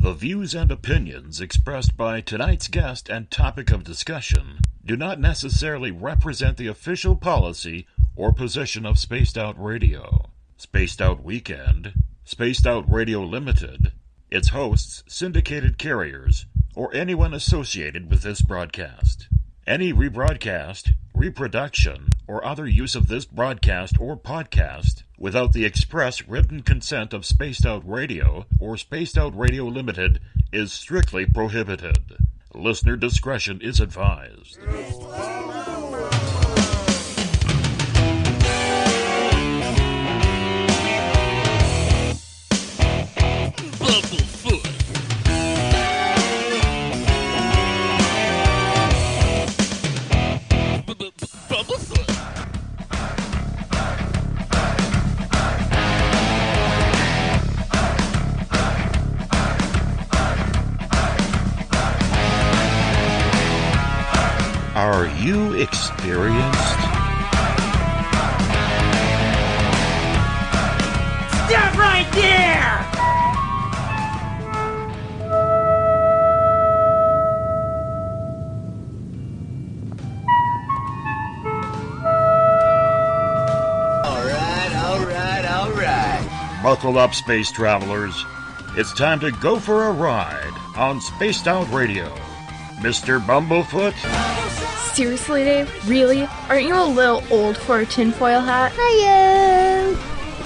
The views and opinions expressed by tonight's guest and topic of discussion do not necessarily represent the official policy or position of Spaced Out Radio, Spaced Out Weekend, Spaced Out Radio Limited, its hosts, syndicated carriers, or anyone associated with this broadcast. Any rebroadcast, reproduction, or other use of this broadcast or podcast without the express written consent of Spaced Out Radio or Spaced Out Radio Limited is strictly prohibited. Listener discretion is advised. Are you experienced? Stop right there! All right. Buckle up, space travelers. It's time to go for a ride on Spaced Out Radio. Mr. Bumblefoot? Seriously, Dave? Really? Aren't you a little old for a tinfoil hat? Hello,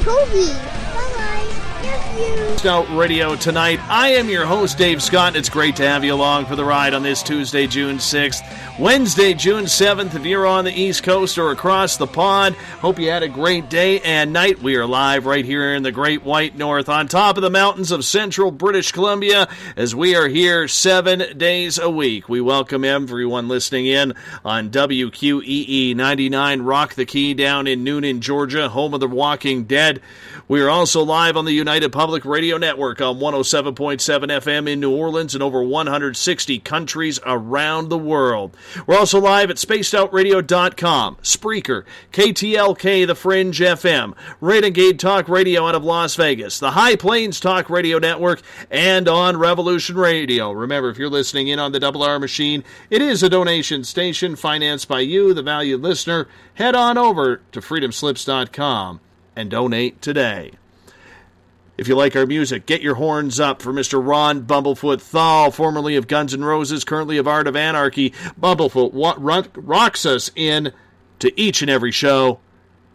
Toby. Bye. Love you. Spaced Out Radio tonight. I am your host, Dave Scott. It's great to have you along for the ride on this Tuesday, June 6th. Wednesday, June 7th, if you're on the East Coast or across the pond. Hope you had a great day and night. We are live right here in the Great White North on top of the mountains of central British Columbia as we are here 7 days a week. We welcome everyone listening in on WQEE 99 Rock the Key down in Noonan, Georgia, home of the Walking Dead. We are also live on the United Public Radio Network on 107.7 FM in New Orleans and over 160 countries around the world. We're also live at spacedoutradio.com, Spreaker, KTLK The Fringe FM, Renegade Talk Radio out of Las Vegas, the High Plains Talk Radio Network, and on Revolution Radio. Remember, if you're listening in on the Double R Machine, it is a donation station financed by you, the valued listener. Head on over to freedomslips.com and donate today. If you like our music, get your horns up for Mr. Ron Bumblefoot Thal, formerly of Guns N' Roses, currently of Art of Anarchy. Bumblefoot rocks us in to each and every show,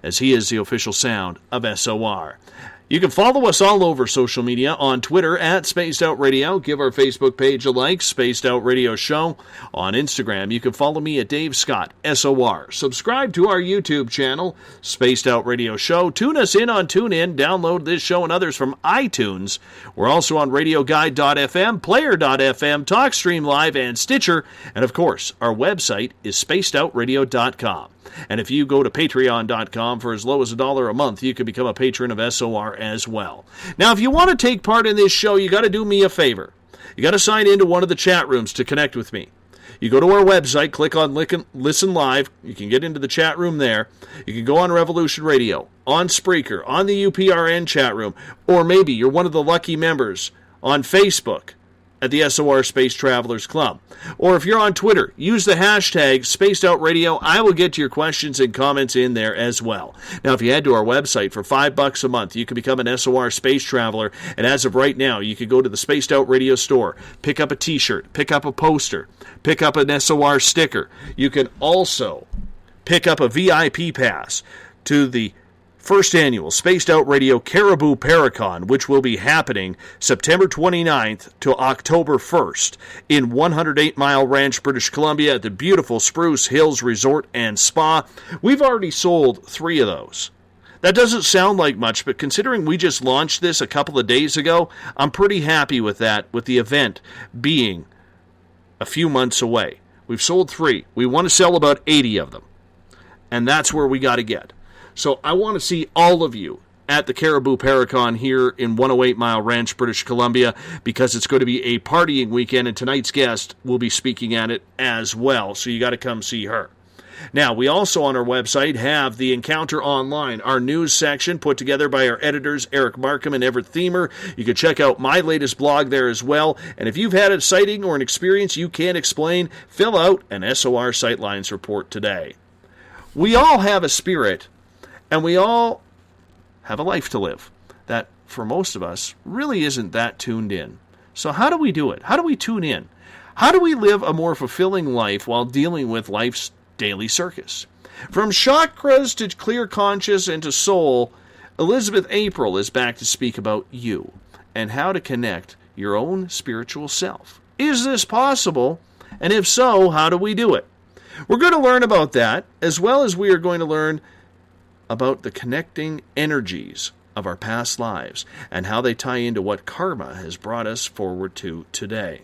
as he is the official sound of SOR. You can follow us all over social media on Twitter at Spaced Out Radio. Give our Facebook page a like, Spaced Out Radio Show. On Instagram, you can follow me at Dave Scott, SOR. Subscribe to our YouTube channel, Spaced Out Radio Show. Tune us in on TuneIn. Download this show and others from iTunes. We're also on RadioGuide.fm, Player.fm, TalkStream Live, and Stitcher. And of course, our website is SpacedOutRadio.com. And if you go to Patreon.com for as low as $1 a month, you can become a patron of SOR as well. Now, if you want to take part in this show, you got to do me a favor. You got to sign into one of the chat rooms to connect with me. You go to our website, click on Listen Live. You can get into the chat room there. You can go on Revolution Radio, on Spreaker, on the UPRN chat room, or maybe you're one of the lucky members on Facebook at the SOR Space Travelers Club. Or if you're on Twitter, use the hashtag Spaced Out Radio. I will get your questions and comments in there as well. Now, if you head to our website for $5 a month, you can become an SOR Space Traveler. And as of right now, you can go to the Spaced Out Radio store, pick up a t-shirt, pick up a poster, pick up an SOR sticker. You can also pick up a VIP pass to the first annual Spaced Out Radio Caribou Paracon, which will be happening September 29th to October 1st in 108 Mile Ranch, British Columbia at the beautiful Spruce Hills Resort and Spa. We've already sold 3 of those. That doesn't sound like much, but considering we just launched this a couple of days ago, I'm pretty happy with that, with the event being a few months away. We've sold 3. We want to sell about 80 of them, and that's where we got to get. So I want to see all of you at the Caribou Paracon here in 108 Mile Ranch, British Columbia, because it's going to be a partying weekend, and tonight's guest will be speaking at it as well, so you got to come see her. Now, we also on our website have the Encounter Online, our news section put together by our editors, Eric Markham and Everett Thiemer. You can check out my latest blog there as well. And if you've had a sighting or an experience you can't explain, fill out an SOR Sightlines report today. We all have a spirit, and we all have a life to live that, for most of us, really isn't that tuned in. So how do we do it? How do we tune in? How do we live a more fulfilling life while dealing with life's daily circus? From chakras to clear conscious and to soul, Elizabeth April is back to speak about you and how to connect your own spiritual self. Is this possible? And if so, how do we do it? We're going to learn about that, as well as we are going to learn about the connecting energies of our past lives and how they tie into what karma has brought us forward to today.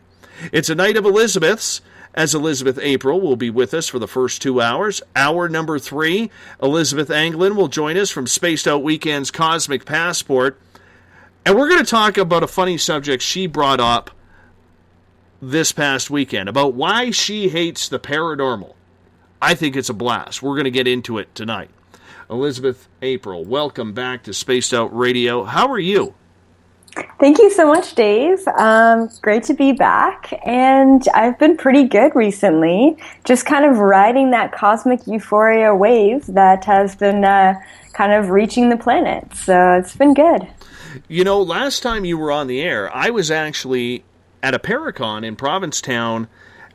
It's a night of Elizabeths, as Elizabeth April will be with us for the first 2 hours. Hour number 3, Elizabeth Anglin will join us from Spaced Out Weekend's Cosmic Passport. And we're going to talk about a funny subject she brought up this past weekend, about why she hates the paranormal. I think it's a blast. We're going to get into it tonight. Elizabeth April, welcome back to Spaced Out Radio. How are you? Thank you so much, Dave. Great to be back. And I've been pretty good recently, just kind of riding that cosmic euphoria wave that has been kind of reaching the planet. So it's been good. You know, last time you were on the air, I was actually at a Paracon in Provincetown,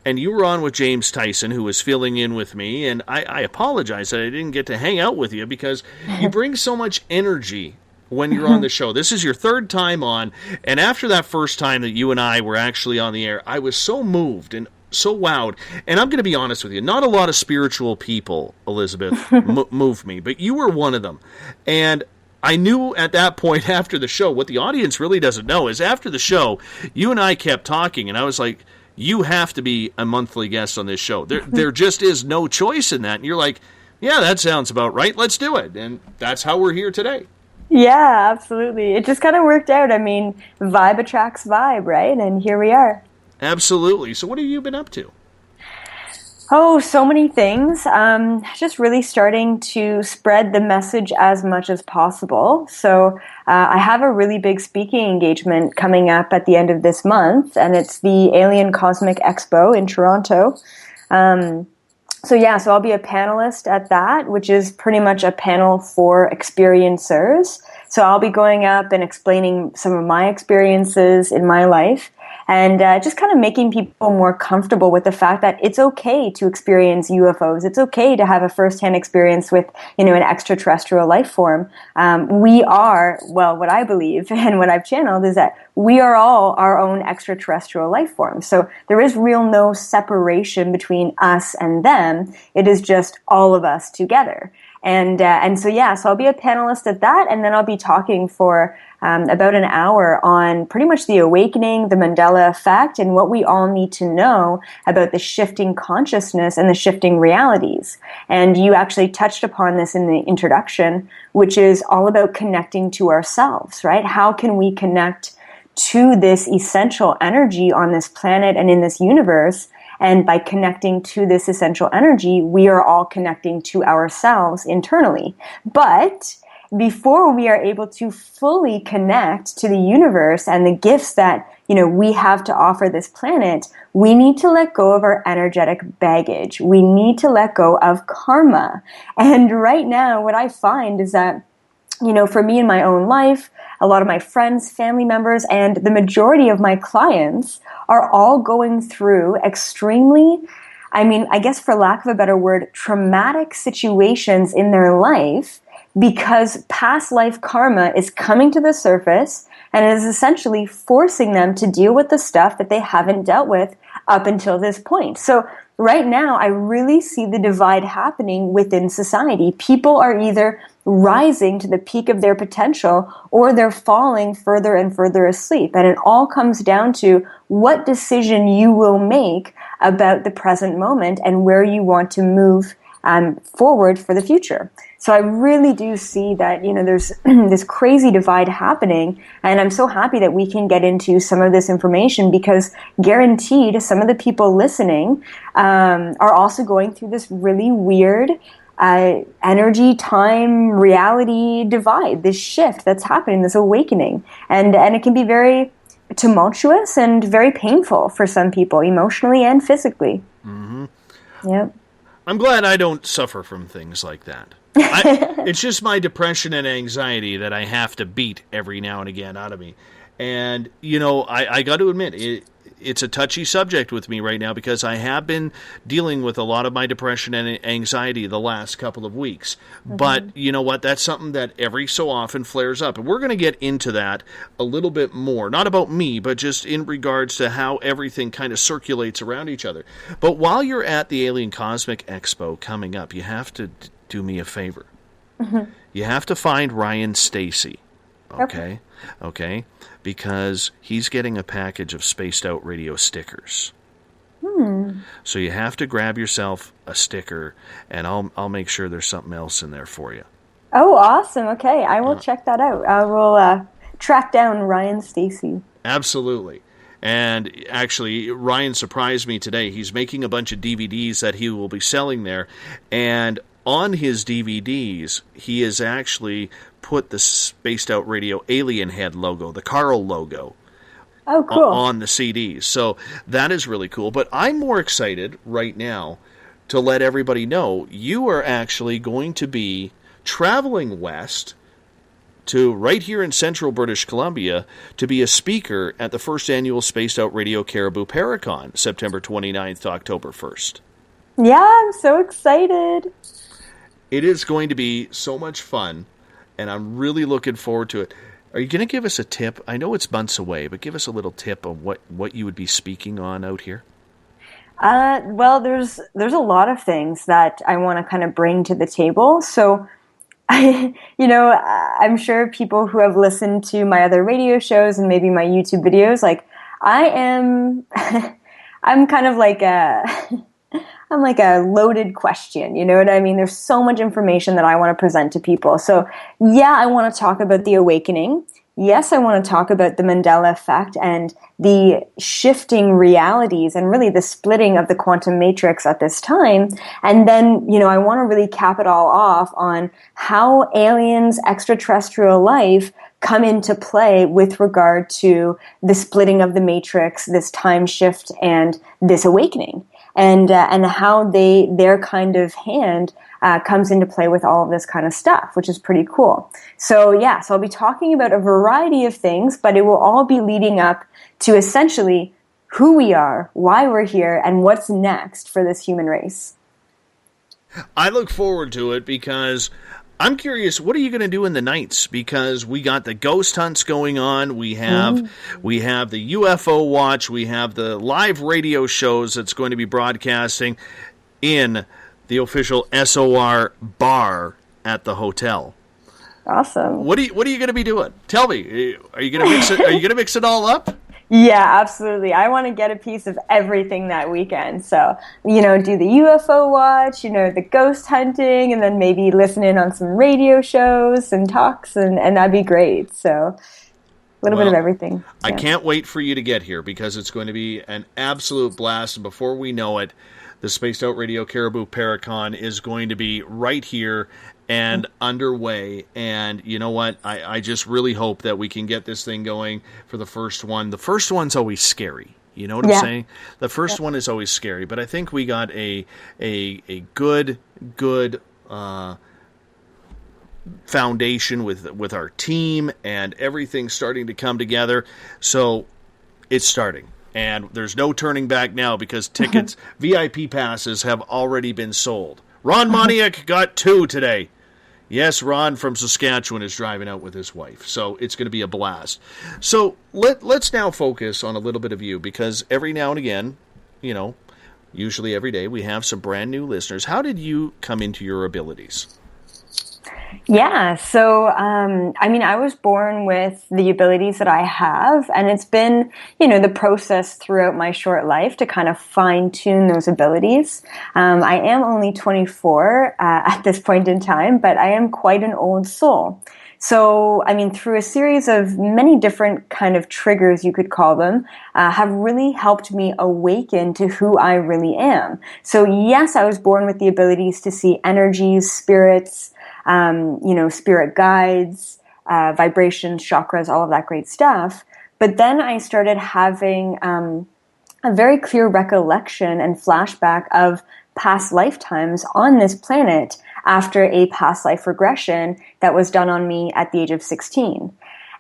and you were on with James Tyson, who was filling in with me, and I apologize that I didn't get to hang out with you because you bring so much energy when you're on the show. This is your third time on, and after that first time that you and I were actually on the air, I was so moved and so wowed. And I'm going to be honest with you, not a lot of spiritual people, Elizabeth, move me, but you were one of them. And I knew at that point after the show, what the audience really doesn't know is after the show, you and I kept talking, and I was like, you have to be a monthly guest on this show. There just is no choice in that. And you're like, yeah, that sounds about right. Let's do it. And that's how we're here today. Yeah, absolutely. It just kind of worked out. I mean, vibe attracts vibe, right? And here we are. Absolutely. So what have you been up to? Oh, so many things. Just really starting to spread the message as much as possible. So I have a really big speaking engagement coming up at the end of this month, and it's the Alien Cosmic Expo in Toronto. So I'll be a panelist at that, which is pretty much a panel for experiencers. So I'll be going up and explaining some of my experiences in my life, and just kind of making people more comfortable with the fact that it's okay to experience UFOs. It's okay to have a firsthand experience with, an extraterrestrial life form. We are, what I believe and what I've channeled is that we are all our own extraterrestrial life forms. So there is no separation between us and them. It is just all of us together. So I'll be a panelist at that, and then I'll be talking for about an hour on pretty much the awakening, the Mandela effect, and what we all need to know about the shifting consciousness and the shifting realities. And you actually touched upon this in the introduction, which is all about connecting to ourselves, right? How can we connect to this essential energy on this planet and in this universe? And by connecting to this essential energy, we are all connecting to ourselves internally. But before we are able to fully connect to the universe and the gifts that, we have to offer this planet, we need to let go of our energetic baggage. We need to let go of karma. And right now, what I find is that, for me in my own life, a lot of my friends, family members, and the majority of my clients are all going through extremely, I guess for lack of a better word, traumatic situations in their life because past life karma is coming to the surface and is essentially forcing them to deal with the stuff that they haven't dealt with up until this point. So right now, I really see the divide happening within society. People are either rising to the peak of their potential or they're falling further and further asleep. And it all comes down to what decision you will make about the present moment and where you want to move forward for the future. So I really do see that, there's this crazy divide happening, and I'm so happy that we can get into some of this information, because guaranteed some of the people listening are also going through this really weird energy, time, reality divide, this shift that's happening, this awakening. And it can be very tumultuous and very painful for some people, emotionally and physically. Mm-hmm. Yep. I'm glad I don't suffer from things like that. It's just my depression and anxiety that I have to beat every now and again out of me. And, I got to admit, it's a touchy subject with me right now, because I have been dealing with a lot of my depression and anxiety the last couple of weeks. Mm-hmm. But you know what? That's something that every so often flares up. And we're going to get into that a little bit more. Not about me, but just in regards to how everything kind of circulates around each other. But while you're at the Alien Cosmic Expo coming up, you have to do me a favor. Mm-hmm. You have to find Ryan Stacy. Okay? Because he's getting a package of Spaced Out Radio stickers. So you have to grab yourself a sticker, and I'll make sure there's something else in there for you. Oh, awesome. Okay, I will check that out. I will track down Ryan Stacy. Absolutely. And actually, Ryan surprised me today. He's making a bunch of DVDs that he will be selling there, and on his DVDs, he has actually put the Spaced Out Radio Alien Head logo, the Carl logo, on the CDs. So that is really cool. But I'm more excited right now to let everybody know you are actually going to be traveling west to right here in central British Columbia to be a speaker at the first annual Spaced Out Radio Caribou Paracon, September 29th to October 1st. Yeah, I'm so excited. It is going to be so much fun, and I'm really looking forward to it. Are you going to give us a tip? I know it's months away, but give us a little tip of what you would be speaking on out here. Well, there's a lot of things that I want to kind of bring to the table. So, I'm sure people who have listened to my other radio shows and maybe my YouTube videos, like I'm kind of like I'm like a loaded question, you know what I mean? There's so much information that I want to present to people. So yeah, I want to talk about the awakening. Yes, I want to talk about the Mandela effect and the shifting realities and really the splitting of the quantum matrix at this time. And then, I want to really cap it all off on how aliens, extraterrestrial life come into play with regard to the splitting of the matrix, this time shift, and this awakening. And how their kind of hand comes into play with all of this kind of stuff, which is pretty cool. So I'll be talking about a variety of things, but it will all be leading up to essentially who we are, why we're here, and what's next for this human race. I look forward to it because I'm curious, what are you going to do in the nights? Because we got the ghost hunts going on. We have the UFO watch. We have the live radio shows that's going to be broadcasting in the official SOR bar at the hotel. Awesome. What are you going to be doing? Tell me. Are you going to mix it? Are you going to mix it all up? Yeah, absolutely. I want to get a piece of everything that weekend. So, do the UFO watch, the ghost hunting, and then maybe listen in on some radio shows and talks, and that'd be great. So, a little bit of everything. I can't wait for you to get here because it's going to be an absolute blast. And before we know it, the Spaced Out Radio Caribou Paracon is going to be right here and underway. And you know what? I just really hope that we can get this thing going for the first one. The first one's always scary. You know what I'm saying? The first one is always scary. But I think we got a good foundation with our team and everything starting to come together. So it's starting. And there's no turning back now because tickets, VIP passes have already been sold. Ron Moniak got 2 today. Yes, Ron from Saskatchewan is driving out with his wife, so it's going to be a blast. So let's now focus on a little bit of you, because every now and again, usually every day, we have some brand new listeners. How did you come into your abilities? Yeah, so I mean, I was born with the abilities that I have, and it's been, the process throughout my short life to kind of fine tune those abilities. I am only 24 at this point in time, but I am quite an old soul. So, I mean, through a series of many different kind of triggers, you could call them, have really helped me awaken to who I really am. So, yes, I was born with the abilities to see energies, spirits, spirit guides, vibrations, chakras, all of that great stuff. But then I started having a very clear recollection and flashback of past lifetimes on this planet after a past life regression that was done on me at the age of 16.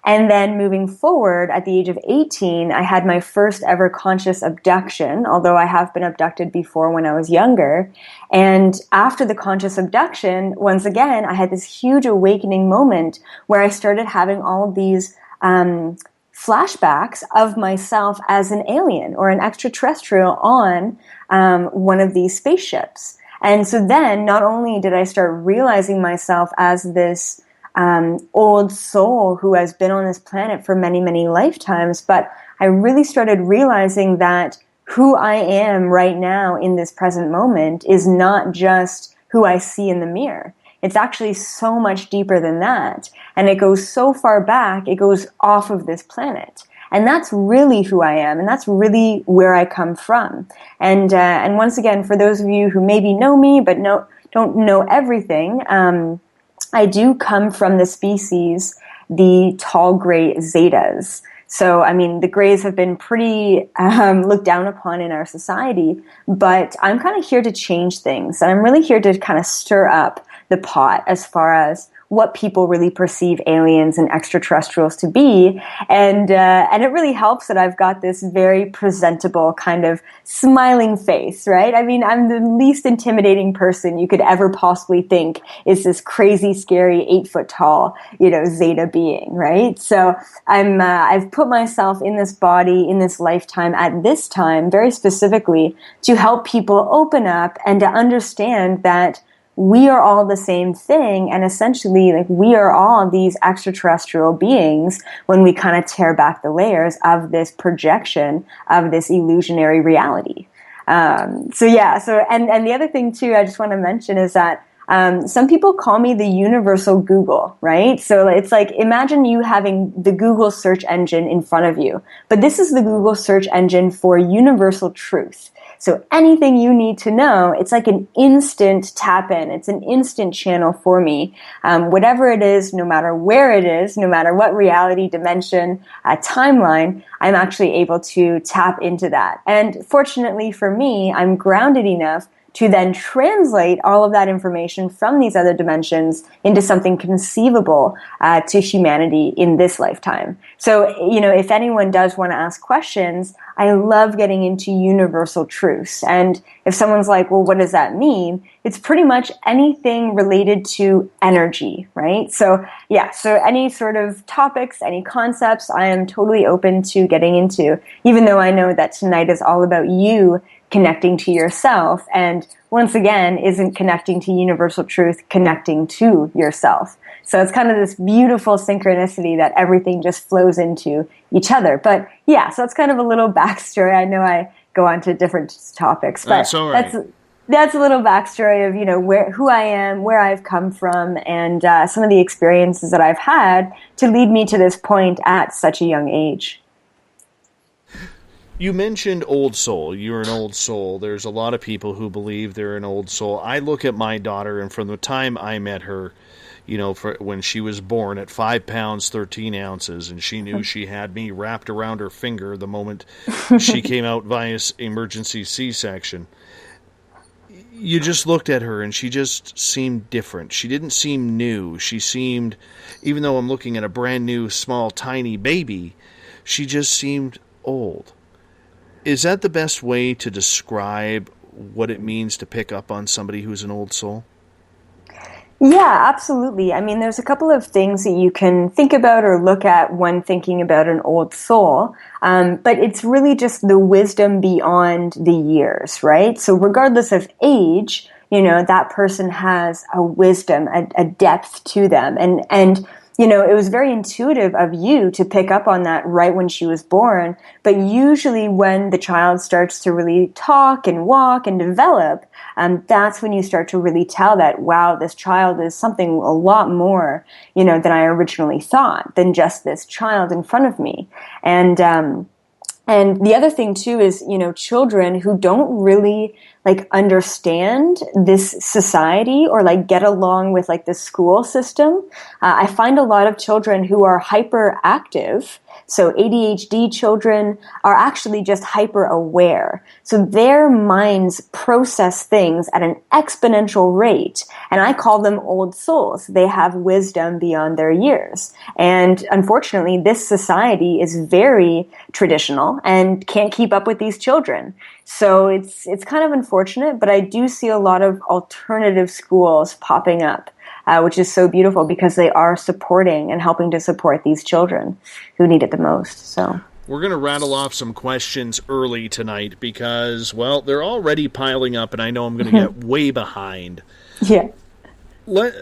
And then moving forward, at the age of 18, I had my first ever conscious abduction, although I have been abducted before when I was younger. And after the conscious abduction, once again, I had this huge awakening moment where I started having all of these flashbacks of myself as an alien or an extraterrestrial on one of these spaceships. And so then not only did I start realizing myself as this old soul who has been on this planet for many, many lifetimes, but I really started realizing that who I am right now in this present moment is not just who I see in the mirror. It's actually so much deeper than that. And it goes so far back, it goes off of this planet. And that's really who I am, and that's really where I come from. And once again, for those of you who maybe know me but don't know everything, I do come from the species, the tall gray Zetas. So, I mean, the grays have been pretty looked down upon in our society, but I'm kind of here to change things, and I'm really here to kind of stir up the pot as far as what people really perceive aliens and extraterrestrials to be. And it really helps that I've got this very presentable kind of smiling face, right? I mean, I'm the least intimidating person you could ever possibly think is this crazy, scary, 8-foot tall, Zeta being, right? So I've put myself in this body, in this lifetime, at this time, very specifically, to help people open up and to understand that we are all the same thing, and essentially, like, we are all these extraterrestrial beings when we kind of tear back the layers of this projection of this illusionary reality. And the other thing too, I just want to mention is that some people call me the universal Google, right? So it's like, imagine you having the Google search engine in front of you, but this is the Google search engine for universal truth. So anything you need to know, it's like an instant tap in. It's an instant channel for me. Whatever it is, no matter where it is, no matter what reality, dimension, timeline, I'm actually able to tap into that. And fortunately for me, I'm grounded enough to then translate all of that information from these other dimensions into something conceivable to humanity in this lifetime. So, if anyone does want to ask questions, I love getting into universal truths. And if someone's like, well, what does that mean? It's pretty much anything related to energy, right? So any sort of topics, any concepts, I am totally open to getting into, even though I know that tonight is all about you connecting to yourself, and once again, isn't connecting to universal truth, connecting to yourself. So it's kind of this beautiful synchronicity that everything just flows into each other. But yeah, so it's kind of a little backstory. I know I go on to different topics, but that's a little backstory of, who I am, where I've come from, and some of the experiences that I've had to lead me to this point at such a young age. You mentioned old soul. You're an old soul. There's a lot of people who believe they're an old soul. I look at my daughter, and from the time I met her, when she was born at 5 pounds, 13 ounces, and she knew she had me wrapped around her finger the moment she came out via emergency C-section. You just looked at her, and she just seemed different. She didn't seem new. She seemed, even though I'm looking at a brand new, small, tiny baby, she just seemed old. Is that the best way to describe what it means to pick up on somebody who's an old soul? Yeah, absolutely. I mean, there's a couple of things that you can think about or look at when thinking about an old soul, but it's really just the wisdom beyond the years, right? So regardless of age, that person has a wisdom, a depth to them. And it was very intuitive of you to pick up on that right when she was born. But usually when the child starts to really talk and walk and develop, that's when you start to really tell that, wow, this child is something a lot more, than I originally thought, than just this child in front of me. And the other thing too is, children who don't really understand this society or get along with the school system. I find a lot of children who are hyperactive. So ADHD children are actually just hyper aware. So their minds process things at an exponential rate. And I call them old souls. They have wisdom beyond their years. And unfortunately, this society is very traditional and can't keep up with these children. So it's kind of unfortunate, but I do see a lot of alternative schools popping up, which is so beautiful because they are supporting and helping to support these children who need it the most. So we're going to rattle off some questions early tonight because, well, they're already piling up, and I know I'm going to get way behind. Yeah.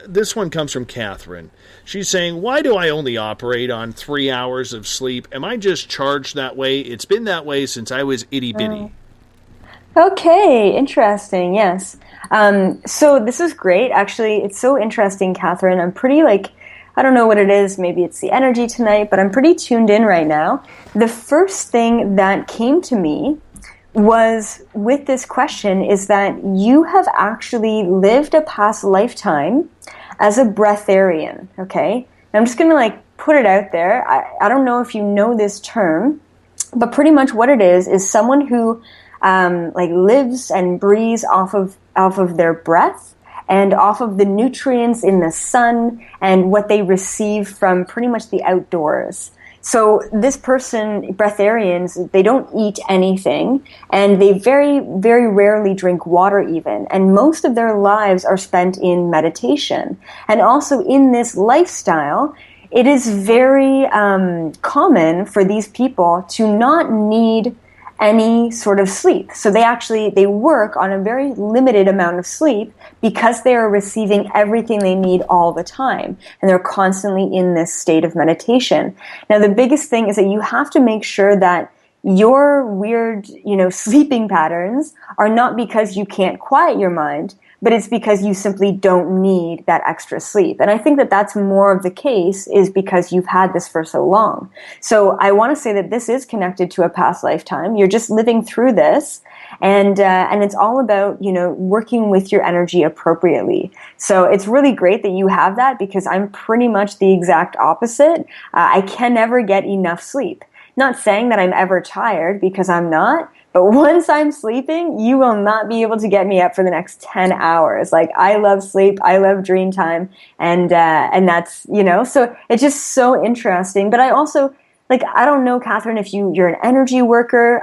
This one comes from Catherine. She's saying, why do I only operate on 3 hours of sleep? Am I just charged that way? It's been that way since I was itty-bitty. Okay, interesting, yes. So this is great. Actually, it's so interesting, Catherine. I'm pretty I don't know what it is. Maybe it's the energy tonight, but I'm pretty tuned in right now. The first thing that came to me was with this question is that you have actually lived a past lifetime as a breatharian, okay? And I'm just going to put it out there. I don't know if you know this term, but pretty much what it is someone who lives and breathes off of their breath and off of the nutrients in the sun and what they receive from pretty much the outdoors. So this person, breatharians, they don't eat anything, and they very, very rarely drink water even. And most of their lives are spent in meditation. And also in this lifestyle, it is very common for these people to not need any sort of sleep. So they work on a very limited amount of sleep because they are receiving everything they need all the time. And they're constantly in this state of meditation. Now, the biggest thing is that you have to make sure that your weird, sleeping patterns are not because you can't quiet your mind, but it's because you simply don't need that extra sleep. And I think that that's more of the case is because you've had this for so long. So I want to say that this is connected to a past lifetime. You're just living through this. And it's all about, working with your energy appropriately. So it's really great that you have that because I'm pretty much the exact opposite. I can never get enough sleep. Not saying that I'm ever tired because I'm not, but once I'm sleeping, you will not be able to get me up for the next 10 hours. I love sleep. I love dream time. And that's, so it's just so interesting. But I also, I don't know, Catherine, if you're an energy worker.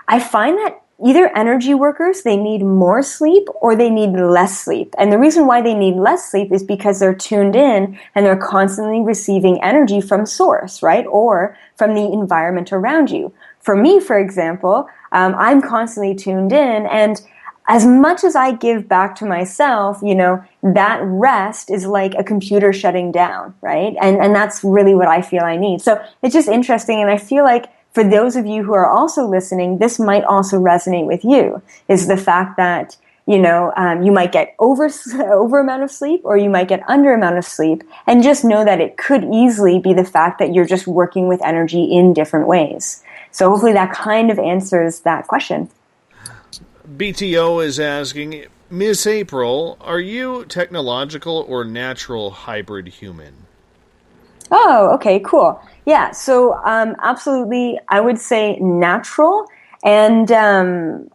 I find that either energy workers, they need more sleep or they need less sleep. And the reason why they need less sleep is because they're tuned in and they're constantly receiving energy from source, right? Or from the environment around you. For me, for example, I'm constantly tuned in, and as much as I give back to myself, that rest is like a computer shutting down, right? And that's really what I feel I need. So it's just interesting, and I feel like for those of you who are also listening, this might also resonate with you, is the fact that, you might get over amount of sleep or you might get under amount of sleep, and just know that it could easily be the fact that you're just working with energy in different ways. So hopefully that kind of answers that question. BTO is asking, Miss April, are you technological or natural hybrid human? Oh, okay, cool. Yeah, so absolutely, I would say natural. And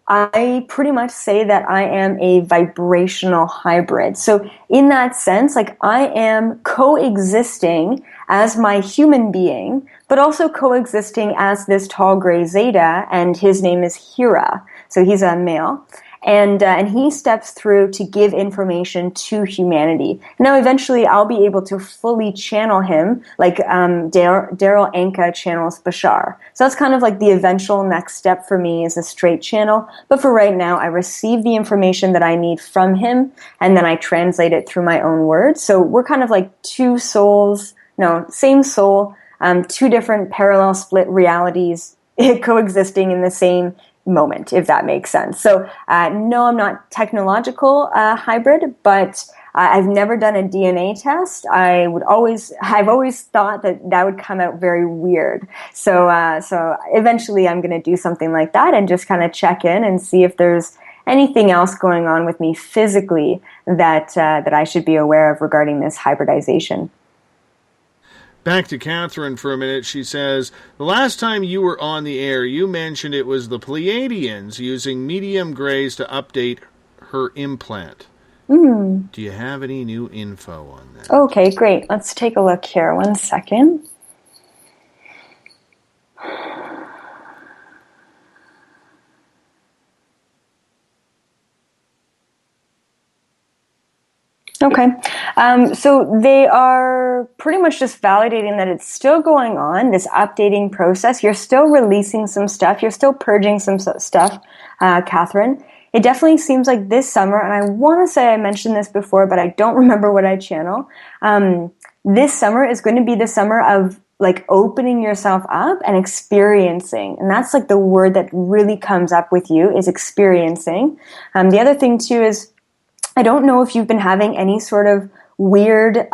I pretty much say that I am a vibrational hybrid. So in that sense, I am coexisting as my human being, but also coexisting as this tall gray Zeta, and his name is Hira. So he's a male. and he steps through to give information to humanity. Now, eventually, I'll be able to fully channel him, like Daryl Anka channels Bashar. So that's kind of like the eventual next step for me is a straight channel. But for right now, I receive the information that I need from him, and then I translate it through my own words. So we're kind of like two souls, no, same soul, two different parallel split realities coexisting in the same moment, if that makes sense. So no, I'm not technological hybrid, but I've never done a DNA test. I've always thought that would come out very weird. So eventually I'm going to do something like that and just kind of check in and see if there's anything else going on with me physically that I should be aware of regarding this hybridization. Back to Catherine for a minute. She says, the last time you were on the air, you mentioned it was the Pleiadians using medium grays to update her implant. Do you have any new info on that? Okay, great. Let's take a look here. 1 second. Okay. So they are pretty much just validating that it's still going on, this updating process. You're still releasing some stuff. You're still purging some stuff, Catherine. It definitely seems like this summer, and I want to say I mentioned this before, but I don't remember what I channel. This summer is going to be the summer of like opening yourself up and experiencing. And that's like the word that really comes up with you is experiencing. The other thing too is I don't know if you've been having any sort of weird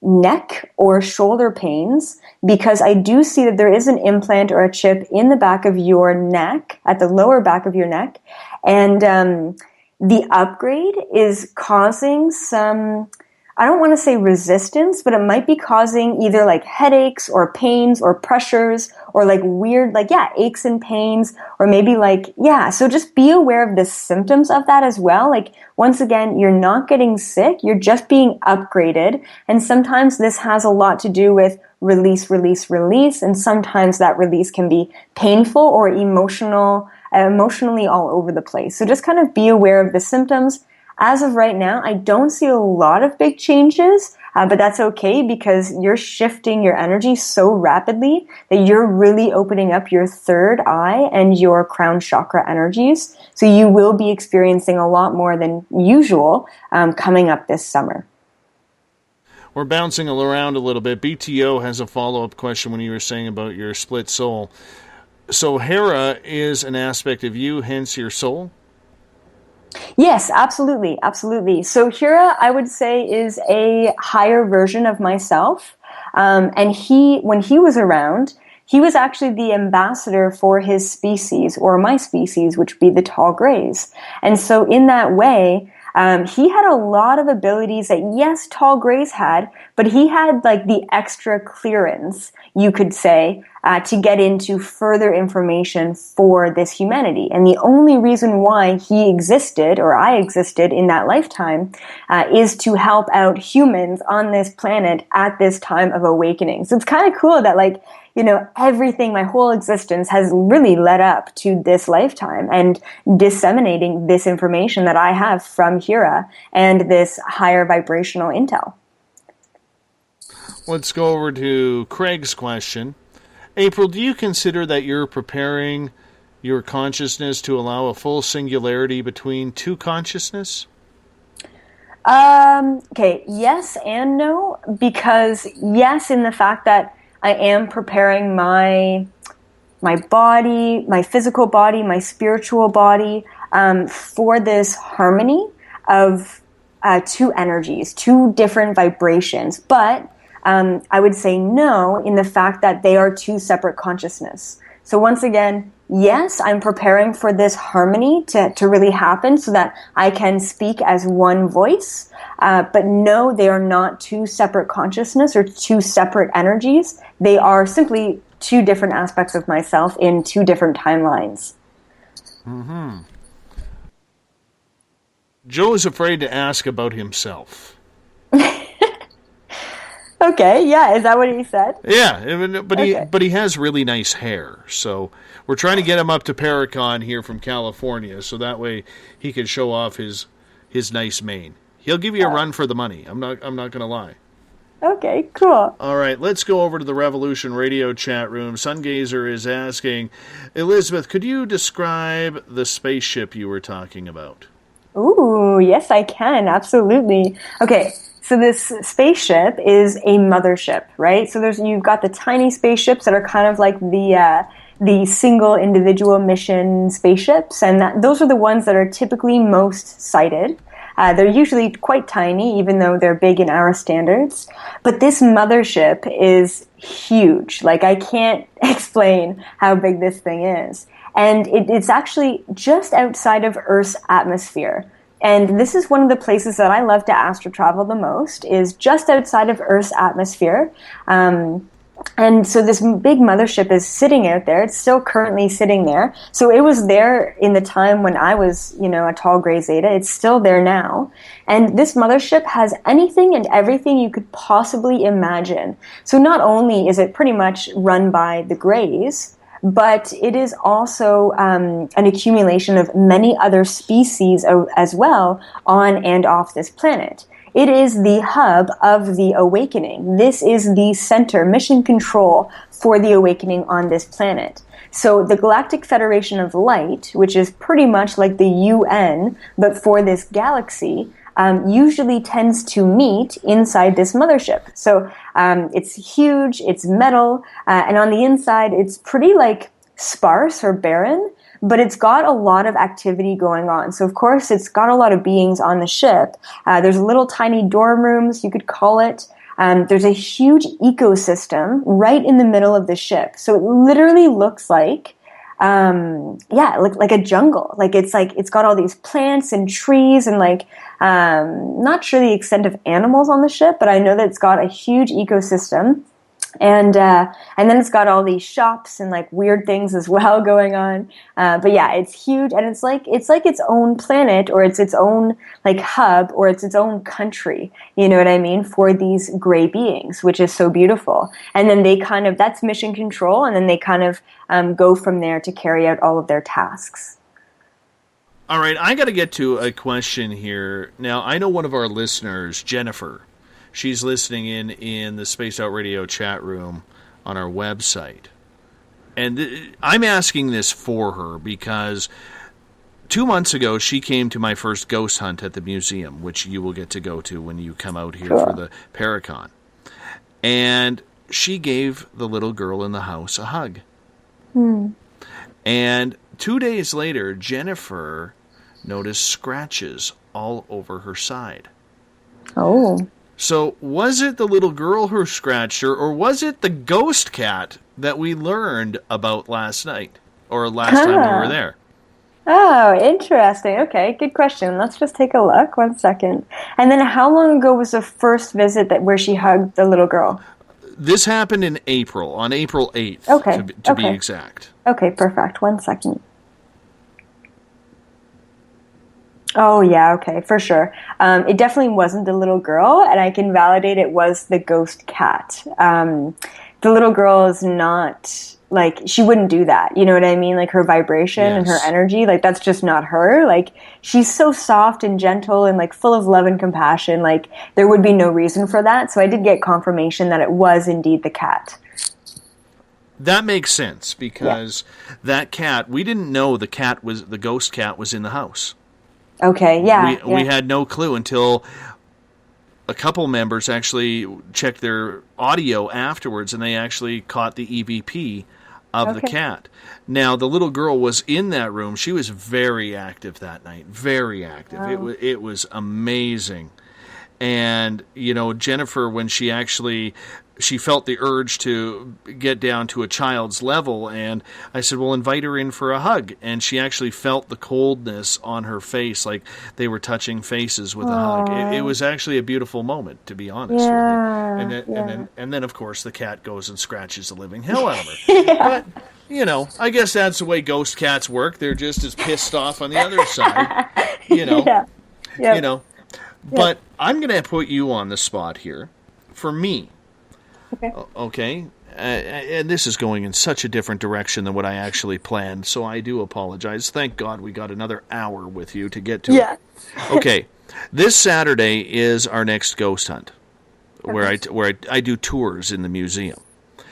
neck or shoulder pains, because I do see that there is an implant or a chip in the back of your neck, at the lower back of your neck, and the upgrade is causing some, I don't want to say resistance, but it might be causing either like headaches or pains or pressures or like weird, like, yeah, aches and pains, or maybe like, yeah. So just be aware of the symptoms of that as well. Like, once again, you're not getting sick. You're just being upgraded. And sometimes this has a lot to do with release. And sometimes that release can be painful or emotionally all over the place. So just kind of be aware of the symptoms. As of right now, I don't see a lot of big changes, but that's okay because you're shifting your energy so rapidly that you're really opening up your third eye and your crown chakra energies. So you will be experiencing a lot more than usual coming up this summer. We're bouncing around a little bit. BTO has a follow-up question when you were saying about your split soul. So Hera is an aspect of you, hence your soul? Yes, absolutely. So Hera, I would say, is a higher version of myself. And when he was around, he was actually the ambassador for his species, or my species, which would be the tall grays. And so in that way, he had a lot of abilities that, yes, tall grays had, but he had like the extra clearance, you could say, to get into further information for this humanity. And the only reason why he existed, or I existed in that lifetime, is to help out humans on this planet at this time of awakening. So it's kind of cool that, like, you know, everything, my whole existence has really led up to this lifetime and disseminating this information that I have from Hera and this higher vibrational intel. Let's go over to Craig's question. April, do you consider that you're preparing your consciousness to allow a full singularity between two consciousness? Okay, yes and no, because yes, in the fact that I am preparing my body, my physical body, my spiritual body, for this harmony of two energies, two different vibrations. But I would say no in the fact that they are two separate consciousness. So once again, yes, I'm preparing for this harmony to really happen so that I can speak as one voice. But no, they are not two separate consciousness or two separate energies. They are simply two different aspects of myself in two different timelines. Mm-hmm. Joe is afraid to ask about himself. Okay, yeah, is that what he said? Yeah, Okay. but he has really nice hair, so we're trying to get him up to Paracon here from California, so that way he can show off his nice mane. He'll give you a run for the money. I'm not going to lie. Okay, cool. All right, let's go over to the Revolution Radio chat room. Sungazer is asking, Elizabeth, could you describe the spaceship you were talking about? Ooh, yes, I can. Absolutely. Okay, so this spaceship is a mothership, right? So you've got the tiny spaceships that are kind of like the single individual mission spaceships, and those are the ones that are typically most cited. They're usually quite tiny, even though they're big in our standards. But this mothership is huge. Like, I can't explain how big this thing is. And it's actually just outside of Earth's atmosphere. And this is one of the places that I love to astro travel the most, is just outside of Earth's atmosphere. And so this big mothership is sitting out there. It's still currently sitting there. So it was there in the time when I was, a tall gray Zeta. It's still there now. And this mothership has anything and everything you could possibly imagine. So not only is it pretty much run by the Greys, but it is also an accumulation of many other species as well on and off this planet. It is the hub of the awakening. This is the center, mission control for the awakening on this planet. So the Galactic Federation of Light, which is pretty much like the UN, but for this galaxy, usually tends to meet inside this mothership. So it's huge, it's metal, and on the inside it's pretty like sparse or barren, but it's got a lot of activity going on. So, of course, it's got a lot of beings on the ship. There's little tiny dorm rooms, you could call it. There's a huge ecosystem right in the middle of the ship. So it literally looks like a jungle. It's got all these plants and trees and not sure the extent of animals on the ship, but I know that it's got a huge ecosystem. And then it's got all these shops and weird things as well going on. But yeah, it's huge, and it's like its own planet, or it's its own hub, or it's its own country. You know what I mean? For these gray beings, which is so beautiful. And then that's mission control, and then they go from there to carry out all of their tasks. All right, I got to get to a question here. Now, I know one of our listeners, Jennifer. She's listening in the Spaced Out Radio chat room on our website. And I'm asking this for her because 2 months ago she came to my first ghost hunt at the museum, which you will get to go to when you come out here for the Paracon. And she gave the little girl in the house a hug. And 2 days later, Jennifer noticed scratches all over her side. Oh. So, was it the little girl who scratched her, or was it the ghost cat that we learned about last night, or last time we were there? Oh, interesting. Okay, good question. Let's just take a look. 1 second. And then how long ago was the first visit where she hugged the little girl? This happened in April, on April 8th, to be exact. Okay, perfect. 1 second. Oh, yeah, okay, for sure. It definitely wasn't the little girl, and I can validate it was the ghost cat. The little girl is not, she wouldn't do that, you know what I mean? Her vibration and her energy, that's just not her. She's so soft and gentle and, full of love and compassion. There would be no reason for that, so I did get confirmation that it was indeed the cat. That makes sense, because that cat, we didn't know the ghost cat was in the house. Okay, yeah. We had no clue until a couple members actually checked their audio afterwards, and they actually caught the EVP of the cat. Now, the little girl was in that room. She was very active that night, very active. Wow. It was amazing. And, Jennifer, when she felt the urge to get down to a child's level, and I said, well, invite her in for a hug. And she actually felt the coldness on her face, like they were touching faces with a hug. It was actually a beautiful moment, to be honest with you. And then, of course, the cat goes and scratches the living hell out of her. But, I guess that's the way ghost cats work. They're just as pissed off on the other side, But I'm going to put you on the spot here. For me, Okay. And this is going in such a different direction than what I actually planned, so I do apologize. Thank God we got another hour with you to get to it. Okay. This Saturday is our next ghost hunt, where I do tours in the museum.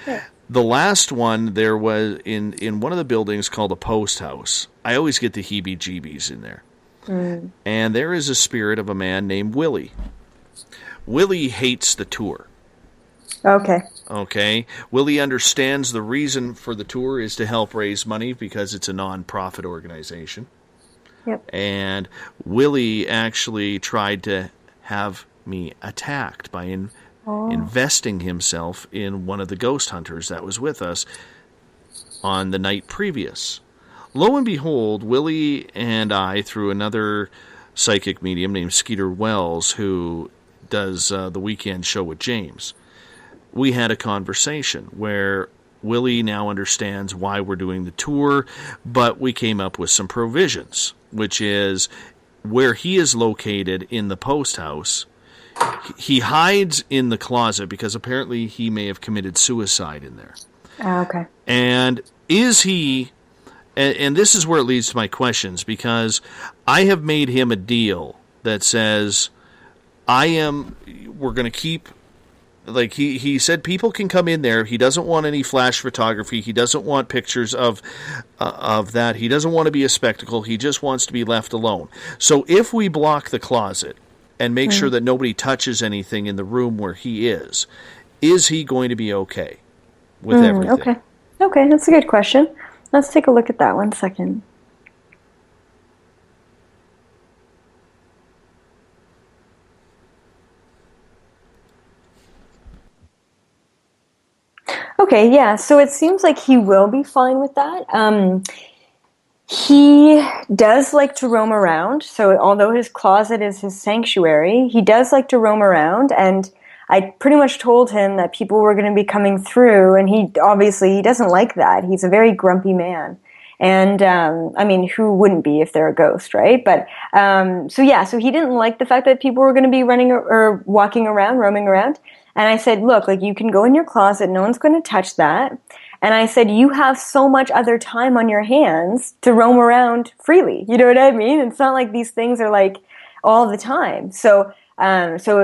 Yeah. The last one there was in one of the buildings called the Post House. I always get the heebie-jeebies in there. And there is a spirit of a man named Willie. Willie hates the tour. Okay. Willie understands the reason for the tour is to help raise money because it's a non-profit organization. Yep. And Willie actually tried to have me attacked by investing himself in one of the ghost hunters that was with us on the night previous. Lo and behold, Willie and I, through another psychic medium named Skeeter Wells, who does the weekend show with James, we had a conversation where Willie now understands why we're doing the tour, but we came up with some provisions, which is where he is located in the post house. He hides in the closet because apparently he may have committed suicide in there. Okay. And is he, and this is where it leads to my questions, because I have made him a deal that says we're going to keep, like he said people can come in there. He doesn't want any flash photography. He doesn't want pictures of that. He doesn't want to be a spectacle. He just wants to be left alone. So if we block the closet and make sure that nobody touches anything in the room where he is he going to be okay with everything? Okay, that's a good question. Let's take a look at that 1 second. Okay, yeah, so it seems like he will be fine with that. He does like to roam around, so although his closet is his sanctuary, he does like to roam around, and I pretty much told him that people were going to be coming through, and he doesn't like that. He's a very grumpy man. And, I mean, who wouldn't be if they're a ghost, right? But, so he didn't like the fact that people were going to be running or walking around, roaming around. And I said, look, like, you can go in your closet, no one's going to touch that. And I said, you have so much other time on your hands to roam around freely. You know what I mean? It's not like these things are like all the time. So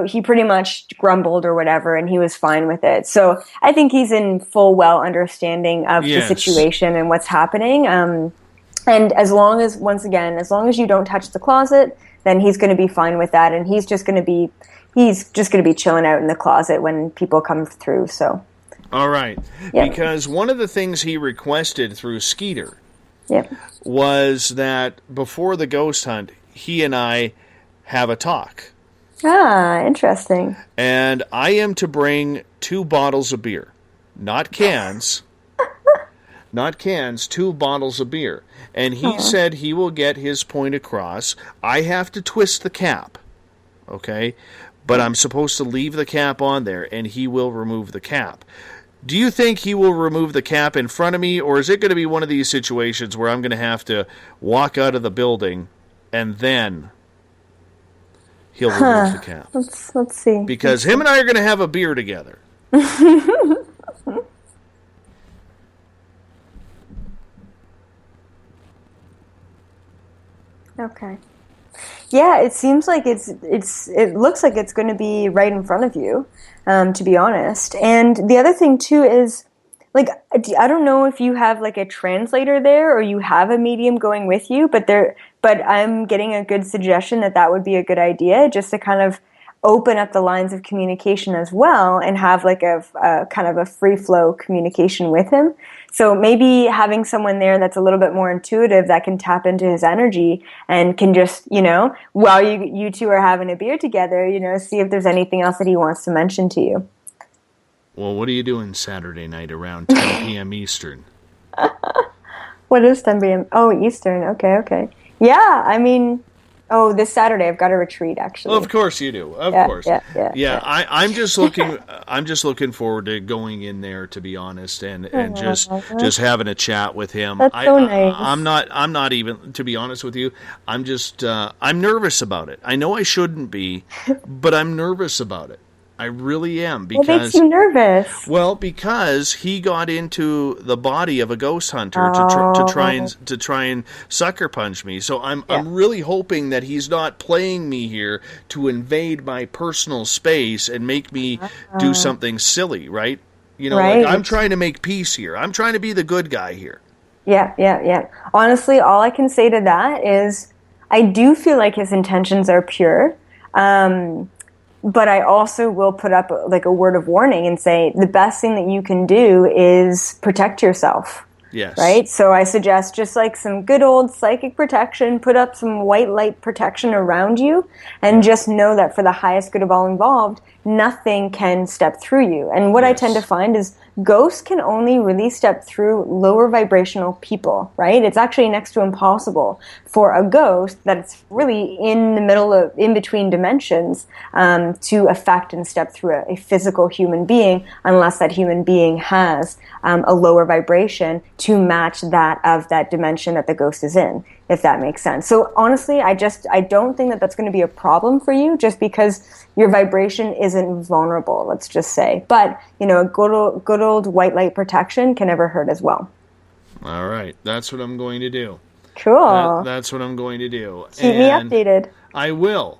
he pretty much grumbled or whatever, and he was fine with it. So I think he's in full well understanding of the situation and what's happening. And as long as you don't touch the closet, then he's going to be fine with that. And he's just going to be chilling out in the closet when people come through. So. All right. Yeah. Because one of the things he requested through Skeeter was that before the ghost hunt, he and I have a talk. Ah, interesting. And I am to bring 2 bottles of beer. Not cans. Not cans, 2 bottles of beer. And he said he will get his point across. I have to twist the cap. Okay? But I'm supposed to leave the cap on there, and he will remove the cap. Do you think he will remove the cap in front of me, or is it going to be one of these situations where I'm going to have to walk out of the building and then he'll remove the cap? Let's see. Because him and I are going to have a beer together. Okay. Yeah, it seems like it looks like it's going to be right in front of you, to be honest. And the other thing too is, like, I don't know if you have like a translator there or you have a medium going with you, but I'm getting a good suggestion that would be a good idea, just to kind of open up the lines of communication as well and have like a kind of a free flow communication with him. So maybe having someone there that's a little bit more intuitive that can tap into his energy and can just, while you two are having a beer together, see if there's anything else that he wants to mention to you. Well, what are you doing Saturday night around 10 p.m. Eastern? What is 10 p.m.? Oh, Eastern. Okay. Yeah, I mean... Oh, this Saturday I've got a retreat, actually. Well, of course you do. Of course. Yeah. I'm just looking forward to going in there, to be honest, and just having a chat with him. That's so nice. I'm not even, to be honest with you, I'm nervous about it. I know I shouldn't be, but I'm nervous about it. I really am. What makes you nervous? Well, because he got into the body of a ghost hunter to try and sucker punch me. So I'm really hoping that he's not playing me here to invade my personal space and make me do something silly, right? You know, like I'm trying to make peace here. I'm trying to be the good guy here. Yeah. Honestly, all I can say to that is I do feel like his intentions are pure. But I also will put up like a word of warning and say the best thing that you can do is protect yourself. Yes. Right? So I suggest just like some good old psychic protection, put up some white light protection around you, and just know that for the highest good of all involved, nothing can step through you. And what I tend to find is ghosts can only really step through lower vibrational people, right? It's actually next to impossible for a ghost that's really in the middle of, in between dimensions, to affect and step through a physical human being, unless that human being has a lower vibration to match that of that dimension that the ghost is in, if that makes sense. So honestly, I don't think that that's going to be a problem for you, just because your vibration isn't vulnerable, let's just say. But, you know, good old white light protection can never hurt as well. All right. That's what I'm going to do. Cool. That's what I'm going to do. Keep me updated. I will.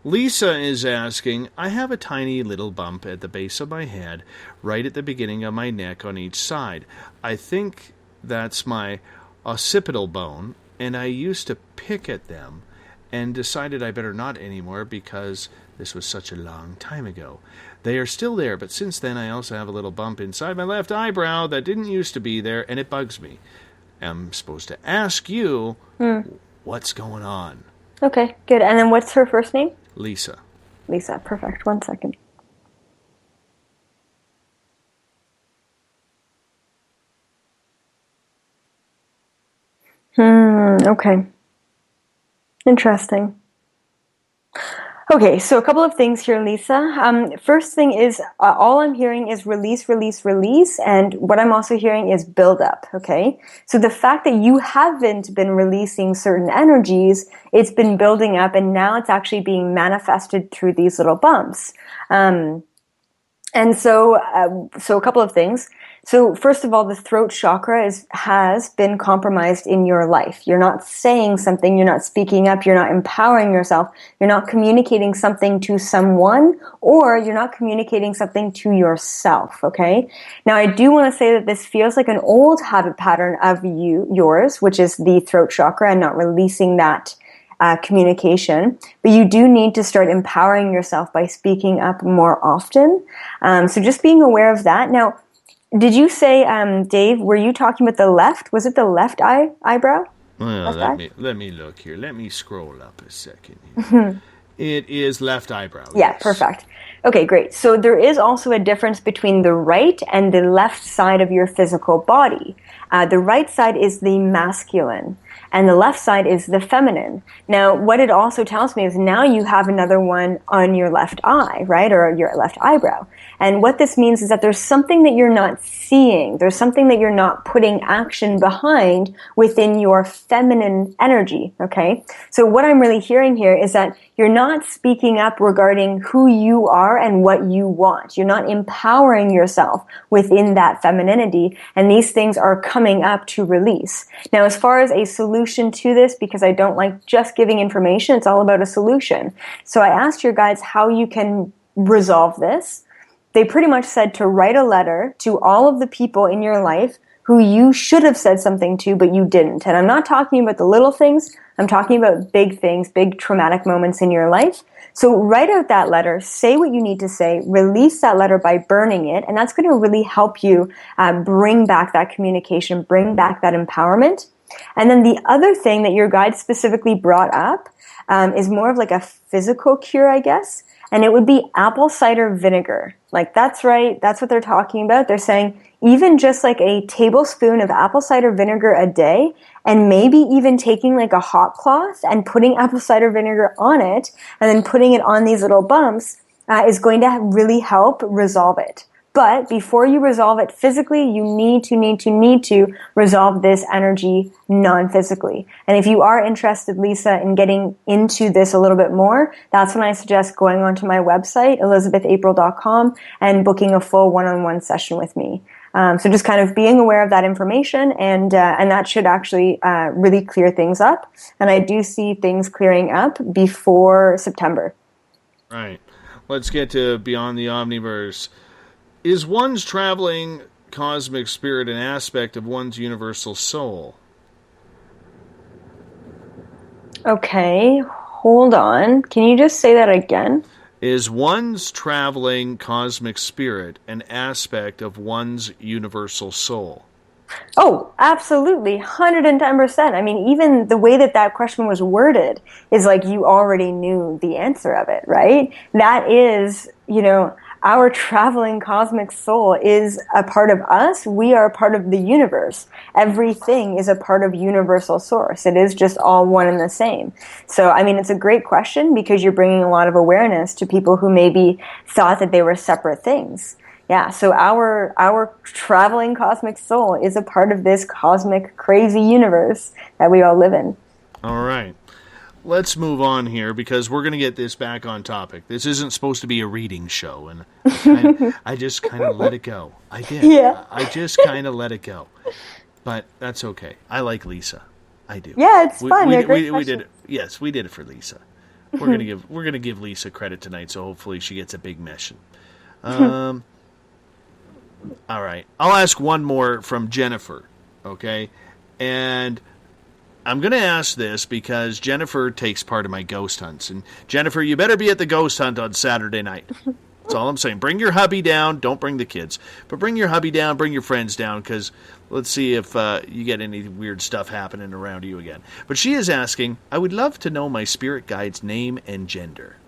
Lisa is asking, I have a tiny little bump at the base of my head, right at the beginning of my neck on each side. I think that's my occipital bone, and I used to pick at them and decided I better not anymore because this was such a long time ago. They are still there, but since then I also have a little bump inside my left eyebrow that didn't used to be there, and it bugs me. I'm supposed to ask you what's going on. Okay, good. And then what's her first name? Lisa. Lisa, perfect. 1 second. Okay. Interesting. Okay, so a couple of things here, Lisa. First thing is, all I'm hearing is release, and what I'm also hearing is build up, okay? So the fact that you haven't been releasing certain energies, it's been building up, and now it's actually being manifested through these little bumps. And so a couple of things. So first of all, the throat chakra has been compromised in your life. You're not saying something, you're not speaking up, you're not empowering yourself, you're not communicating something to someone, or you're not communicating something to yourself, okay? Now, I do want to say that this feels like an old habit pattern of yours, which is the throat chakra and not releasing that communication, but you do need to start empowering yourself by speaking up more often. So just being aware of that. Now, did you say, Dave, were you talking about the left? Was it the left eyebrow? Well, let me look here. Let me scroll up a second here. It is left eyebrow. Yeah, yes. Perfect. Okay, great. So there is also a difference between the right and the left side of your physical body. The right side is the masculine, and the left side is the feminine. Now, what it also tells me is now you have another one on your left eye, right, or your left eyebrow. And what this means is that there's something that you're not seeing. There's something that you're not putting action behind within your feminine energy, okay? So what I'm really hearing here is that you're not speaking up regarding who you are and what you want. You're not empowering yourself within that femininity, and these things are coming up to release. Now, as far as a solution to this, because I don't like just giving information, it's all about a solution. So I asked your guides how you can resolve this. They pretty much said to write a letter to all of the people in your life who you should have said something to, but you didn't. And I'm not talking about the little things. I'm talking about big things, big traumatic moments in your life. So write out that letter, say what you need to say, release that letter by burning it, and that's going to really help you bring back that communication, bring back that empowerment. And then the other thing that your guide specifically brought up is more of like a physical cure, I guess. And it would be apple cider vinegar. Like, that's right. That's what they're talking about. They're saying even just like a tablespoon of apple cider vinegar a day, and maybe even taking like a hot cloth and putting apple cider vinegar on it and then putting it on these little bumps is going to really help resolve it. But before you resolve it physically, you need to resolve this energy non-physically. And if you are interested, Lisa, in getting into this a little bit more, that's when I suggest going onto my website, elizabethapril.com, and booking a full one-on-one session with me. So just kind of being aware of that information, and that should actually really clear things up. And I do see things clearing up before September. Right. Let's get to Beyond the Omniverse. Is one's traveling cosmic spirit an aspect of one's universal soul? Okay, hold on. Can you just say that again? Is one's traveling cosmic spirit an aspect of one's universal soul? Oh, absolutely, 110%. I mean, even the way that question was worded is like you already knew the answer of it, right? That is, our traveling cosmic soul is a part of us. We are a part of the universe. Everything is a part of universal source. It is just all one and the same. So, I mean, it's a great question because you're bringing a lot of awareness to people who maybe thought that they were separate things. Yeah, so our traveling cosmic soul is a part of this cosmic crazy universe that we all live in. All right. Let's move on here because we're going to get this back on topic. This isn't supposed to be a reading show, and I just kind of let it go. I did. Yeah. I just kind of let it go. But that's okay. I like Lisa. I do. Yeah, it's fun. We did it. Yes, we did it for Lisa. We're gonna give Lisa credit tonight, so hopefully she gets a big mission. All right. I'll ask one more from Jennifer, okay? And I'm going to ask this because Jennifer takes part in my ghost hunts. And Jennifer, you better be at the ghost hunt on Saturday night. That's all I'm saying. Bring your hubby down. Don't bring the kids. But bring your hubby down. Bring your friends down because let's see if you get any weird stuff happening around you again. But she is asking, I would love to know my spirit guide's name and gender.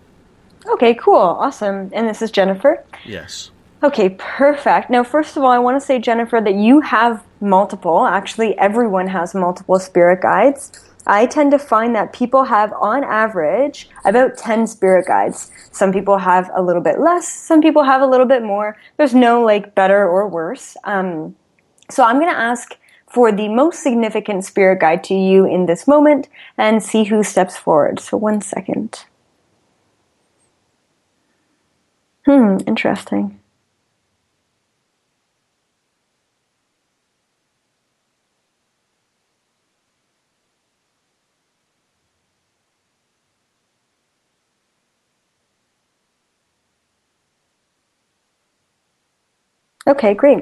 Okay, cool. Awesome. And this is Jennifer? Yes. Okay, perfect. Now, first of all, I want to say, Jennifer, that you have multiple. Actually, everyone has multiple spirit guides. I tend to find that people have, on average, about 10 spirit guides. Some people have a little bit less. Some people have a little bit more. There's no, better or worse. So I'm going to ask for the most significant spirit guide to you in this moment and see who steps forward. So 1 second. Interesting. Okay, great.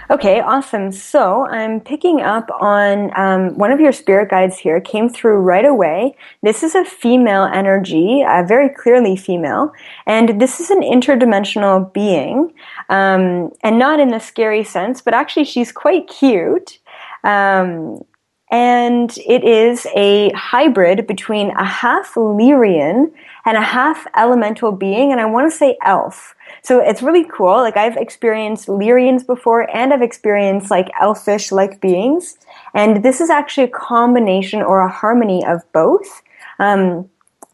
Okay, awesome. So I'm picking up on one of your spirit guides here, came through right away. This is a female energy, very clearly female, and this is an interdimensional being, and not in the scary sense, but actually she's quite cute. And it is a hybrid between a half Lyrian and a half elemental being, and I want to say elf. So it's really cool. I've experienced Lyrians before, and I've experienced elfish-like beings. And this is actually a combination or a harmony of both.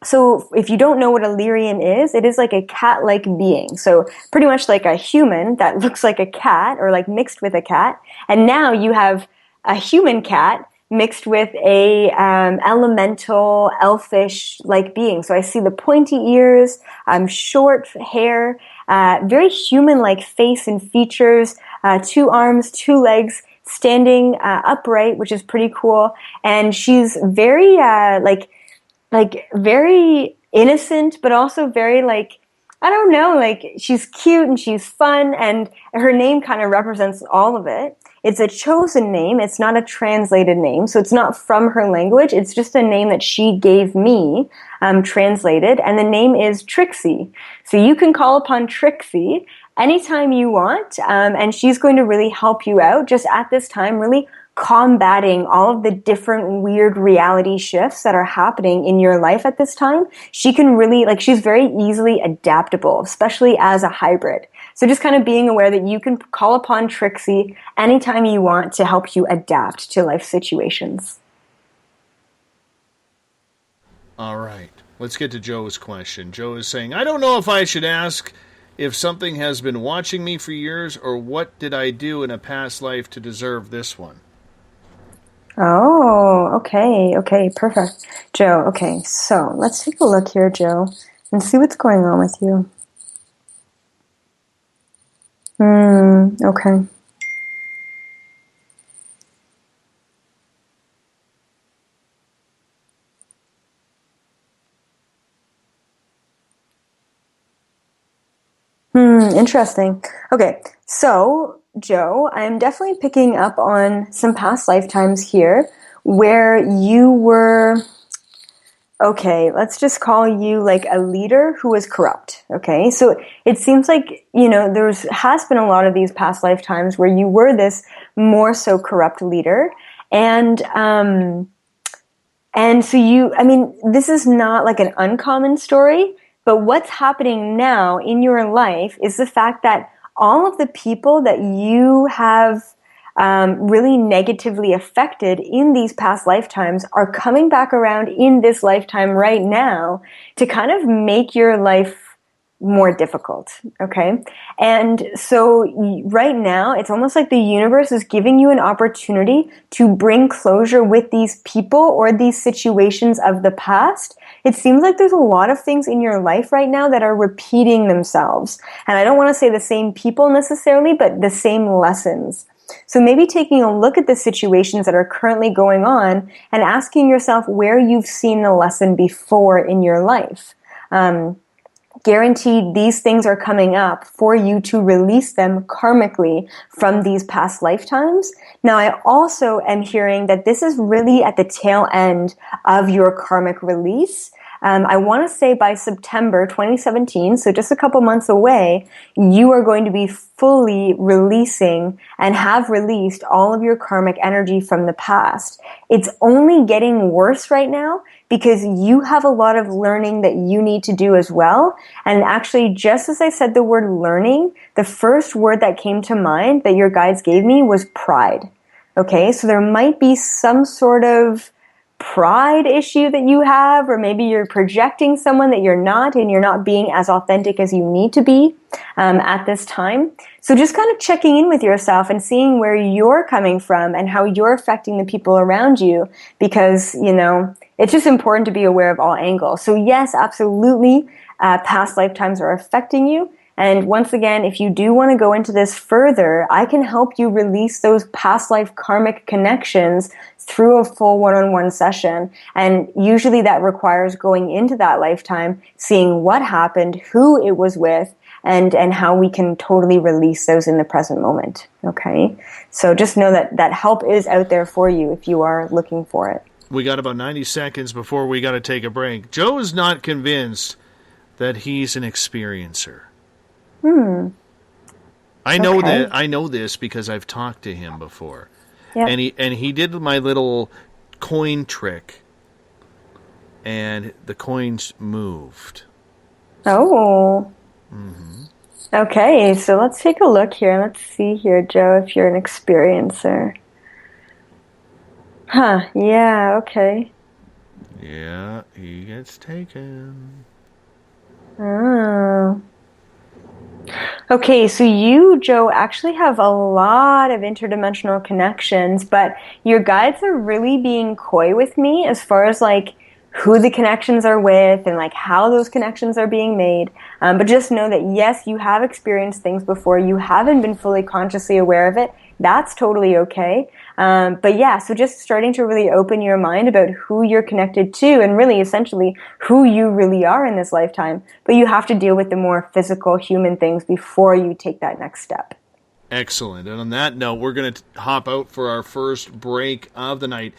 So if you don't know what a Lyrian is, it is like a cat-like being. So pretty much like a human that looks like a cat or mixed with a cat. And now you have a human cat mixed with a elemental, elfish-like being. So I see the pointy ears, short hair, very human-like face and features, 2 arms, 2 legs, standing upright, which is pretty cool. And she's very, very innocent, but also very, I don't know, she's cute and she's fun, and her name kind of represents all of it. It's a chosen name. It's not a translated name. So it's not from her language. It's just a name that she gave me, translated. And the name is Trixie. So you can call upon Trixie anytime you want. And she's going to really help you out just at this time, really combating all of the different weird reality shifts that are happening in your life at this time. She can really, she's very easily adaptable, especially as a hybrid. So just kind of being aware that you can call upon Trixie anytime you want to help you adapt to life situations. All right. Let's get to Joe's question. Joe is saying, I don't know if I should ask if something has been watching me for years, or what did I do in a past life to deserve this one? Oh, okay, perfect. Joe, okay, so let's take a look here, Joe, and see what's going on with you. Okay. Interesting. Okay, so Joe, I'm definitely picking up on some past lifetimes here where you were, okay, let's just call you like a leader who was corrupt. Okay, so it seems like, has been a lot of these past lifetimes where you were this more so corrupt leader. And so this is not like an uncommon story. But what's happening now in your life is the fact that all of the people that you have really negatively affected in these past lifetimes are coming back around in this lifetime right now to kind of make your life more difficult, okay? And so right now, it's almost like the universe is giving you an opportunity to bring closure with these people or these situations of the past. It seems like there's a lot of things in your life right now that are repeating themselves. And I don't want to say the same people necessarily, but the same lessons. So maybe taking a look at the situations that are currently going on and asking yourself where you've seen the lesson before in your life. Guaranteed these things are coming up for you to release them karmically from these past lifetimes. Now, I also am hearing that this is really at the tail end of your karmic release. I want to say by September 2017, so just a couple months away, you are going to be fully releasing and have released all of your karmic energy from the past. It's only getting worse right now because you have a lot of learning that you need to do as well. And actually, just as I said the word learning, the first word that came to mind that your guides gave me was pride. Okay, so there might be some sort of pride issue that you have, or maybe you're projecting someone that you're not, and you're not being as authentic as you need to be at this time. So just kind of checking in with yourself and seeing where you're coming from and how you're affecting the people around you, because, it's just important to be aware of all angles. So yes, absolutely, past lifetimes are affecting you. And once again, if you do want to go into this further, I can help you release those past life karmic connections through a full one-on-one session. And usually that requires going into that lifetime, seeing what happened, who it was with, and how we can totally release those in the present moment. Okay? So just know that help is out there for you if you are looking for it. We got about 90 seconds before we got to take a break. Joe is not convinced that he's an experiencer. I know that. I know this because I've talked to him before. Yep. And he did my little coin trick, and the coins moved. Oh. Mm-hmm. Okay, so let's take a look here. Let's see here, Joe, if you're an experiencer. Huh, yeah, okay. Yeah, he gets taken. Oh. Okay, so you, Joe, actually have a lot of interdimensional connections, but your guides are really being coy with me as far as like who the connections are with and like how those connections are being made. But just know that yes, you have experienced things before. You haven't been fully consciously aware of it. That's totally okay. But yeah, so just starting to really open your mind about who you're connected to and really essentially who you really are in this lifetime. But you have to deal with the more physical human things before you take that next step. Excellent. And on that note, we're going to hop out for our first break of the night.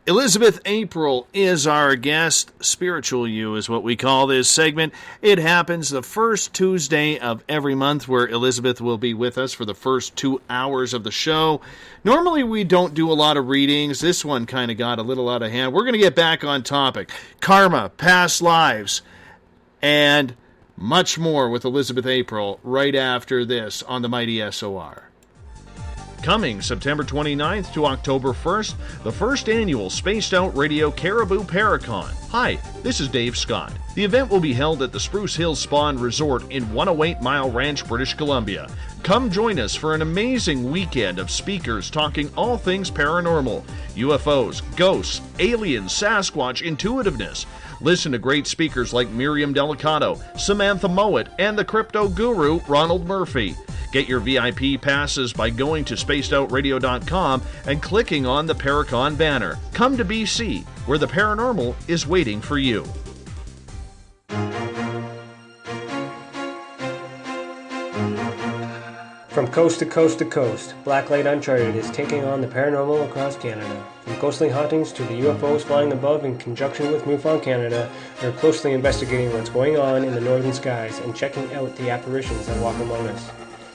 Elizabeth April is our guest. Spiritual You is what we call this segment. It happens the first Tuesday of every month where Elizabeth will be with us for the first 2 hours of the show. Normally we don't do a lot of readings. This one kind of got a little out of hand. We're going to get back on topic. Karma, past lives, and much more with Elizabeth April right after this on the Mighty SOR. Coming September 29th to October 1st, the first annual Spaced Out Radio Caribou Paracon. Hi, this is Dave Scott. The event will be held at the Spruce Hills Spa and Resort in 108 Mile Ranch, British Columbia. Come join us for an amazing weekend of speakers talking all things paranormal, UFOs, ghosts, aliens, Sasquatch, intuitiveness. Listen to great speakers like Miriam Delicato, Samantha Mowat, and the crypto guru Ronald Murphy. Get your VIP passes by going to spacedoutradio.com and clicking on the Paracon banner. Come to BC, where the paranormal is waiting for you. From coast to coast to coast, Blacklight Uncharted is taking on the paranormal across Canada. From ghostly hauntings to the UFOs flying above in conjunction with MUFON Canada, we're closely investigating what's going on in the northern skies and checking out the apparitions that walk among us.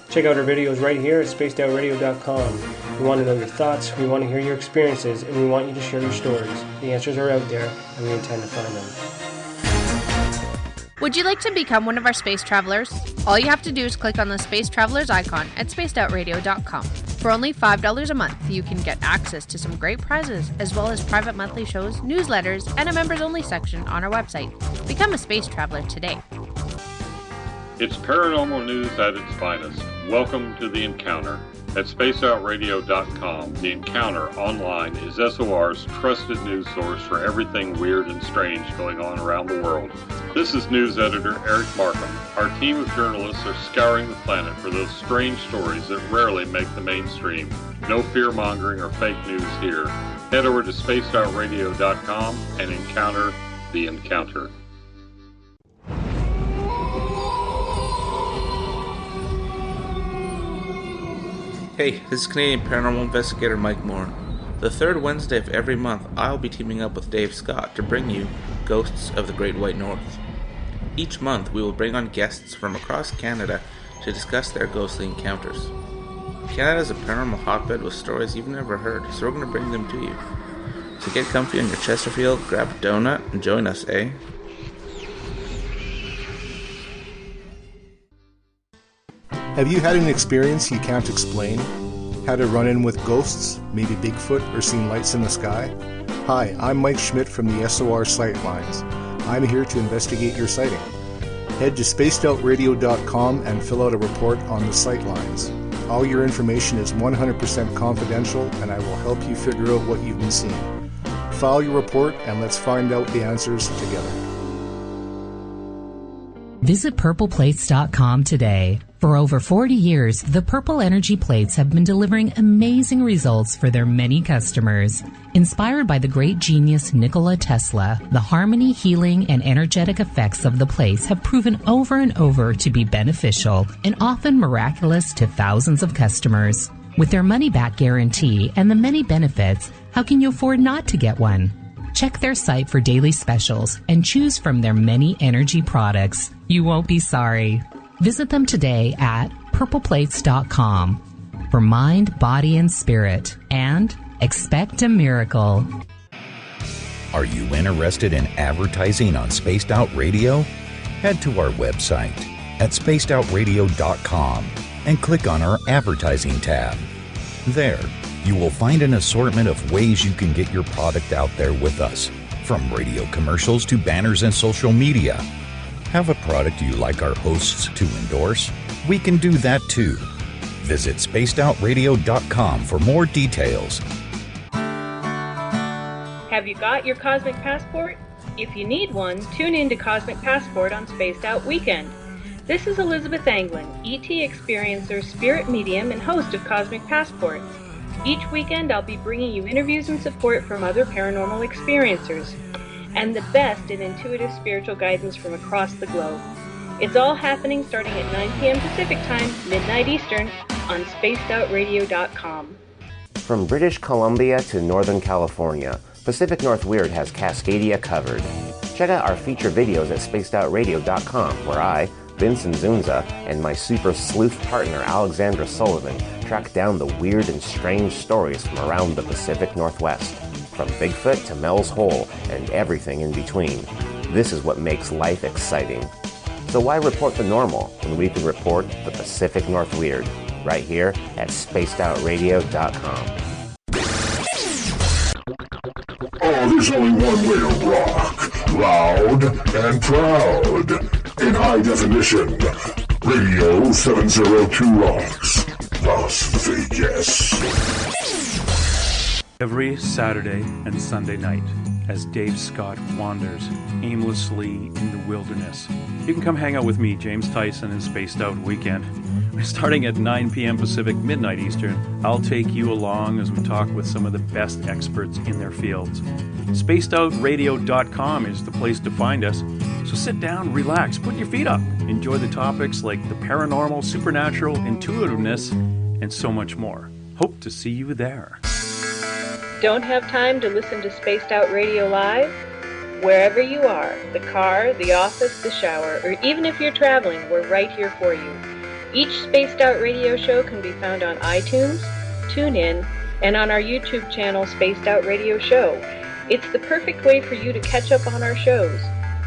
Check out our videos right here at spacedoutradio.com. We want to know your thoughts, we want to hear your experiences, and we want you to share your stories. The answers are out there, and we intend to find them. Would you like to become one of our space travelers? All you have to do is click on the Space Travelers icon at spacedoutradio.com. For only $5 a month, you can get access to some great prizes, as well as private monthly shows, newsletters, and a members-only section on our website. Become a space traveler today. It's paranormal news at its finest. Welcome to The Encounter. At spacedoutradio.com, The Encounter online is SOR's trusted news source for everything weird and strange going on around the world. This is news editor Eric Markham. Our team of journalists are scouring the planet for those strange stories that rarely make the mainstream. No fear-mongering or fake news here. Head over to spacedoutradio.com and encounter The Encounter. Hey, this is Canadian paranormal investigator Mike Moore. The third Wednesday of every month, I'll be teaming up with Dave Scott to bring you Ghosts of the Great White North. Each month, we will bring on guests from across Canada to discuss their ghostly encounters. Canada is a paranormal hotbed with stories you've never heard, so we're going to bring them to you. So get comfy on your Chesterfield, grab a donut, and join us, eh? Have you had an experience you can't explain? Had a run-in with ghosts, maybe Bigfoot, or seen lights in the sky? Hi, I'm Mike Schmidt from the SOR Sightlines. I'm here to investigate your sighting. Head to spacedoutradio.com and fill out a report on the Sightlines. All your information is 100% confidential, and I will help you figure out what you've been seeing. File your report, and let's find out the answers together. Visit purpleplates.com today. For over 40 years, the Purple Energy Plates have been delivering amazing results for their many customers. Inspired by the great genius Nikola Tesla, the harmony, healing, and energetic effects of the plates have proven over and over to be beneficial and often miraculous to thousands of customers. With their money-back guarantee and the many benefits, how can you afford not to get one? Check their site for daily specials and choose from their many energy products. You won't be sorry. Visit them today at purpleplates.com for mind, body, and spirit, and expect a miracle. Are you interested in advertising on Spaced Out Radio? Head to our website at spacedoutradio.com and click on our advertising tab. There, you will find an assortment of ways you can get your product out there with us, from radio commercials to banners and social media. Have a product you like our hosts to endorse? We can do that too. Visit spacedoutradio.com for more details. Have you got your Cosmic Passport? If you need one, tune in to Cosmic Passport on Spaced Out Weekend. This is Elizabeth Anglin, ET experiencer, spirit medium, and host of Cosmic Passports. Each weekend I'll be bringing you interviews and support from other paranormal experiencers, and the best in intuitive spiritual guidance from across the globe. It's all happening starting at 9 p.m. Pacific Time, midnight Eastern, on spacedoutradio.com. From British Columbia to Northern California, Pacific North Weird has Cascadia covered. Check out our feature videos at spacedoutradio.com, where I, Vincent Zunza, and my super sleuth partner Alexandra Sullivan track down the weird and strange stories from around the Pacific Northwest. From Bigfoot to Mel's Hole and everything in between. This is what makes life exciting. So why report the normal when we can report the Pacific North Weird? right here at spacedoutradio.com. Oh, there's only one way to rock. Loud and proud. In high definition. Radio 702 rocks. Las Vegas. Every Saturday and Sunday night, as Dave Scott wanders aimlessly in the wilderness, you can come hang out with me, James Tyson, in Spaced Out Weekend. Starting at 9 p.m. Pacific, midnight Eastern, I'll take you along as we talk with some of the best experts in their fields. SpacedOutRadio.com is the place to find us. So sit down, relax, put your feet up. Enjoy the topics like the paranormal, supernatural, intuitiveness, and so much more. Hope to see you there. Don't have time to listen to Spaced Out Radio Live? Wherever you are, the car, the office, the shower, or even if you're traveling, we're right here for you. Each Spaced Out Radio show can be found on iTunes, TuneIn, and on our YouTube channel, Spaced Out Radio Show. It's the perfect way for you to catch up on our shows.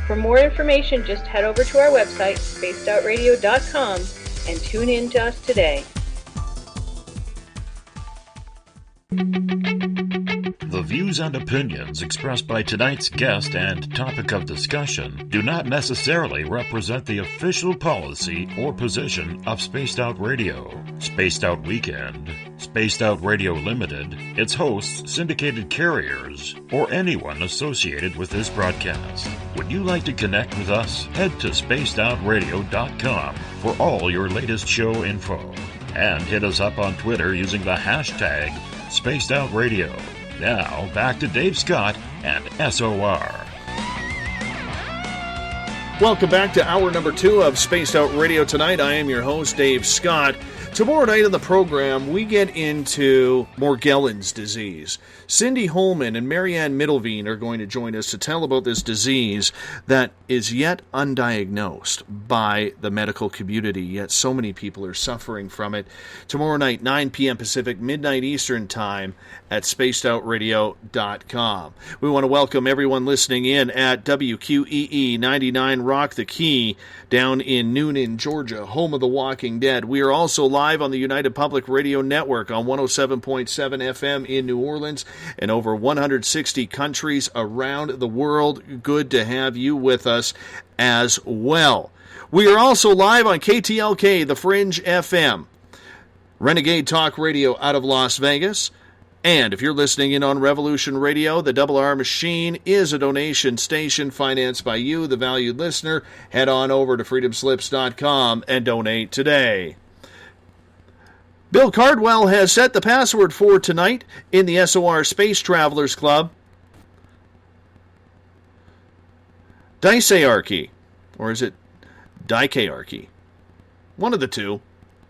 For more information, just head over to our website, spacedoutradio.com, and tune in to us today. The views and opinions expressed by tonight's guest and topic of discussion do not necessarily represent the official policy or position of Spaced Out Radio, Spaced Out Weekend, Spaced Out Radio Limited, its hosts, syndicated carriers, or anyone associated with this broadcast. Would you like to connect with us? Head to spacedoutradio.com for all your latest show info. And hit us up on Twitter using the hashtag Spaced Out Radio. Now, back to Dave Scott and SOR. Welcome back to hour number 2 of Spaced Out Radio tonight. I am your host, Dave Scott. Tomorrow night in the program, we get into Morgellons disease. Cindy Holman and Marianne Middleveen are going to join us to tell about this disease that is yet undiagnosed by the medical community, yet so many people are suffering from it. Tomorrow night, 9 p.m. Pacific, midnight Eastern Time at spacedoutradio.com. We want to welcome everyone listening in at WQEE 99 Rock the Key down in Noonan, Georgia, home of the Walking Dead. We are also live on the United Public Radio Network on 107.7 FM in New Orleans and over 160 countries around the world. Good to have you with us as well. We are also live on KTLK, The Fringe FM, Renegade Talk Radio out of Las Vegas. And if you're listening in on Revolution Radio, the Double R Machine is a donation station financed by you, the valued listener. Head on over to freedomslips.com and donate today. Bill Cardwell has set the password for tonight in the SOR Space Travelers Club. Dicearchy, or is it Dicearchy? One of the two.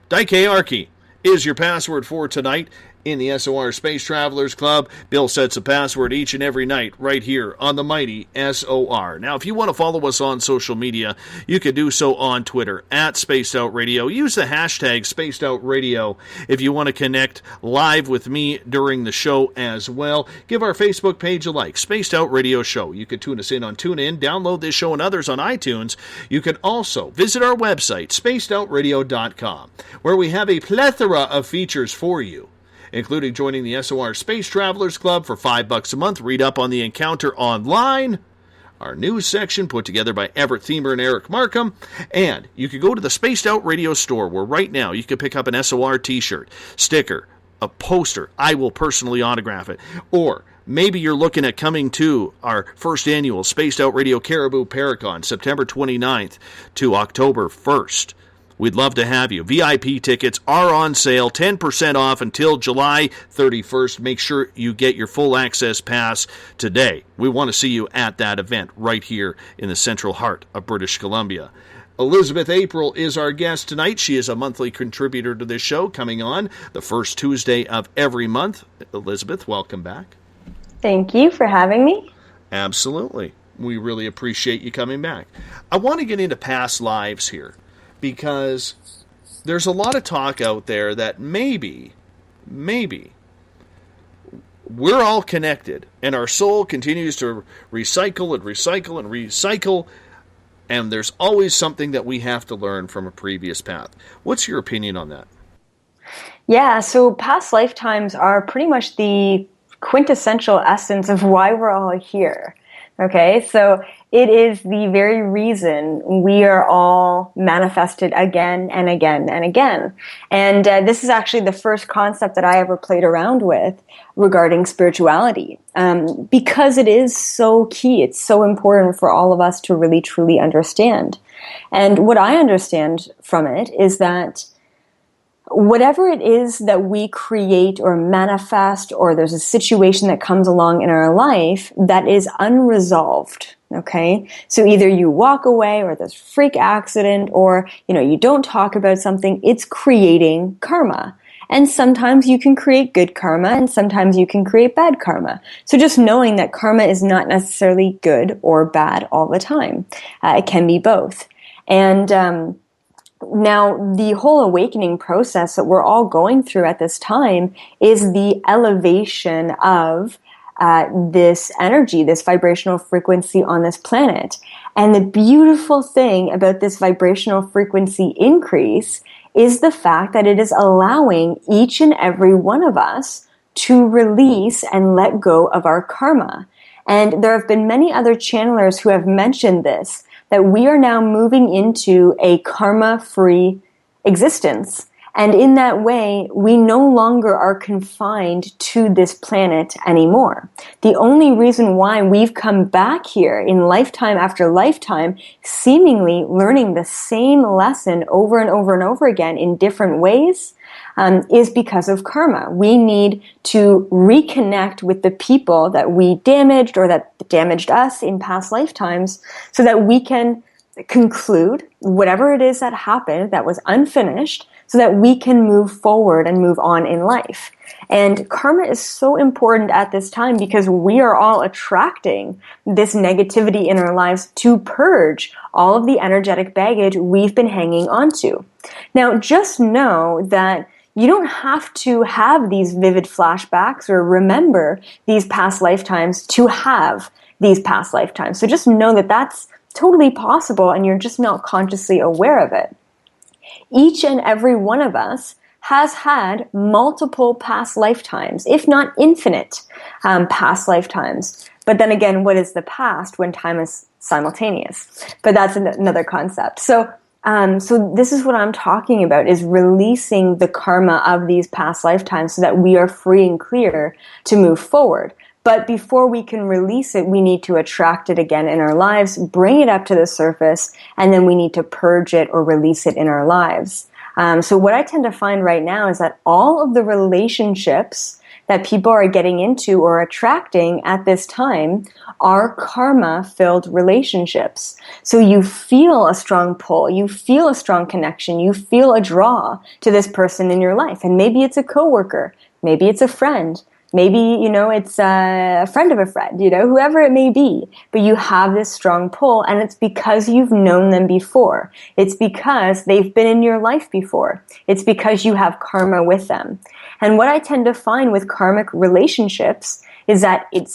Dicearchy is your password for tonight in the SOR Space Travelers Club. Bill sets a password each and every night right here on the mighty SOR. Now, if you want to follow us on social media, you can do so on Twitter at Spaced Out Radio. Use the hashtag Spaced Out Radio if you want to connect live with me during the show as well. Give our Facebook page a like, Spaced Out Radio Show. You can tune us in on TuneIn, download this show and others on iTunes. You can also visit our website, spacedoutradio.com, where we have a plethora of features for you, including joining the SOR Space Travelers Club for $5 a month. Read up on the encounter online, our news section put together by Everett Thiemer and Eric Markham, and you can go to the Spaced Out Radio store, where right now you can pick up an SOR t-shirt, sticker, a poster. I will personally autograph it. Or maybe you're looking at coming to our first annual Spaced Out Radio Caribou Paracon, September 29th to October 1st. We'd love to have you. VIP tickets are on sale, 10% off until July 31st. Make sure you get your full access pass today. We want to see you at that event right here in the central heart of British Columbia. Elizabeth April is our guest tonight. She is a monthly contributor to this show, coming on the first Tuesday of every month. Elizabeth, welcome back. Thank you for having me. Absolutely. We really appreciate you coming back. I want to get into past lives here, because there's a lot of talk out there that maybe we're all connected and our soul continues to recycle and recycle and recycle, and there's always something that we have to learn from a previous path. What's your opinion on that? Yeah, so past lifetimes are pretty much the quintessential essence of why we're all here. Okay, so it is the very reason we are all manifested again and again and again. And this is actually the first concept that I ever played around with regarding spirituality, because it is so key. It's so important for all of us to really, truly understand. And what I understand from it is that whatever it is that we create or manifest, or there's a situation that comes along in our life that is unresolved, okay? So either you walk away, or there's a freak accident, or, you don't talk about something, it's creating karma. And sometimes you can create good karma, and sometimes you can create bad karma. So just knowing that karma is not necessarily good or bad all the time. It can be both. And, now, the whole awakening process that we're all going through at this time is the elevation of this energy, this vibrational frequency on this planet. And the beautiful thing about this vibrational frequency increase is the fact that it is allowing each and every one of us to release and let go of our karma. And there have been many other channelers who have mentioned this, that we are now moving into a karma-free existence. And in that way, we no longer are confined to this planet anymore. The only reason why we've come back here in lifetime after lifetime, seemingly learning the same lesson over and over and over again in different ways, is because of karma. We need to reconnect with the people that we damaged or that damaged us in past lifetimes so that we can conclude whatever it is that happened that was unfinished so that we can move forward and move on in life. And karma is so important at this time because we are all attracting this negativity in our lives to purge all of the energetic baggage we've been hanging onto. Now, just know that you don't have to have these vivid flashbacks or remember these past lifetimes to have these past lifetimes. So just know that that's totally possible and you're just not consciously aware of it. Each and every one of us has had multiple past lifetimes, if not infinite past lifetimes. But then again, what is the past when time is simultaneous? But that's another concept. So this is what I'm talking about, is releasing the karma of these past lifetimes so that we are free and clear to move forward. But before we can release it, we need to attract it again in our lives, bring it up to the surface, and then we need to purge it or release it in our lives. So what I tend to find right now is that all of the relationships that people are getting into or attracting at this time are karma-filled relationships. So you feel a strong pull, you feel a strong connection, you feel a draw to this person in your life. And maybe it's a coworker, maybe it's a friend, maybe, it's a friend of a friend, whoever it may be. But you have this strong pull, and it's because you've known them before. It's because they've been in your life before. It's because you have karma with them. And what I tend to find with karmic relationships is that it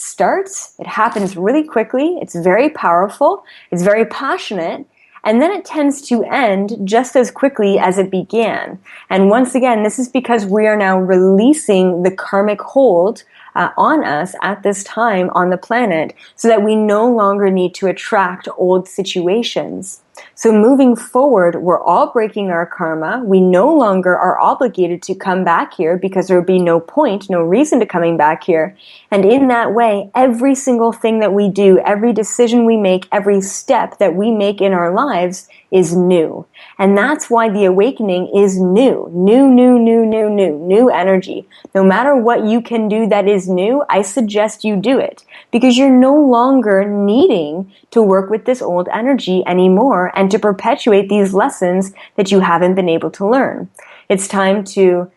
happens really quickly, it's very powerful, it's very passionate, and then it tends to end just as quickly as it began. And once again, this is because we are now releasing the karmic hold on us at this time on the planet so that we no longer need to attract old situations. So moving forward, we're all breaking our karma. We no longer are obligated to come back here because there would be no point, no reason to coming back here. And in that way, every single thing that we do, every decision we make, every step that we make in our lives is new. And that's why the awakening is new energy. No matter what you can do that is new, I suggest you do it because you're no longer needing to work with this old energy anymore and to perpetuate these lessons that you haven't been able to learn. It's time to,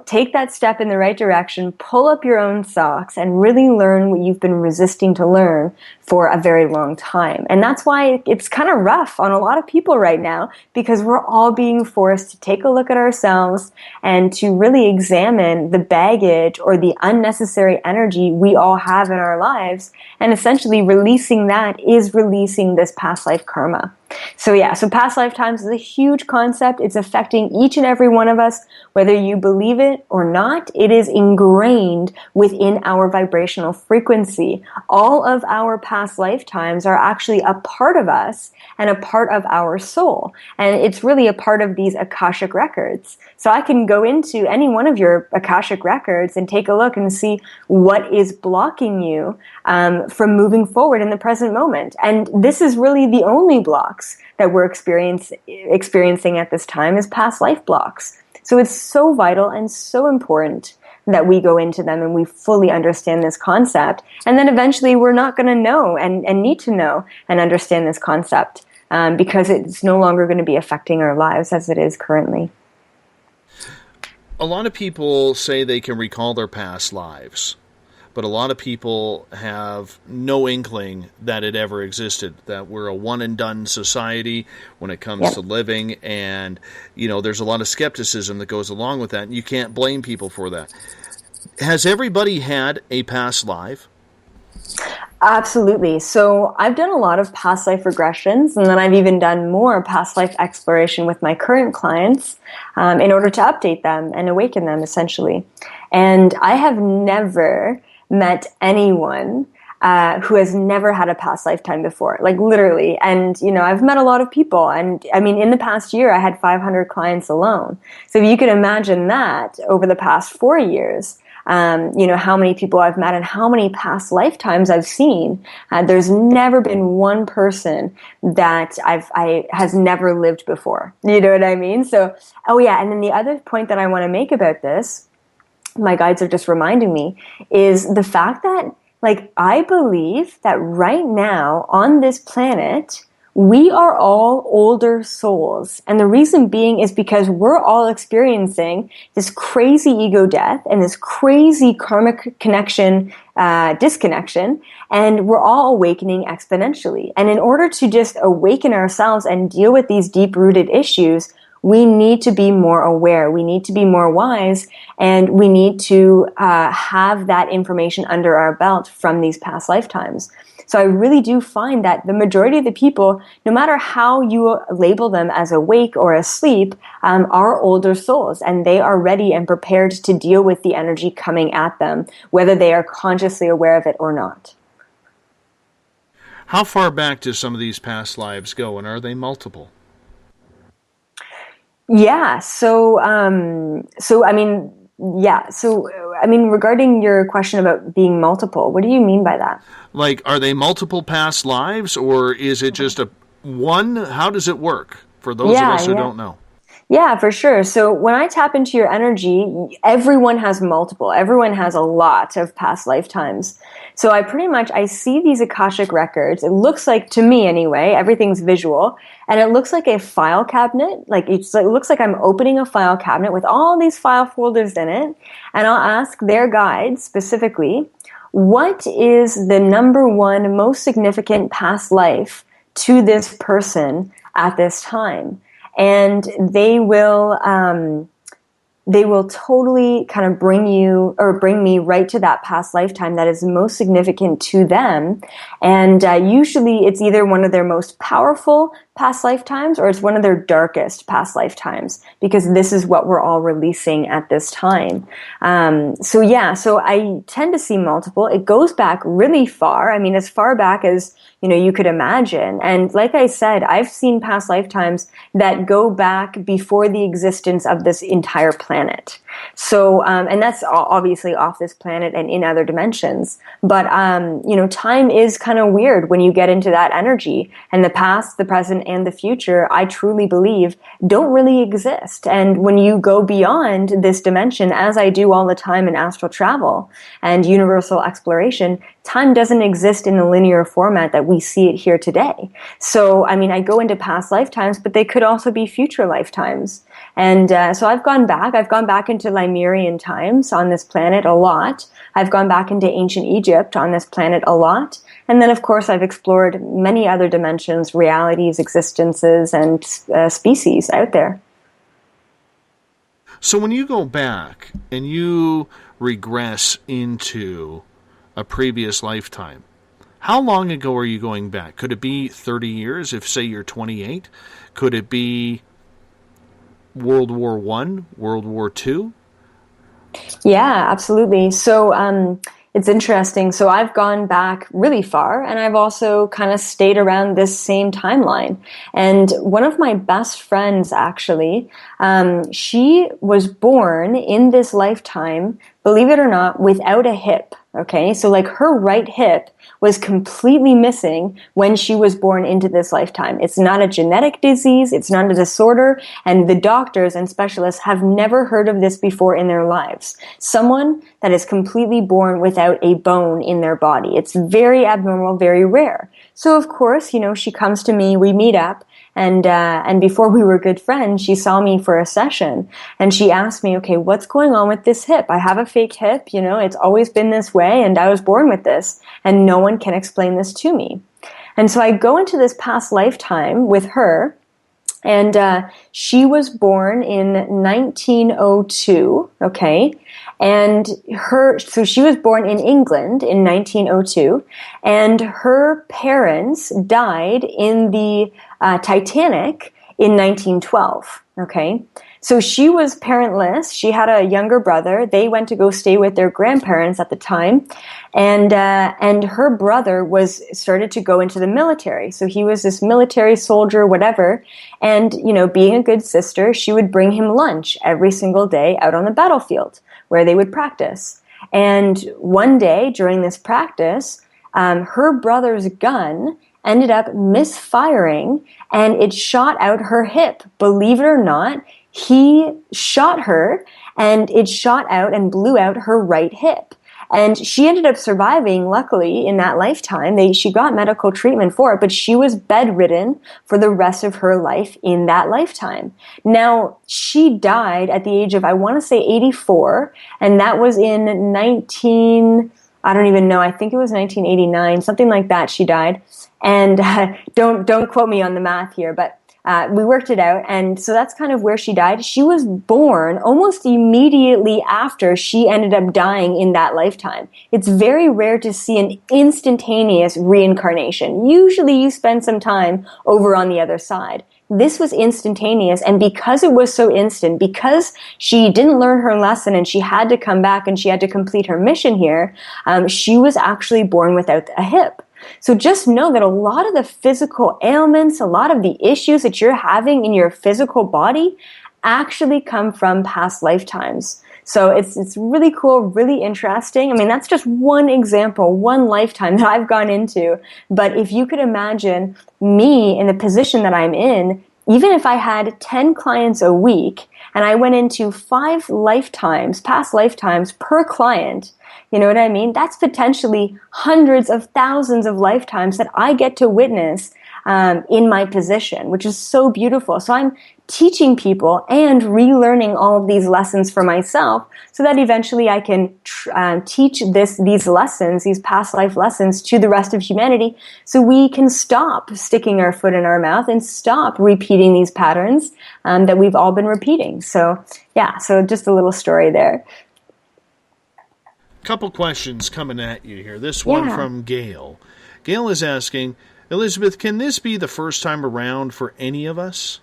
take that step in the right direction, pull up your own socks, and really learn what you've been resisting to learn for a very long time. And that's why it's kind of rough on a lot of people right now, because we're all being forced to take a look at ourselves and to really examine the baggage or the unnecessary energy we all have in our lives. And essentially releasing that is releasing this past life karma. So past lifetimes is a huge concept. It's affecting each and every one of us, whether you believe it or not. It is ingrained within our vibrational frequency. All of our past lifetimes are actually a part of us and a part of our soul. And it's really a part of these Akashic records. So I can go into any one of your Akashic records and take a look and see what is blocking you from moving forward in the present moment. And this is really the only blocks that we're experiencing at this time is past life blocks. So it's so vital and so important that we go into them and we fully understand this concept. And then eventually we're not going to know and need to know and understand this concept because it's no longer going to be affecting our lives as it is currently. A lot of people say they can recall their past lives, but a lot of people have no inkling that it ever existed, that we're a one-and-done society when it comes to living, and, there's a lot of skepticism that goes along with that, and you can't blame people for that. Has everybody had a past life? Absolutely. So I've done a lot of past life regressions, and then I've even done more past life exploration with my current clients in order to update them and awaken them, essentially. And I have never met anyone who has never had a past lifetime before, like literally. And, I've met a lot of people. And I mean, in the past year, I had 500 clients alone. So if you could imagine that over the past 4 years, how many people I've met and how many past lifetimes I've seen. There's never been one person that has never lived before. You know what I mean? So, and then the other point that I want to make about this, my guides are just reminding me, is the fact that, I believe that right now on this planet, we are all older souls. And the reason being is because we're all experiencing this crazy ego death and this crazy karmic connection, disconnection, and we're all awakening exponentially. And in order to just awaken ourselves and deal with these deep-rooted issues, we need to be more aware, we need to be more wise, and we need to have that information under our belt from these past lifetimes. So I really do find that the majority of the people, no matter how you label them as awake or asleep, are older souls, and they are ready and prepared to deal with the energy coming at them, whether they are consciously aware of it or not. How far back do some of these past lives go, and are they multiple? Yeah, so regarding your question about being multiple, what do you mean by that? Are they multiple past lives, or is it just one? How does it work for those of us who don't know? Yeah, for sure. So when I tap into your energy, everyone has multiple. Everyone has a lot of past lifetimes. So I see these Akashic records. It looks like, to me anyway, everything's visual, and it looks like a file cabinet. It looks like I'm opening a file cabinet with all these file folders in it, and I'll ask their guides specifically, what is the number one most significant past life to this person at this time? And they will totally kind of bring me right to that past lifetime that is most significant to them. And usually it's either one of their most powerful past lifetimes or it's one of their darkest past lifetimes, because this is what we're all releasing at this time. So I tend to see multiple. It goes back really far. I mean, as far back as you could imagine. And like I said, I've seen past lifetimes that go back before the existence of this entire planet. So, and that's obviously off this planet and in other dimensions. But, time is kind of weird when you get into that energy, and the past, the present, and the future, I truly believe, don't really exist. And when you go beyond this dimension, as I do all the time in astral travel and universal exploration, time doesn't exist in the linear format that we see it here today. So, I go into past lifetimes, but they could also be future lifetimes. And so I've gone back into Lemurian times on this planet a lot. I've gone back into ancient Egypt on this planet a lot. And then, of course, I've explored many other dimensions, realities, existences, and species out there. So when you go back and you regress into a previous lifetime, How long ago are you going back? Could it be 30 years if, say, you're 28? Could it be World War I, World War II? Yeah, absolutely. So it's interesting. So I've gone back really far, and I've also kind of stayed around this same timeline. And one of my best friends, actually, she was born in this lifetime, believe it or not, without a hip. Okay, so like her right hip was completely missing when she was born into this lifetime. It's not a genetic disease, it's not a disorder, and the doctors and specialists have never heard of this before in their lives. Someone that is completely born without a bone in their body. It's very abnormal, very rare. So of course, she comes to me, we meet up, and before we were good friends, she saw me for a session, and she asked me, okay, what's going on with this hip? I have a fake hip, it's always been this way, and I was born with this, and no one can explain this to me. And so I go into this past lifetime with her, and she was born in 1902, okay? And so she was born in England in 1902, and her parents died in the Titanic in 1912, okay? So she was parentless. She had a younger brother. They went to go stay with their grandparents at the time, and her brother started to go into the military. So he was this military soldier, whatever. And being a good sister, she would bring him lunch every single day out on the battlefield where they would practice. And one day during this practice, her brother's gun ended up misfiring, and it shot out her hip. Believe it or not, he shot her, and it shot out and blew out her right hip. And she ended up surviving, luckily, in that lifetime. She got medical treatment for it, but she was bedridden for the rest of her life in that lifetime. Now, she died at the age of, I want to say 84, and that was in I don't even know, I think it was 1989, something like that she died. And don't quote me on the math here, but we worked it out, and so that's kind of where she died. She was born almost immediately after she ended up dying in that lifetime. It's very rare to see an instantaneous reincarnation. Usually you spend some time over on the other side. This was instantaneous, and because it was so instant, because she didn't learn her lesson and she had to come back and she had to complete her mission here, she was actually born without a hip. So just know that a lot of the physical ailments, a lot of the issues that you're having in your physical body actually come from past lifetimes. So it's really cool, really interesting. I mean, that's just one example, one lifetime that I've gone into. But if you could imagine me in the position that I'm in, even if I had 10 clients a week and I went into 5 lifetimes, past lifetimes per client, you know what I mean? That's potentially hundreds of thousands of lifetimes that I get to witness in my position, which is so beautiful. So I'm teaching people and relearning all of these lessons for myself so that eventually I can teach these lessons, these past life lessons, to the rest of humanity so we can stop sticking our foot in our mouth and stop repeating these patterns that we've all been repeating. So yeah, so just a little story there. Couple questions coming at you here. This one from Gail. Gail is asking, Elizabeth, can this be the first time around for any of us?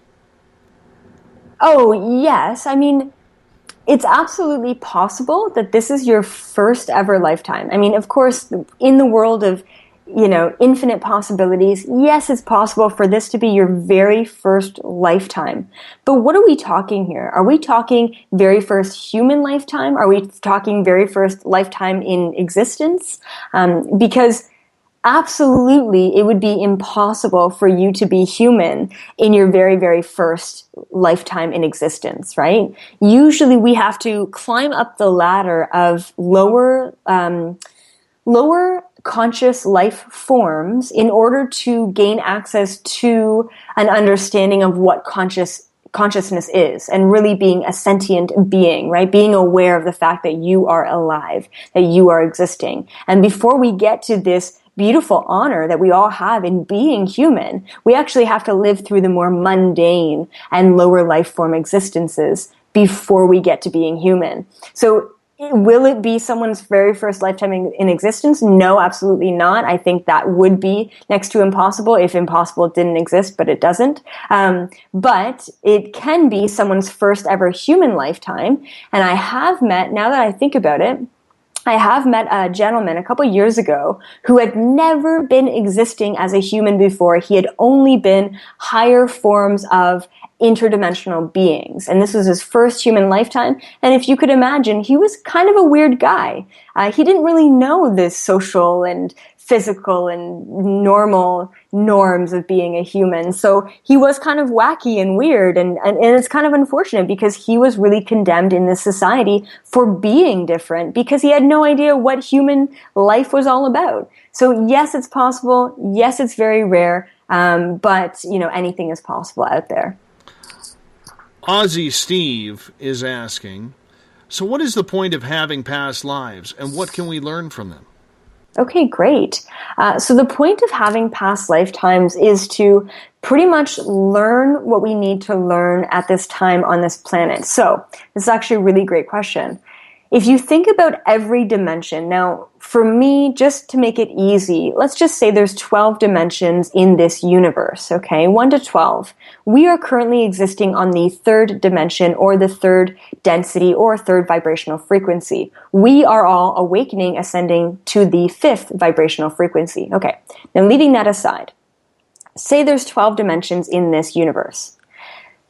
Oh, yes. I mean, it's absolutely possible that this is your first ever lifetime. I mean, of course, in the world of, infinite possibilities, yes, it's possible for this to be your very first lifetime. But what are we talking here? Are we talking very first human lifetime? Are we talking very first lifetime in existence? Because absolutely, it would be impossible for you to be human in your very, very first lifetime in existence, right? Usually we have to climb up the ladder of lower conscious life forms in order to gain access to an understanding of what consciousness is, and really being a sentient being, right? Being aware of the fact that you are alive, that you are existing. And before we get to this beautiful honor that we all have in being human, we actually have to live through the more mundane and lower life form existences before we get to being human. So Will it be someone's very first lifetime in existence? No, absolutely not. I think that would be next to impossible if impossible didn't exist, but it doesn't. But it can be someone's first ever human lifetime. And I have met, now that I think about it, I have met a gentleman a couple years ago who had never been existing as a human before. He had only been higher forms of interdimensional beings. And this was his first human lifetime. And if you could imagine, he was kind of a weird guy. He didn't really know the social and physical and normal norms of being a human. So he was kind of wacky and weird. And it's kind of unfortunate because he was really condemned in this society for being different because he had no idea what human life was all about. So yes, it's possible. Yes, it's very rare. But, anything is possible out there. Aussie Steve is asking, so what is the point of having past lives, and what can we learn from them? Okay, great. So the point of having past lifetimes is to pretty much learn what we need to learn at this time on this planet. So this is actually a really great question. If you think about every dimension, now for me, just to make it easy, let's just say there's 12 dimensions in this universe, okay? 1 to 12. We are currently existing on the third dimension or the third density or third vibrational frequency. We are all awakening, ascending to the fifth vibrational frequency. Okay, now leaving that aside, say there's 12 dimensions in this universe.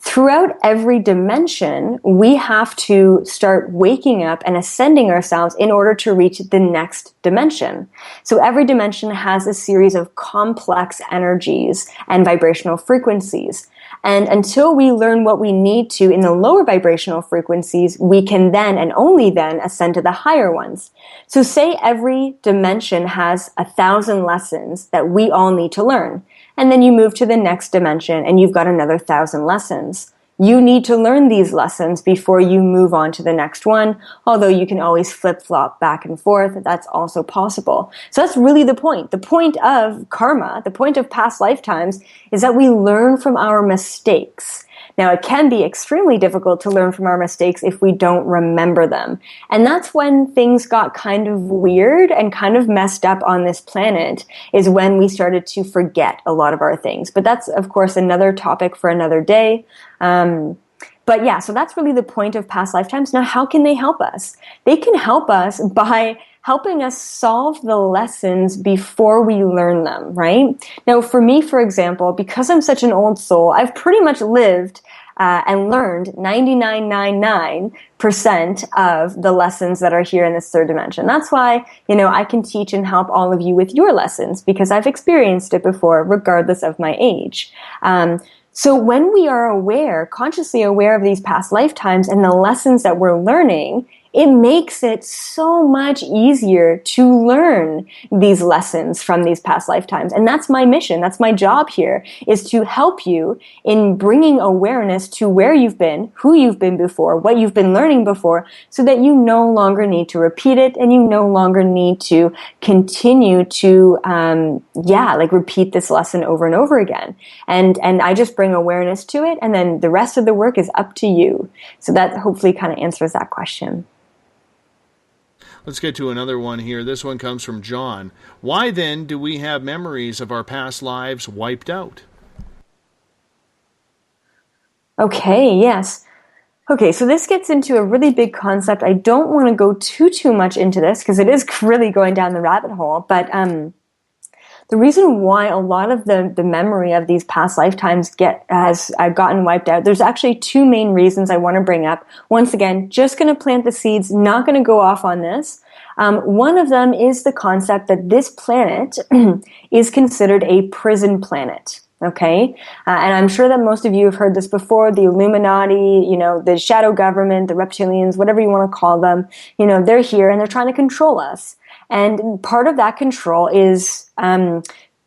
Throughout every dimension, we have to start waking up and ascending ourselves in order to reach the next dimension. So every dimension has a series of complex energies and vibrational frequencies. And until we learn what we need to in the lower vibrational frequencies, we can then and only then ascend to the higher ones. So say every dimension has 1,000 lessons that we all need to learn. And then you move to the next dimension and you've got another 1,000 lessons. You need to learn these lessons before you move on to the next one, although you can always flip-flop back and forth. That's also possible. So that's really the point. The point of karma, the point of past lifetimes, is that we learn from our mistakes. Now, it can be extremely difficult to learn from our mistakes if we don't remember them. And that's when things got kind of weird and kind of messed up on this planet, is when we started to forget a lot of our things. But that's, of course, another topic for another day. But yeah, so that's really the point of past lifetimes. Now, how can they help us? They can help us by helping us solve the lessons before we learn them, right? Now, for me, for example, because I'm such an old soul, I've pretty much lived and learned 99.99% of the lessons that are here in this third dimension. That's why, I can teach and help all of you with your lessons, because I've experienced it before, regardless of my age. So when we are aware, consciously aware of these past lifetimes and the lessons that we're learning, it makes it so much easier to learn these lessons from these past lifetimes. And that's my mission. That's my job here, is to help you in bringing awareness to where you've been, who you've been before, what you've been learning before, so that you no longer need to repeat it and you no longer need to continue to, repeat this lesson over and over again. And I just bring awareness to it, and then the rest of the work is up to you. So that hopefully kind of answers that question. Let's get to another one here. This one comes from John. Why then do we have memories of our past lives wiped out? Okay, yes. Okay, so this gets into a really big concept. I don't want to go too much into this because it is really going down the rabbit hole. But the reason why a lot of the memory of these past lifetimes has gotten wiped out, there's actually two main reasons I want to bring up. Once again, just going to plant the seeds, not going to go off on this. One of them is the concept that this planet is considered a prison planet. Okay? And I'm sure that most of you have heard this before. The Illuminati, the shadow government, the reptilians, whatever you want to call them, they're here and they're trying to control us. And part of that control is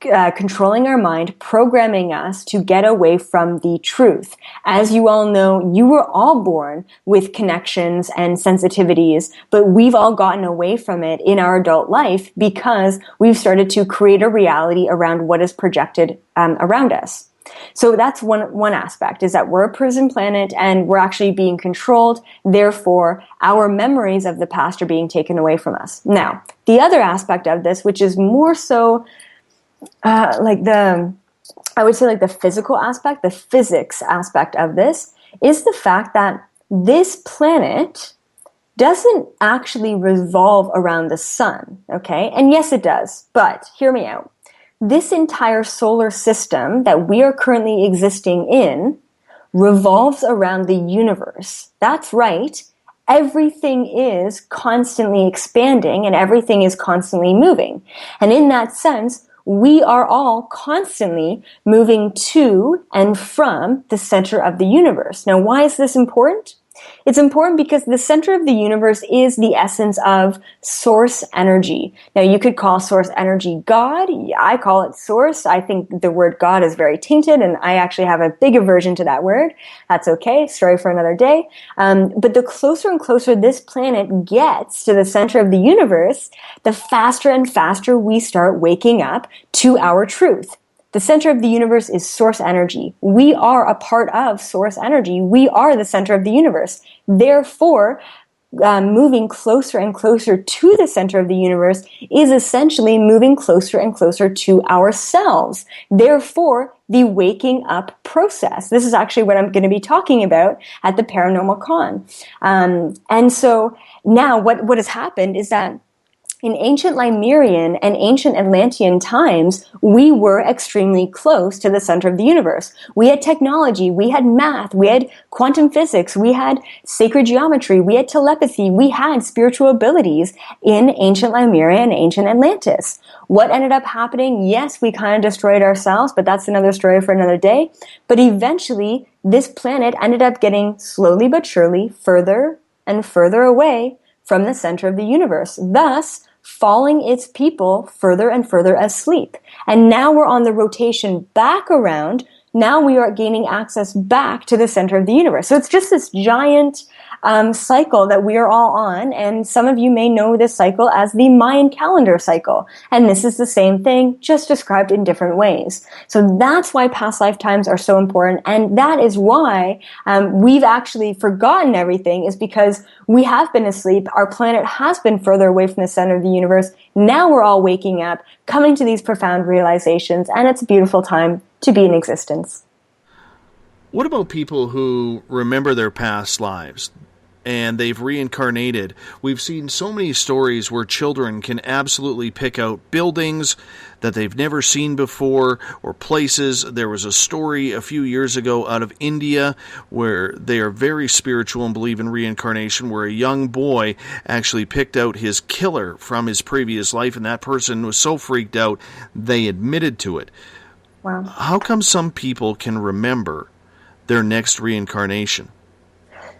controlling our mind, programming us to get away from the truth. As you all know, you were all born with connections and sensitivities, but we've all gotten away from it in our adult life because we've started to create a reality around what is projected around us. So that's one aspect, is that we're a prison planet and we're actually being controlled. Therefore, our memories of the past are being taken away from us. Now, the other aspect of this, which is more so I would say the physical aspect, the physics aspect of this, is the fact that this planet doesn't actually revolve around the sun, okay? And yes, it does, but hear me out. This entire solar system that we are currently existing in revolves around the universe. That's right. Everything is constantly expanding and everything is constantly moving. And in that sense, we are all constantly moving to and from the center of the universe. Now, why is this important? It's important because the center of the universe is the essence of source energy. Now, you could call source energy God. I call it source. I think the word God is very tainted, and I actually have a big aversion to that word. That's okay. Story for another day. But the closer and closer this planet gets to the center of the universe, the faster and faster we start waking up to our truth. The center of the universe is source energy. We are a part of source energy. We are the center of the universe. Therefore, moving closer and closer to the center of the universe is essentially moving closer and closer to ourselves. Therefore, the waking up process. This is actually what I'm going to be talking about at the Paranormal Con. And so now what has happened is that in ancient Lemurian and ancient Atlantean times, we were extremely close to the center of the universe. We had technology, we had math, we had quantum physics, we had sacred geometry, we had telepathy, we had spiritual abilities in ancient Lemuria and ancient Atlantis. What ended up happening? Yes, we kind of destroyed ourselves, but that's another story for another day. But eventually, this planet ended up getting slowly but surely further and further away from the center of the universe, thus falling its people further and further asleep. And now we're on the rotation back around. Now we are gaining access back to the center of the universe. So it's just this giant cycle that we are all on. And some of you may know this cycle as the Mayan calendar cycle. And this is the same thing, just described in different ways. So that's why past lifetimes are so important. And that is why we've actually forgotten everything, is because we have been asleep. Our planet has been further away from the center of the universe. Now we're all waking up, coming to these profound realizations. And it's a beautiful time to be in existence. What about people who remember their past lives and they've reincarnated? We've seen so many stories where children can absolutely pick out buildings that they've never seen before or places. There was a story a few years ago out of India where they are very spiritual and believe in reincarnation, where a young boy actually picked out his killer from his previous life, and that person was so freaked out they admitted to it. Wow. How come some people can remember their next reincarnation?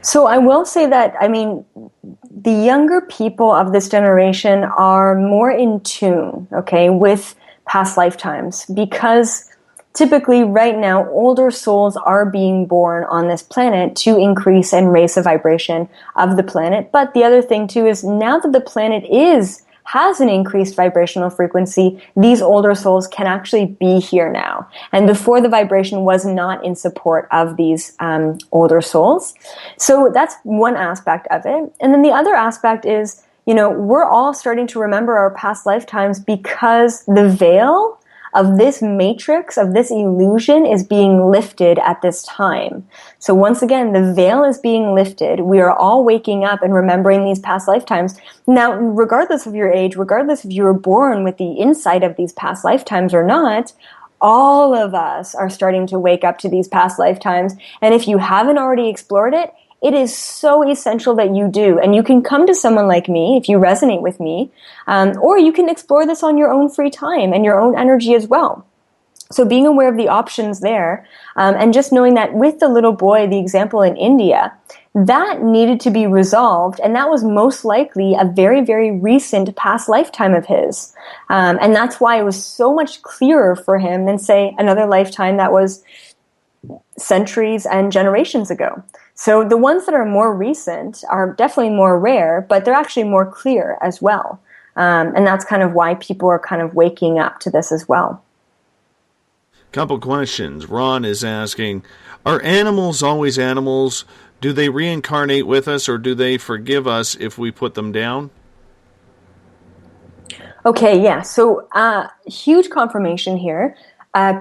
So I will say that, the younger people of this generation are more in tune, with past lifetimes, because typically right now older souls are being born on this planet to increase and raise the vibration of the planet. But the other thing too is, now that the planet has an increased vibrational frequency, these older souls can actually be here now. And before, the vibration was not in support of these older souls. So that's one aspect of it. And then the other aspect is, we're all starting to remember our past lifetimes because the veil of this matrix, of this illusion, is being lifted at this time. So once again, the veil is being lifted. We are all waking up and remembering these past lifetimes. Now, regardless of your age, regardless if you were born with the insight of these past lifetimes or not, all of us are starting to wake up to these past lifetimes. And if you haven't already explored it, it is so essential that you do. And you can come to someone like me if you resonate with me, or you can explore this on your own free time and your own energy as well. So being aware of the options there, and just knowing that with the little boy, the example in India, that needed to be resolved, and that was most likely a very, very recent past lifetime of his. And that's why it was so much clearer for him than, say, another lifetime that was centuries and generations ago. So the ones that are more recent are definitely more rare, but they're actually more clear as well. And that's kind of why people are kind of waking up to this as well. Couple questions. Ron is asking, are animals always animals? Do they reincarnate with us, or do they forgive us if we put them down? Okay, yeah. So huge confirmation here.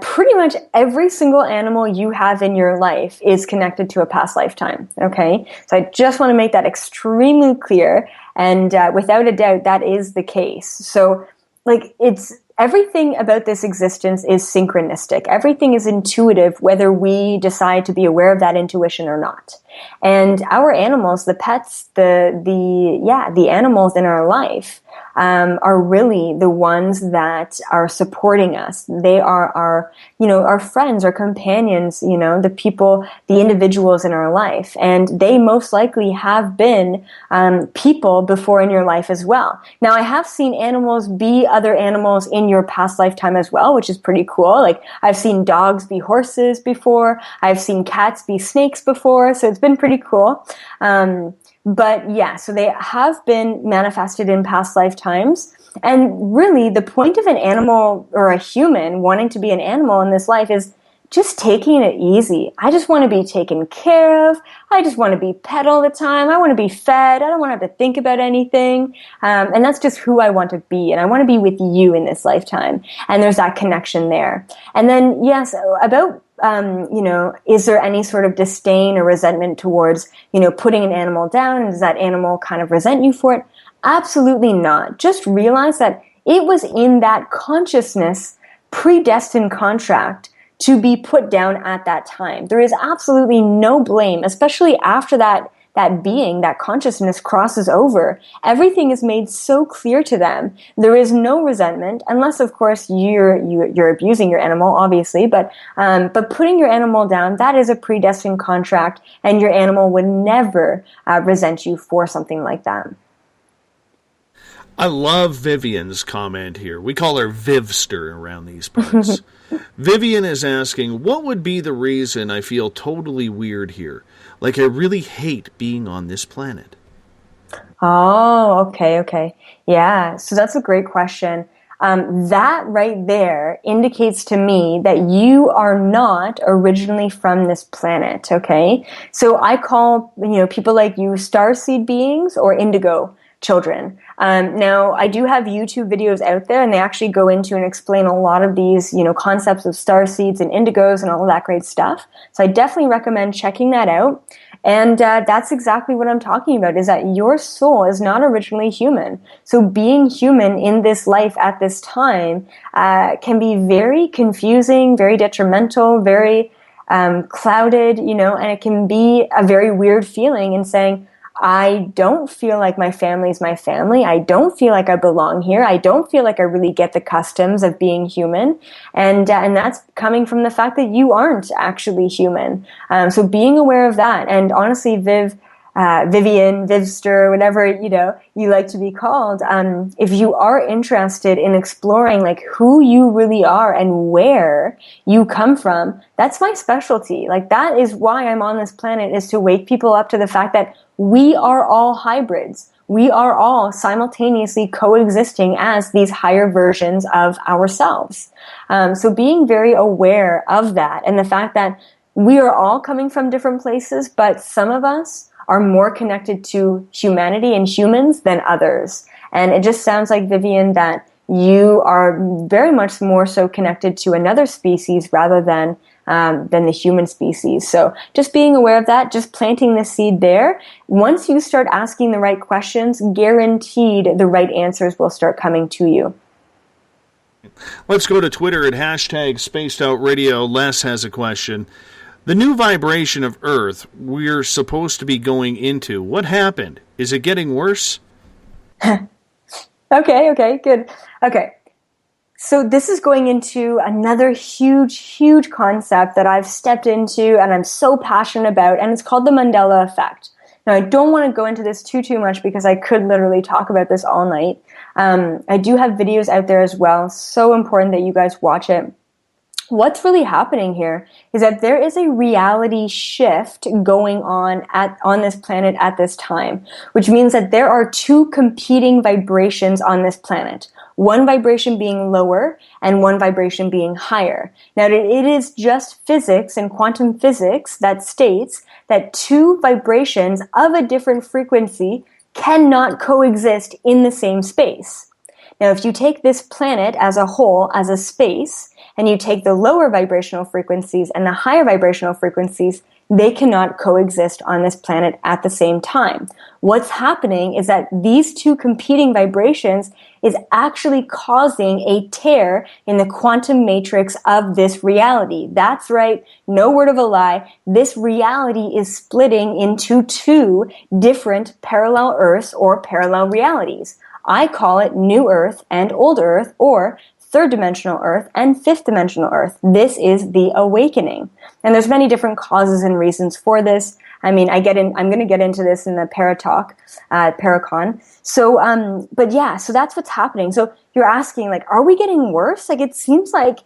Pretty much every single animal you have in your life is connected to a past lifetime, okay? So I just want to make that extremely clear, and without a doubt, that is the case. So, like, it's everything about this existence is synchronistic. Everything is intuitive, whether we decide to be aware of that intuition or not. And our animals, the pets, the animals in our life, are really the ones that are supporting us. They are our friends, our companions, the people, the individuals in our life. And they most likely have been people before in your life as well. Now, I have seen animals be other animals in your past lifetime as well, which is pretty cool. Like, I've seen dogs be horses before. I've seen cats be snakes before. So it's been pretty cool. But yeah, so they have been manifested in past lifetimes. And really, the point of an animal or a human wanting to be an animal in this life is just taking it easy. I just want to be taken care of. I just want to be pet all the time. I want to be fed. I don't want to have to think about anything. And that's just who I want to be. And I want to be with you in this lifetime. And there's that connection there. And then, yes, about is there any sort of disdain or resentment towards, putting an animal down? And does that animal kind of resent you for it? Absolutely not. Just realize that it was in that consciousness predestined contract to be put down at that time. There is absolutely no blame, especially after that being, that consciousness crosses over. Everything is made so clear to them. There is no resentment, unless, of course, you're abusing your animal, obviously. But putting your animal down, that is a predestined contract, and your animal would never resent you for something like that. I love Vivian's comment here. We call her Vivster around these parts. Vivian is asking, what would be the reason I feel totally weird here? Like, I really hate being on this planet. Oh, okay. Yeah, so that's a great question. That right there indicates to me that you are not originally from this planet, okay? So I call, people like you starseed beings or indigo children. Now, I do have YouTube videos out there, and they actually go into and explain a lot of these, concepts of starseeds and indigos and all of that great stuff. So I definitely recommend checking that out. And that's exactly what I'm talking about, is that your soul is not originally human. So being human in this life at this time can be very confusing, very detrimental, very clouded, and it can be a very weird feeling in saying, I don't feel like my family is my family. I don't feel like I belong here. I don't feel like I really get the customs of being human. And that's coming from the fact that you aren't actually human. So being aware of that. And honestly, Vivian, Vivster, whatever, you like to be called, if you are interested in exploring like who you really are and where you come from, that's my specialty. Like, that is why I'm on this planet, is to wake people up to the fact that we are all hybrids. We are all simultaneously coexisting as these higher versions of ourselves. So being very aware of that, and the fact that we are all coming from different places, but some of us are more connected to humanity and humans than others. And it just sounds like, Vivian, that you are very much more so connected to another species rather than the human species. So just being aware of that, just planting the seed there. Once you start asking the right questions, guaranteed the right answers will start coming to you. Let's go to Twitter at #SpacedOutRadio. Les has a question. The new vibration of Earth we're supposed to be going into, what happened? Is it getting worse? Okay, good. Okay. So this is going into another huge concept that I've stepped into and I'm so passionate about, and it's called the Mandela Effect. Now, I don't want to go into this too much because I could literally talk about this all night. I do have videos out there as well. So important that you guys watch it. What's really happening here is that there is a reality shift going on this planet at this time, which means that there are two competing vibrations on this planet. one vibration being lower and one vibration being higher. Now, it is just physics and quantum physics that states that two vibrations of a different frequency cannot coexist in the same space. Now, if you take this planet as a whole, as a space, and you take the lower vibrational frequencies and the higher vibrational frequencies, they cannot coexist on this planet at the same time. What's happening is that these two competing vibrations is actually causing a tear in the quantum matrix of this reality. That's right, no word of a lie. This reality is splitting into two different parallel Earths or parallel realities. I call it New Earth and Old Earth, or third dimensional Earth and fifth dimensional Earth. This is the awakening. And there's many different causes and reasons for this. I mean, I'm going to get into this in the Paratalk, Paracon. So, but yeah, so that's what's happening. So you're asking, like, are we getting worse? Like, it seems like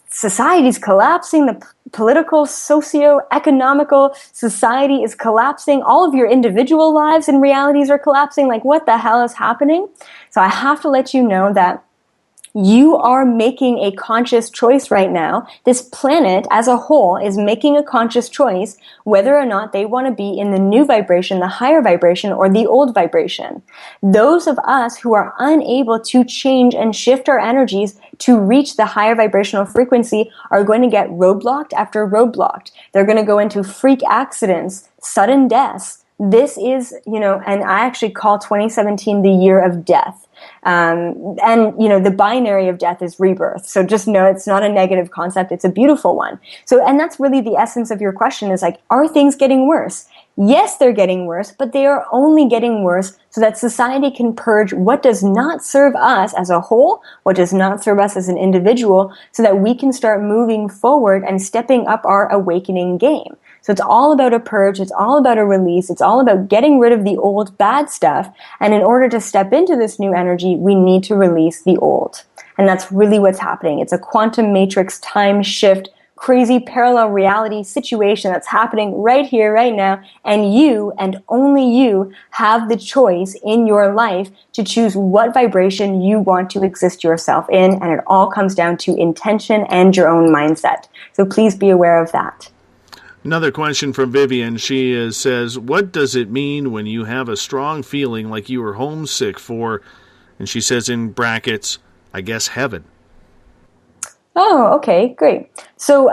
society's collapsing, the political, socio-economical society is collapsing, all of your individual lives and realities are collapsing. Like, what the hell is happening? So I have to let you know that you are making a conscious choice right now. This planet as a whole is making a conscious choice whether or not they want to be in the new vibration, the higher vibration, or the old vibration. Those of us who are unable to change and shift our energies to reach the higher vibrational frequency are going to get roadblocked after roadblocked. They're going to go into freak accidents, sudden deaths. This is, and I actually call 2017 the year of death. And the binary of death is rebirth. So just know it's not a negative concept. It's a beautiful one. So, and that's really the essence of your question is like, are things getting worse? Yes, they're getting worse, but they are only getting worse so that society can purge what does not serve us as a whole, what does not serve us as an individual, so that we can start moving forward and stepping up our awakening game. So it's all about a purge, it's all about a release, it's all about getting rid of the old bad stuff. And in order to step into this new energy, we need to release the old. And that's really what's happening. It's a quantum matrix time shift, crazy parallel reality situation that's happening right here, right now. And you, and only you, have the choice in your life to choose what vibration you want to exist yourself in. And it all comes down to intention and your own mindset. So please be aware of that. Another question from Vivian. She says, what does it mean when you have a strong feeling like you are homesick for, and she says in brackets, I guess heaven? Oh, okay, great. So,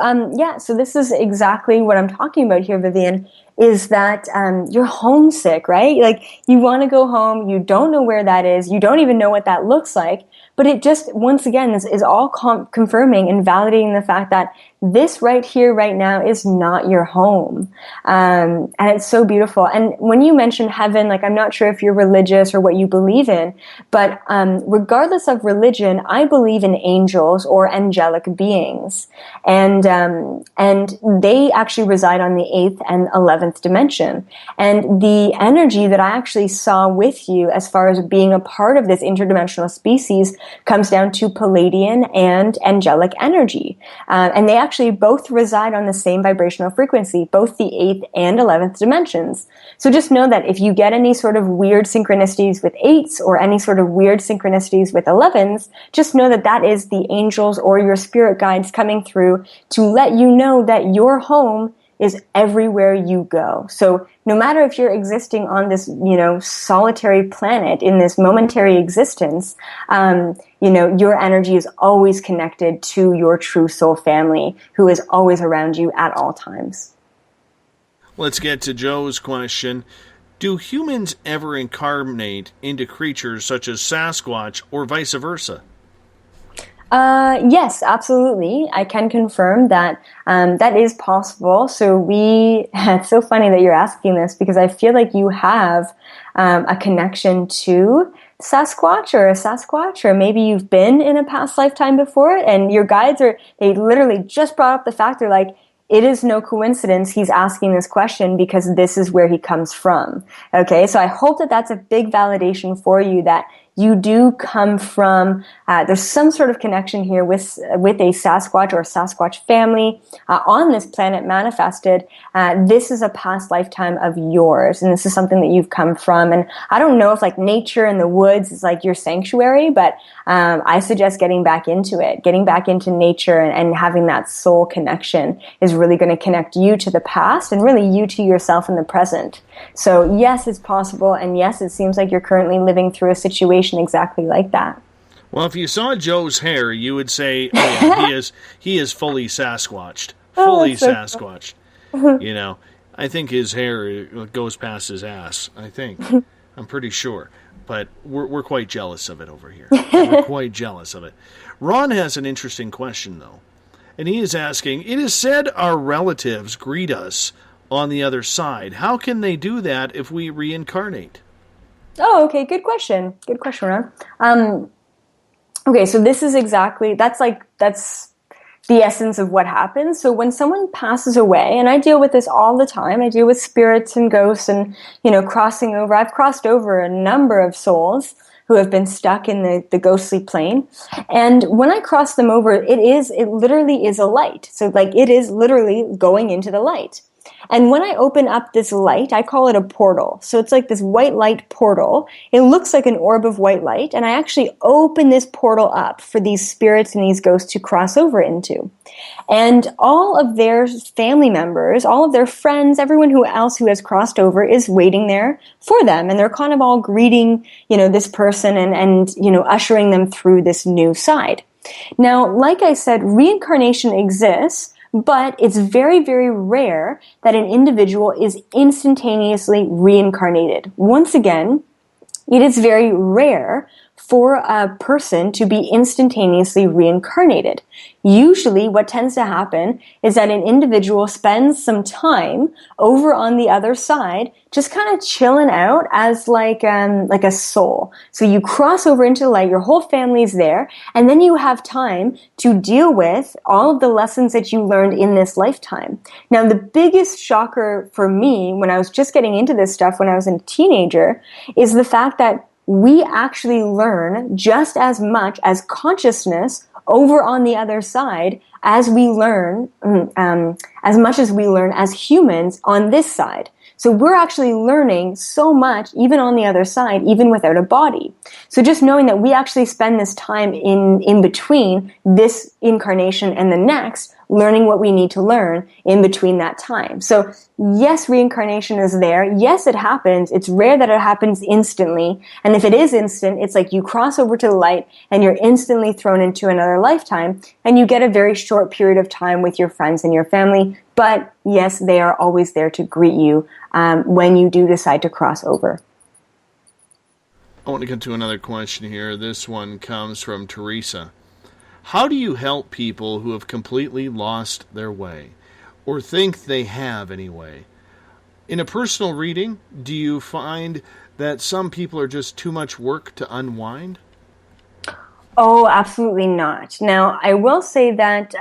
so this is exactly what I'm talking about here, Vivian, is that you're homesick, right? Like, you want to go home, you don't know where that is, you don't even know what that looks like, but it just, once again, is all confirming and validating the fact that this right here, right now, is not your home. And it's so beautiful. And when you mention heaven, like, I'm not sure if you're religious or what you believe in, but regardless of religion, I believe in angels or angelic beings. And they actually reside on the 8th and 11th dimension. And the energy that I actually saw with you as far as being a part of this interdimensional species comes down to Palladian and angelic energy. And they actually both reside on the same vibrational frequency, both the 8th and 11th dimensions. So just know that if you get any sort of weird synchronicities with 8s or any sort of weird synchronicities with 11s, just know that that is the angels or your spirit guides coming through to let you know that your home is everywhere you go. So no matter if you're existing on this, solitary planet in this momentary existence, your energy is always connected to your true soul family who is always around you at all times. Let's get to Joe's question. Do humans ever incarnate into creatures such as Sasquatch or vice versa? Yes, absolutely. I can confirm that that is possible. So it's so funny that you're asking this because I feel like you have a connection to Sasquatch or a Sasquatch, or maybe you've been in a past lifetime before, and your guides they literally just brought up the fact, they're like, it is no coincidence he's asking this question because this is where he comes from. Okay, so I hope that that's a big validation for you that you do come from, there's some sort of connection here with a Sasquatch or a Sasquatch family on this planet manifested. This is a past lifetime of yours, and this is something that you've come from. And I don't know if like nature and the woods is like your sanctuary, but I suggest getting back into it. Getting back into nature and having that soul connection is really going to connect you to the past and really you to yourself in the present. So yes, it's possible, and yes, it seems like you're currently living through a situation exactly like that. Well, if you saw Joe's hair, you would say, oh, yeah, he is fully Sasquatched. Fully Sasquatched. You know, I think his hair goes past his ass, I think. I'm pretty sure. But we're quite jealous of it over here. We're quite jealous of it. Ron has an interesting question, though. And he is asking, it is said our relatives greet us on the other side. How can they do that if we reincarnate? Oh, okay. Good question. Good question, Ron. Okay, so this is that's the essence of what happens. So when someone passes away, and I deal with this all the time, I deal with spirits and ghosts and, crossing over. I've crossed over a number of souls who have been stuck in the ghostly plane. And when I cross them over, it literally is a light. So like it is literally going into the light. And when I open up this light, I call it a portal. So it's like this white light portal. It looks like an orb of white light. And I actually open this portal up for these spirits and these ghosts to cross over into. And all of their family members, all of their friends, everyone else who has crossed over is waiting there for them. And they're kind of all greeting, this person and ushering them through this new side. Now, like I said, reincarnation exists, but it's very, very rare that an individual is instantaneously reincarnated. Once again, it is very rare for a person to be instantaneously reincarnated. Usually what tends to happen is that an individual spends some time over on the other side just kind of chilling out as like a soul. So you cross over into the light, your whole family's there, and then you have time to deal with all of the lessons that you learned in this lifetime. Now, the biggest shocker for me when I was just getting into this stuff when I was a teenager is the fact that we actually learn just as much as consciousness over on the other side as we learn, as much as we learn as humans on this side. So we're actually learning so much, even on the other side, even without a body. So just knowing that we actually spend this time in between this incarnation and the next, learning what we need to learn in between that time. So yes, reincarnation is there. Yes, it happens. It's rare that it happens instantly. And if it is instant, it's like you cross over to the light and you're instantly thrown into another lifetime and you get a very short period of time with your friends and your family. But yes, they are always there to greet you when you do decide to cross over. I want to get to another question here. This one comes from Teresa. How do you help people who have completely lost their way, or think they have anyway? In a personal reading, do you find that some people are just too much work to unwind? Oh, absolutely not. Now, I will say that,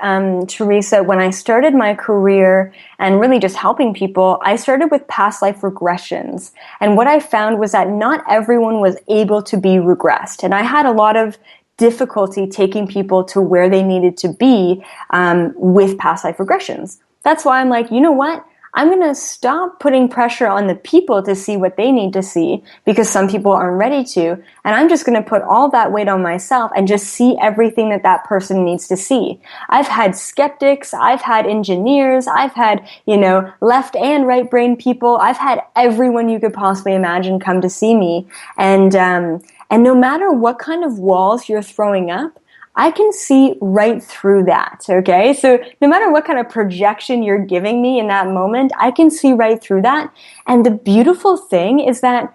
Teresa, when I started my career and really just helping people, I started with past life regressions. And what I found was that not everyone was able to be regressed. And I had a lot of difficulty taking people to where they needed to be with past life regressions. That's why I'm like, you know what? I'm going to stop putting pressure on the people to see what they need to see because some people aren't ready to. And I'm just going to put all that weight on myself and just see everything that person needs to see. I've had skeptics. I've had engineers. I've had, left and right brain people. I've had everyone you could possibly imagine come to see me. And no matter what kind of walls you're throwing up, I can see right through that, okay? So no matter what kind of projection you're giving me in that moment, I can see right through that. And the beautiful thing is that,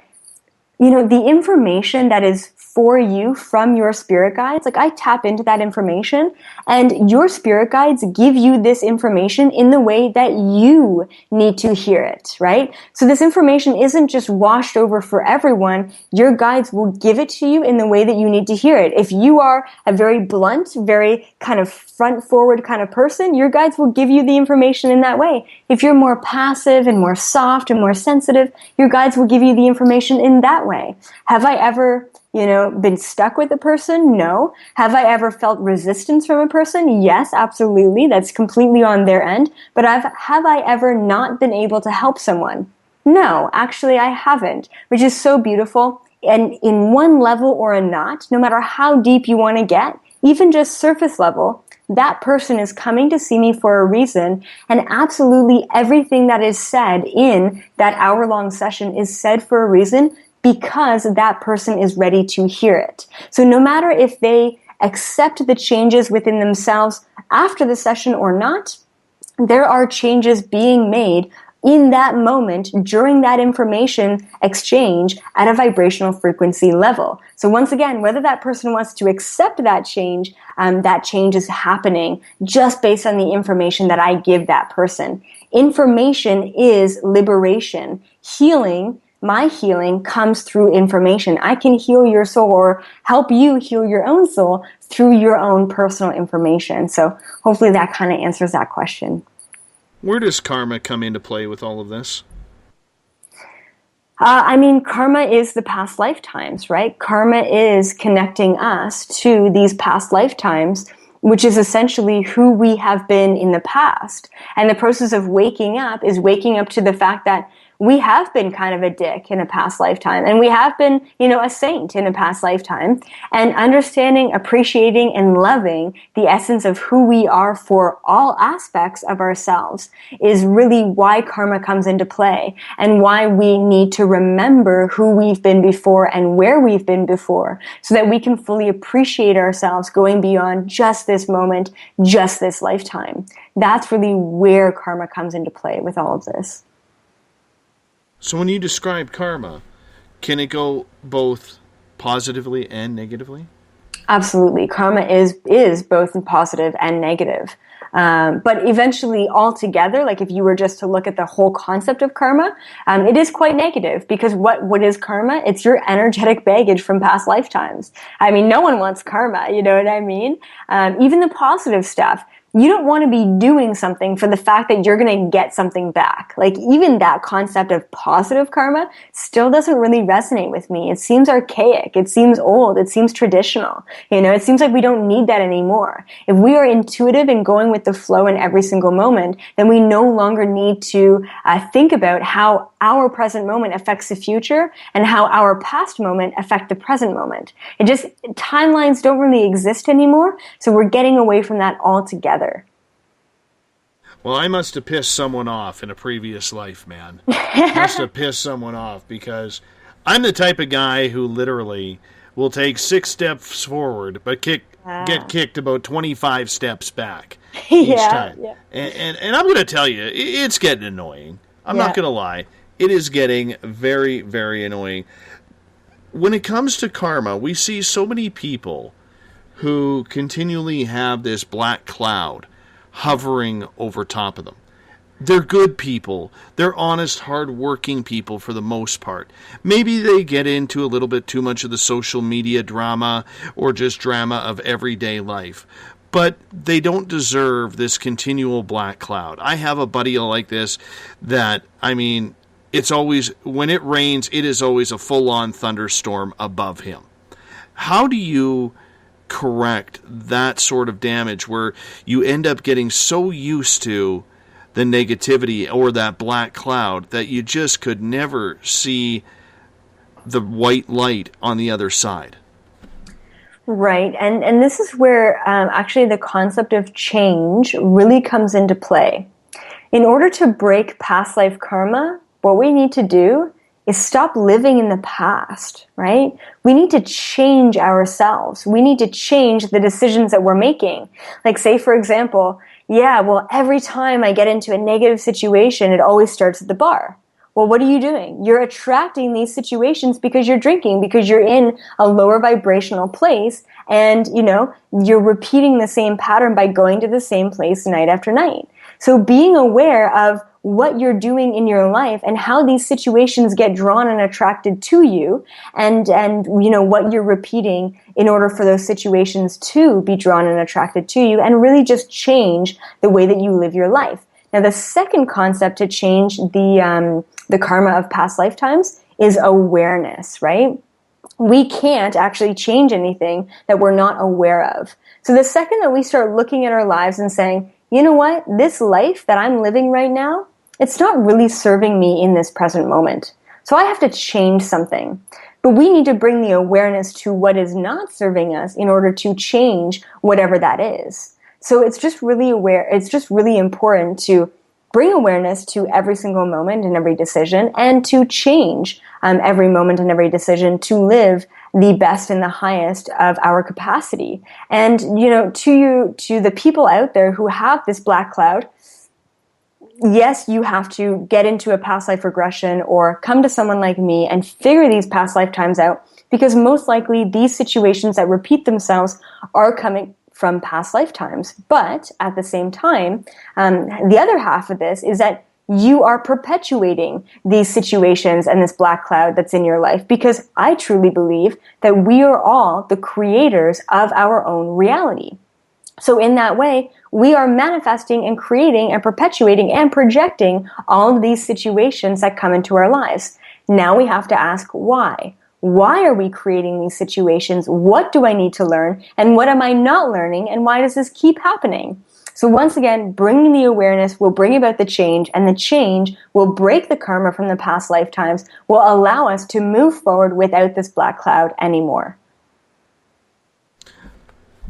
the information that is for you from your spirit guides, like I tap into that information and your spirit guides give you this information in the way that you need to hear it, right? So this information isn't just washed over for everyone. Your guides will give it to you in the way that you need to hear it. If you are a very blunt, very kind of front forward kind of person, your guides will give you the information in that way. If you're more passive and more soft and more sensitive, your guides will give you the information in that way. Have I ever been stuck with a person? No. Have I ever felt resistance from a person? Yes, absolutely. That's completely on their end. But have I ever not been able to help someone? No, actually I haven't, which is so beautiful. And in one level or a not, no matter how deep you want to get, even just surface level, that person is coming to see me for a reason, and absolutely everything that is said in that hour-long session is said for a reason because that person is ready to hear it. So no matter if they accept the changes within themselves after the session or not, there are changes being made in that moment during that information exchange at a vibrational frequency level. So once again, whether that person wants to accept that change is happening just based on the information that I give that person. Information is liberation. Healing, my healing, comes through information. I can heal your soul or help you heal your own soul through your own personal information. So hopefully that kind of answers that question. Where does karma come into play with all of this? Karma is the past lifetimes, right? Karma is connecting us to these past lifetimes, which is essentially who we have been in the past. And the process of waking up is waking up to the fact that we have been kind of a dick in a past lifetime, and we have been, a saint in a past lifetime, and understanding, appreciating, and loving the essence of who we are for all aspects of ourselves is really why karma comes into play, and why we need to remember who we've been before and where we've been before, so that we can fully appreciate ourselves going beyond just this moment, just this lifetime. That's really where karma comes into play with all of this. So when you describe karma, can it go both positively and negatively? Absolutely. Karma is both positive and negative. But eventually altogether, like if you were just to look at the whole concept of karma, it is quite negative, because what is karma? It's your energetic baggage from past lifetimes. No one wants karma, you know what I mean? Even the positive stuff. You don't want to be doing something for the fact that you're going to get something back. Like, even that concept of positive karma still doesn't really resonate with me. It seems archaic. It seems old. It seems traditional. It seems like we don't need that anymore. If we are intuitive and going with the flow in every single moment, then we no longer need to think about how our present moment affects the future and how our past moment affect the present moment. Timelines don't really exist anymore, so we're getting away from that altogether. Well, I must have pissed someone off in a previous life, man. Must have pissed someone off, because I'm the type of guy who literally will take 6 steps forward, but get kicked about 25 steps back each time. Yeah. And I'm going to tell you, it's getting annoying. I'm not going to lie. It is getting very, very annoying. When it comes to karma, we see so many people who continually have this black cloud hovering over top of them. They're good people. They're honest, hard-working people for the most part. Maybe they get into a little bit too much of the social media drama or just drama of everyday life. But they don't deserve this continual black cloud. I have a buddy like this that, it's always, when it rains, it is always a full-on thunderstorm above him. How do you correct that sort of damage where you end up getting so used to the negativity or that black cloud that you just could never see the white light on the other side? Right, and this is where actually the concept of change really comes into play. In order to break past life karma, what we need to do is stop living in the past, right? We need to change ourselves. We need to change the decisions that we're making. Like, say, for example, every time I get into a negative situation, it always starts at the bar. Well, what are you doing? You're attracting these situations because you're drinking, because you're in a lower vibrational place, and, you're repeating the same pattern by going to the same place night after night. So being aware of what you're doing in your life and how these situations get drawn and attracted to you, and what you're repeating in order for those situations to be drawn and attracted to you, and really just change the way that you live your life. Now, the second concept to change the karma of past lifetimes is awareness, right? we can't actually change anything that we're not aware of. So the second that we start looking at our lives and saying, you know what, this life that I'm living right now, it's not really serving me in this present moment. So I have to change something. But we need to bring the awareness to what is not serving us in order to change whatever that is. So it's just really important to bring awareness to every single moment and every decision, and to change every moment and every decision to live the best and the highest of our capacity. And, to the people out there who have this black cloud, yes, you have to get into a past life regression or come to someone like me and figure these past lifetimes out, because most likely these situations that repeat themselves are coming from past lifetimes. But at the same time, the other half of this is that you are perpetuating these situations and this black cloud that's in your life, because I truly believe that we are all the creators of our own reality. So in that way, we are manifesting and creating and perpetuating and projecting all of these situations that come into our lives. Now we have to ask why. Why are we creating these situations? What do I need to learn? And what am I not learning? And why does this keep happening? So once again, bringing the awareness will bring about the change, and the change will break the karma from the past lifetimes, will allow us to move forward without this black cloud anymore.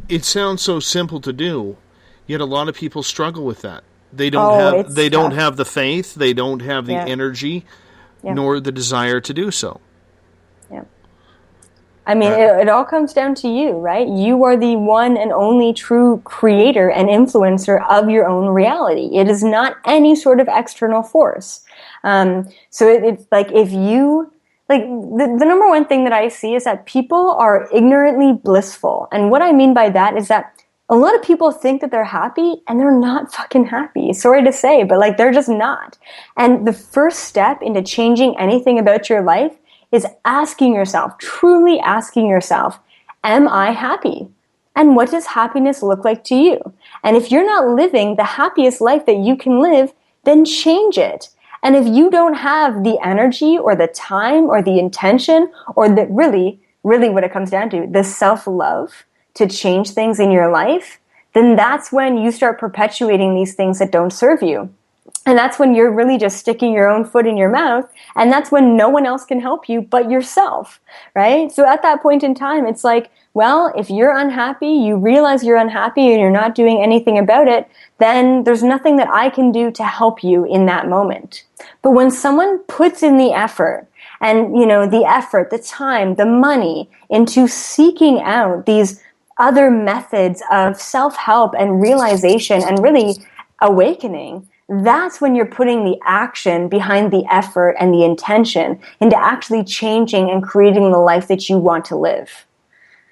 It sounds so simple to do, yet a lot of people struggle with that. They don't have the faith, they don't have the energy, nor the desire to do so. Yeah. I mean, it all comes down to you, right? You are the one and only true creator and influencer of your own reality. It is not any sort of external force. So it's like if you... Like, the number one thing that I see is that people are ignorantly blissful. And what I mean by that is that a lot of people think that they're happy, and they're not fucking happy. Sorry to say, but like, they're just not. And the first step into changing anything about your life is asking yourself, truly asking yourself, am I happy? And what does happiness look like to you? And if you're not living the happiest life that you can live, then change it. And if you don't have the energy or the time or the intention or the really what it comes down to, the self-love to change things in your life, then that's when you start perpetuating these things that don't serve you. And that's when you're really just sticking your own foot in your mouth, and that's when no one else can help you but yourself, right? So at that point in time, it's like, well, if you're unhappy, you realize you're unhappy and you're not doing anything about it, then there's nothing that I can do to help you in that moment. But when someone puts in the effort, and, the effort, the time, the money into seeking out these other methods of self-help and realization and really awakening, that's when you're putting the action behind the effort and the intention into actually changing and creating the life that you want to live.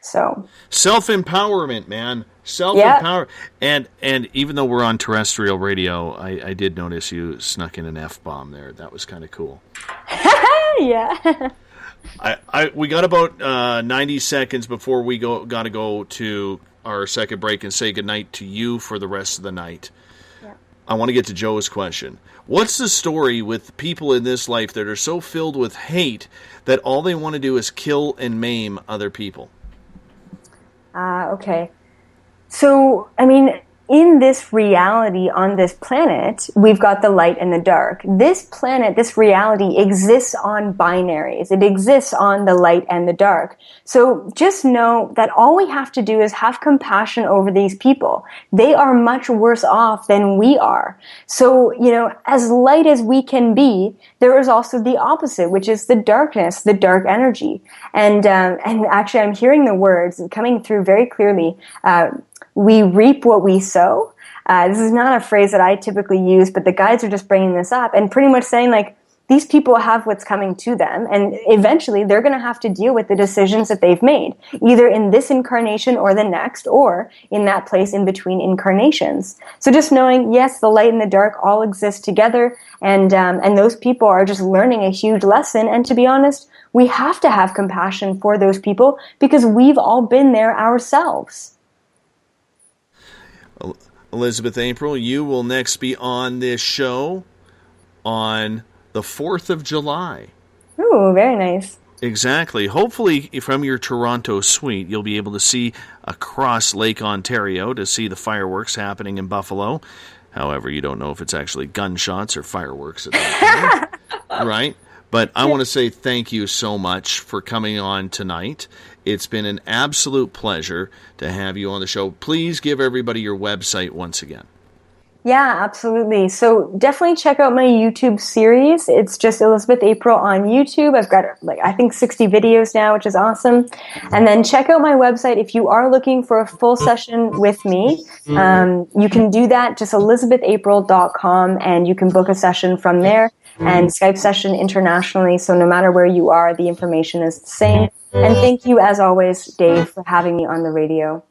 So self-empowerment, man. Self-empower. Yeah. And even though we're on terrestrial radio, I did notice you snuck in an F-bomb there. That was kind of cool. Yeah. We got about 90 seconds before we got to go to our second break and say goodnight to you for the rest of the night. Yeah. I want to get to Joe's question. What's the story with people in this life that are so filled with hate that all they want to do is kill and maim other people? Okay. So, I mean, in this reality on this planet, we've got the light and the dark. This planet, this reality exists on binaries. It exists on the light and the dark. So just know that all we have to do is have compassion over these people. They are much worse off than we are. So, as light as we can be, there is also the opposite, which is the darkness, the dark energy. And actually, I'm hearing the words coming through very clearly. We reap what we sow. This is not a phrase that I typically use, but the guides are just bringing this up and pretty much saying, like, these people have what's coming to them, and eventually they're going to have to deal with the decisions that they've made, either in this incarnation or the next, or in that place in between incarnations. So just knowing, yes, the light and the dark all exist together, and those people are just learning a huge lesson. And to be honest, we have to have compassion for those people because we've all been there ourselves. Elizabeth April, you will next be on this show on the 4th of July. Ooh, very nice. Exactly. Hopefully, from your Toronto suite, you'll be able to see across Lake Ontario to see the fireworks happening in Buffalo. However, you don't know if it's actually gunshots or fireworks at that time, right? But I want to say thank you so much for coming on tonight. It's been an absolute pleasure to have you on the show. Please give everybody your website once again. Yeah, absolutely. So definitely check out my YouTube series. It's just Elizabeth April on YouTube. I've got I think 60 videos now, which is awesome. And then check out my website if you are looking for a full session with me. You can do that, just ElizabethApril.com, and you can book a session from there and Skype session internationally. So no matter where you are, the information is the same. And thank you, as always, Dave, for having me on the radio.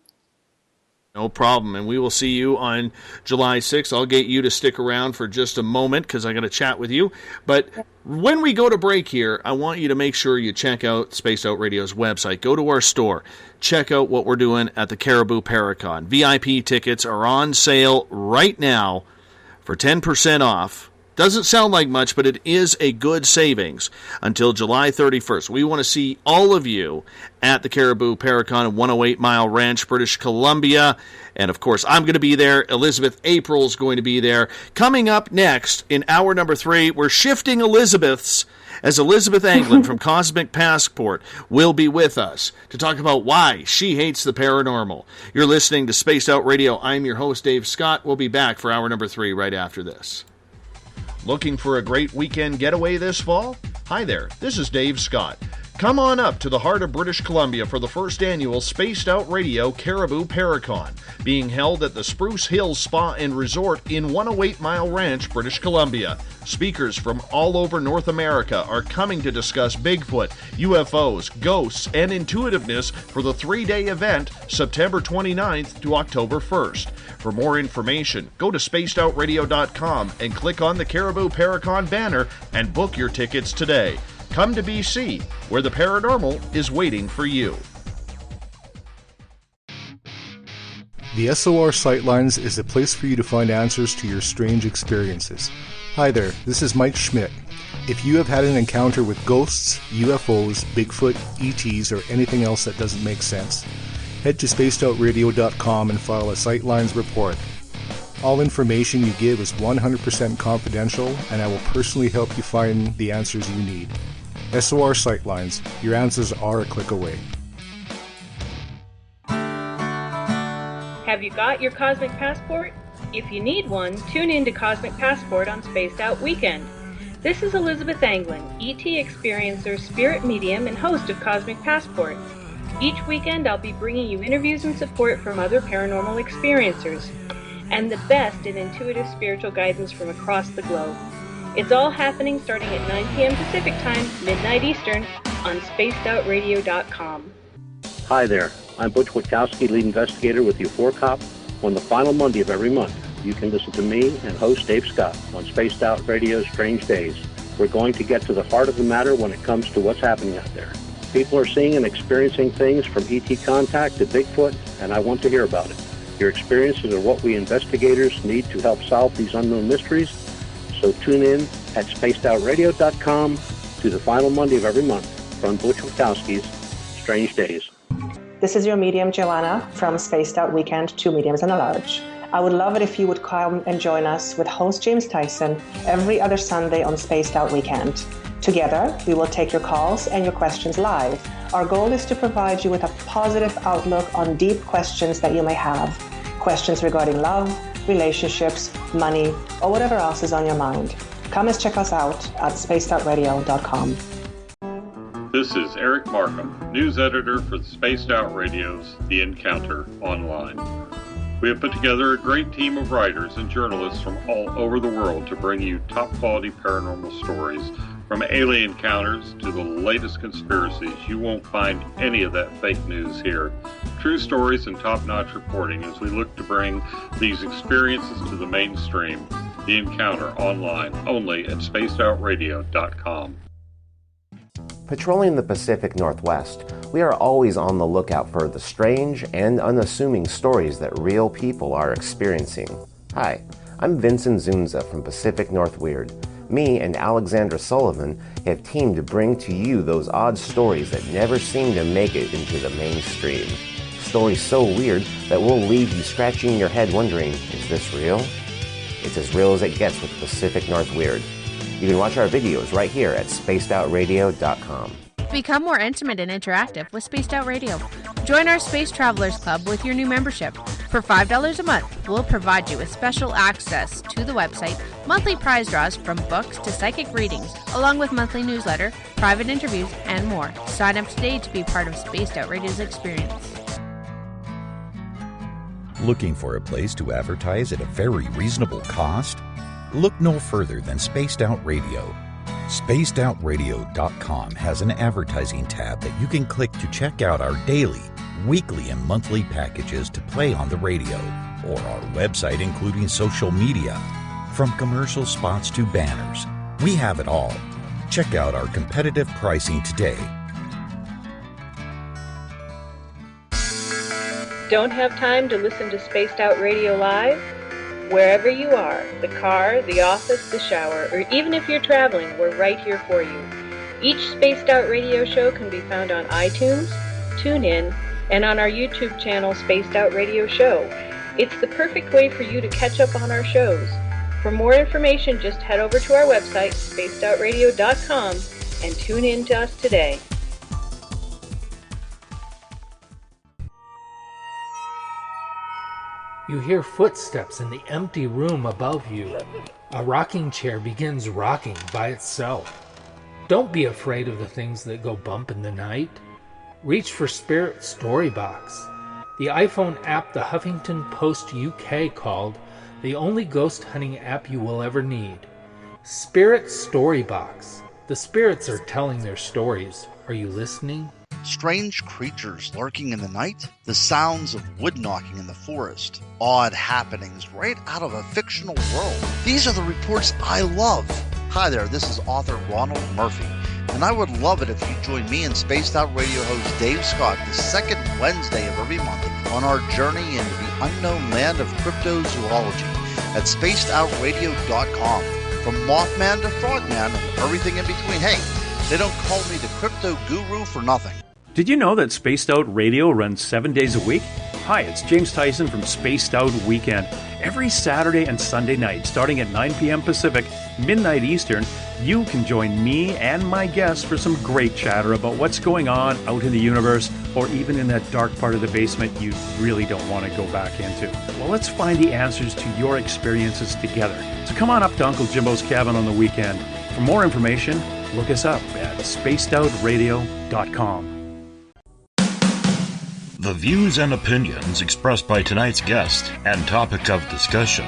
No problem, and we will see you on July 6th. I'll get you to stick around for just a moment because I got to chat with you. But when we go to break here, I want you to make sure you check out Spaced Out Radio's website. Go to our store. Check out what we're doing at the Caribou Paracon. VIP tickets are on sale right now for 10% off. Doesn't sound like much, but it is a good savings until July 31st. We want to see all of you at the Caribou Paracon at 108 Mile Ranch, British Columbia. And, of course, I'm going to be there. Elizabeth April's going to be there. Coming up next in hour number 3, we're shifting Elizabeth's, as Elizabeth Anglin from Cosmic Passport will be with us to talk about why she hates the paranormal. You're listening to Spaced Out Radio. I'm your host, Dave Scott. We'll be back for hour number 3 right after this. Looking for a great weekend getaway this fall? Hi there, this is Dave Scott. Come on up to the heart of British Columbia for the first annual Spaced Out Radio Caribou Paracon, being held at the Spruce Hills Spa and Resort in 108 Mile Ranch, British Columbia. Speakers from all over North America are coming to discuss Bigfoot, UFOs, ghosts, and intuitiveness for the 3-day event, September 29th to October 1st. For more information, go to spacedoutradio.com and click on the Caribou Paracon banner and book your tickets today. Come to BC, where the paranormal is waiting for you. The SOR Sightlines is a place for you to find answers to your strange experiences. Hi there, this is Mike Schmidt. If you have had an encounter with ghosts, UFOs, Bigfoot, ETs, or anything else that doesn't make sense, head to spacedoutradio.com and file a Sightlines report. All information you give is 100% confidential, and I will personally help you find the answers you need. SOR Sightlines, your answers are a click away. Have you got your Cosmic Passport? If you need one, tune in to Cosmic Passport on Spaced Out Weekend. This is Elizabeth Anglin, ET experiencer, spirit medium, and host of Cosmic Passport. Each weekend I'll be bringing you interviews and support from other paranormal experiencers, and the best in intuitive spiritual guidance from across the globe. It's all happening starting at 9 p.m. Pacific Time, midnight Eastern, on spacedoutradio.com. Hi there, I'm Butch Witkowski, lead investigator with U4COP. On the final Monday of every month, you can listen to me and host Dave Scott on Spaced Out Radio's Strange Days. We're going to get to the heart of the matter when it comes to what's happening out there. People are seeing and experiencing things from ET contact to Bigfoot, and I want to hear about it. Your experiences are what we investigators need to help solve these unknown mysteries. So tune in at spacedoutradio.com to the final Monday of every month from Butch Witkowski's Strange Days. This is your medium, Joanna, from Spaced Out Weekend, 2 Mediums and a Large. I would love it if you would come and join us with host James Tyson every other Sunday on Spaced Out Weekend. Together, we will take your calls and your questions live. Our goal is to provide you with a positive outlook on deep questions that you may have. Questions regarding love, relationships, money, or whatever else is on your mind. Come and check us out at spacedoutradio.com. This is Eric Markham, news editor for the Spaced Out Radio's The Encounter Online. We have put together a great team of writers and journalists from all over the world to bring you top-quality paranormal stories, from alien encounters to the latest conspiracies. You won't find any of that fake news here. True stories and top-notch reporting as we look to bring these experiences to the mainstream. The Encounter Online, only at spacedoutradio.com. Patrolling the Pacific Northwest, we are always on the lookout for the strange and unassuming stories that real people are experiencing. Hi, I'm Vincent Zunza from Pacific North Weird. Me and Alexandra Sullivan have teamed to bring to you those odd stories that never seem to make it into the mainstream. Stories so weird that will leave you scratching your head wondering, is this real? It's as real as it gets with Pacific North Weird. You can watch our videos right here at spacedoutradio.com. Become more intimate and interactive with Spaced Out Radio. Join our Space Travelers Club with your new membership. For $5 a month, we'll provide you with special access to the website, monthly prize draws from books to psychic readings, along with monthly newsletter, private interviews, and more. Sign up today to be part of Spaced Out Radio's experience. Looking for a place to advertise at a very reasonable cost? Look no further than Spaced Out Radio. SpacedOutRadio.com has an advertising tab that you can click to check out our daily, weekly, and monthly packages to play on the radio, or our website including social media. From commercial spots to banners, we have it all. Check out our competitive pricing today. Don't have time to listen to Spaced Out Radio live? Wherever you are, the car, the office, the shower, or even if you're traveling, we're right here for you. Each Spaced Out Radio show can be found on iTunes, TuneIn, and on our YouTube channel, Spaced Out Radio Show. It's the perfect way for you to catch up on our shows. For more information, just head over to our website, spacedoutradio.com, and tune in to us today. You hear footsteps in the empty room above you. A rocking chair begins rocking by itself. Don't be afraid of the things that go bump in the night. Reach for Spirit Storybox, the iPhone app the Huffington Post UK called the only ghost hunting app you will ever need. Spirit Storybox. The spirits are telling their stories. Are you listening? Strange creatures lurking in the night, the sounds of wood knocking in the forest, odd happenings right out of a fictional world. These are the reports I love. Hi there, this is author Ronald Murphy, and I would love it if you join me and Spaced Out Radio host Dave Scott the second Wednesday of every month on our journey into the unknown land of cryptozoology at spacedoutradio.com. From Mothman to Frogman and everything in between. Hey, they don't call me the crypto guru for nothing. Did you know that Spaced Out Radio runs 7 days a week? Hi, it's James Tyson from Spaced Out Weekend. Every Saturday and Sunday night, starting at 9 p.m. Pacific, midnight Eastern, you can join me and my guests for some great chatter about what's going on out in the universe, or even in that dark part of the basement you really don't want to go back into. Well, let's find the answers to your experiences together. So come on up to Uncle Jimbo's cabin on the weekend. For more information, look us up at spacedoutradio.com. The views and opinions expressed by tonight's guest and topic of discussion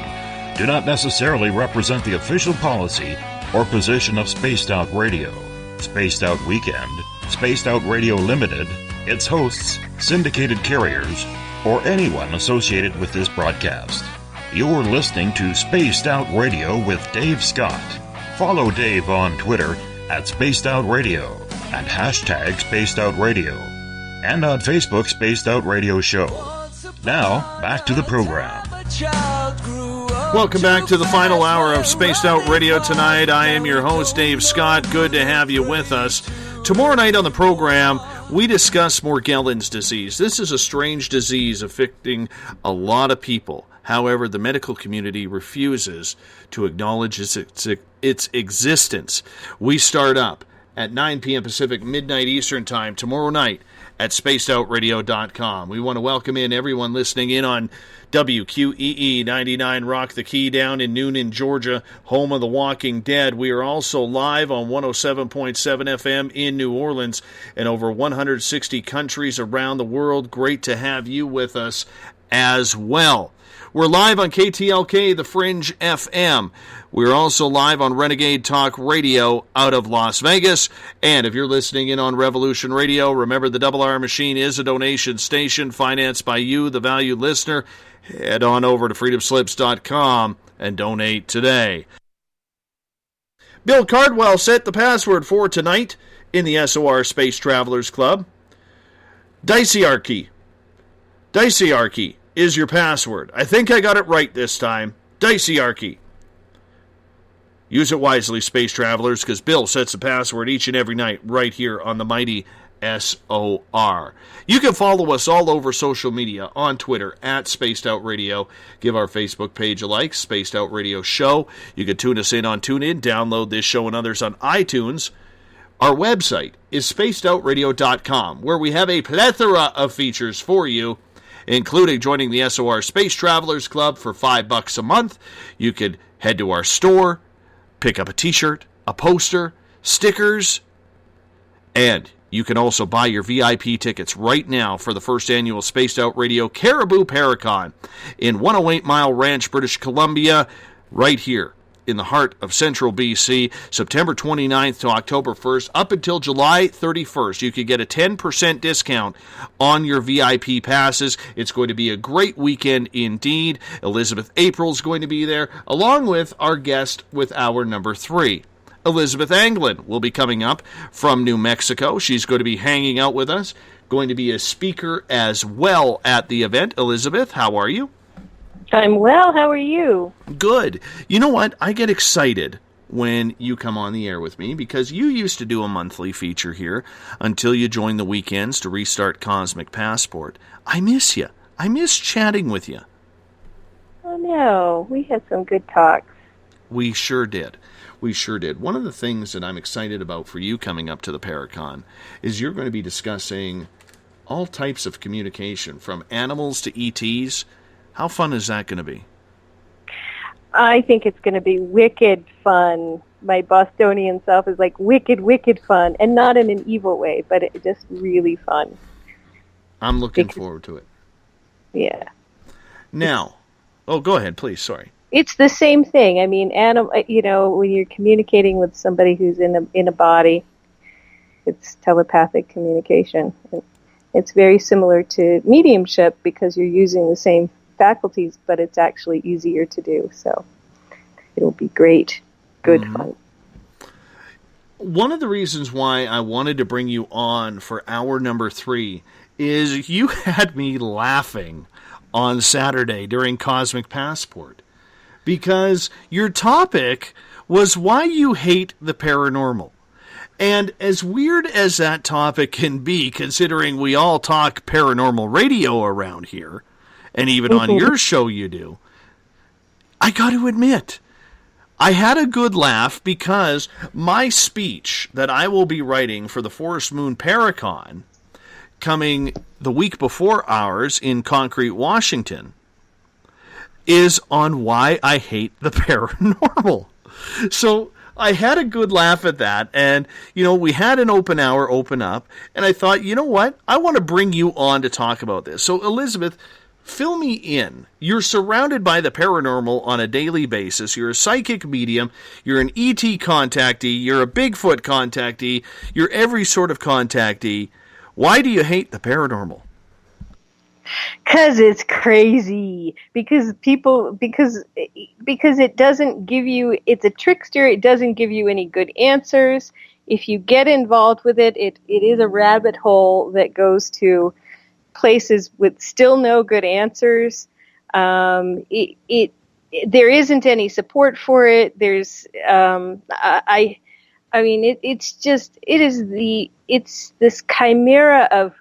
do not necessarily represent the official policy or position of Spaced Out Radio, Spaced Out Weekend, Spaced Out Radio Limited, its hosts, syndicated carriers, or anyone associated with this broadcast. You're listening to Spaced Out Radio with Dave Scott. Follow Dave on Twitter at Spaced Out Radio and hashtag Spaced Out Radio, and on Facebook, Spaced Out Radio Show. Now, back to the program. Welcome back to the final hour of Spaced Out Radio tonight. I am your host, Dave Scott. Good to have you with us. Tomorrow night on the program, we discuss Morgellons disease. This is a strange disease affecting a lot of people. However, the medical community refuses to acknowledge its existence. We start up at 9 p.m. Pacific, midnight Eastern Time, tomorrow night at spacedoutradio.com. We want to welcome in everyone listening in on WQEE 99 Rock the Key down in Noonan, Georgia, home of The Walking Dead. We are also live on 107.7 FM in New Orleans and over 160 countries around the world. Great to have you with us as well. We're live on KTLK, The Fringe FM. We're also live on Renegade Talk Radio out of Las Vegas. And if you're listening in on Revolution Radio, remember the Double R Machine is a donation station financed by you, the valued listener. Head on over to freedomslips.com and donate today. Bill Cardwell set the password for tonight in the SOR Space Travelers Club. Dicearchy. Dicearchy is your password. I think I got it right this time. Dicearchy. Use it wisely, space travelers, because Bill sets the password each and every night right here on the mighty SOR. You can follow us all over social media on Twitter at Spaced Out Radio. Give our Facebook page a like, Spaced Out Radio Show. You can tune us in on TuneIn, download this show and others on iTunes. Our website is spacedoutradio.com, where we have a plethora of features for you, including joining the SOR Space Travelers Club for $5 a month. You could head to our store, pick up a t-shirt, a poster, stickers, and you can also buy your VIP tickets right now for the first annual Spaced Out Radio Caribou Paracon in 108 Mile Ranch, British Columbia, right here in the heart of central BC, September 29th to October 1st, up until July 31st. You could get a 10% discount on your VIP passes. It's going to be a great weekend indeed. Elizabeth April's going to be there, along with our guest with hour number 3. Elizabeth Anglin will be coming up from New Mexico. She's going to be hanging out with us, going to be a speaker as well at the event. Elizabeth, how are you? I'm well. How are you? Good. You know what? I get excited when you come on the air with me because you used to do a monthly feature here until you joined the weekends to restart Cosmic Passport. I miss you. I miss chatting with you. Oh, no. We had some good talks. We sure did. We sure did. One of the things that I'm excited about for you coming up to the Paracon is you're going to be discussing all types of communication, from animals to ETs. How fun is that going to be? I think it's going to be wicked fun. My Bostonian self is like wicked, wicked fun, and not in an evil way, but it's just really fun. I'm looking forward to it. Yeah. Now, go ahead, please. Sorry. It's the same thing. I mean, when you're communicating with somebody who's in a body, it's telepathic communication. It's very similar to mediumship because you're using the same faculties, but it's actually easier to do. So it'll be great. Good fun. One of the reasons why I wanted to bring you on for hour number 3 is you had me laughing on Saturday during Cosmic Passport, because your topic was why you hate the paranormal. And as weird as that topic can be, considering we all talk paranormal radio around here, and even on your show you do, I got to admit, I had a good laugh because my speech that I will be writing for the Forest Moon Paracon, coming the week before ours in Concrete, Washington, is on why I hate the paranormal. So I had a good laugh at that, and, we had an open hour open up, and I thought, you know what? I want to bring you on to talk about this. So, Elizabeth, fill me in. You're surrounded by the paranormal on a daily basis. You're a psychic medium. You're an ET contactee. You're a Bigfoot contactee. You're every sort of contactee. Why do you hate the paranormal? Because it's crazy. Because it doesn't give you, it's a trickster. It doesn't give you any good answers. If you get involved with it, it is a rabbit hole that goes to places with still no good answers. There isn't any support for it. There's, it's this chimera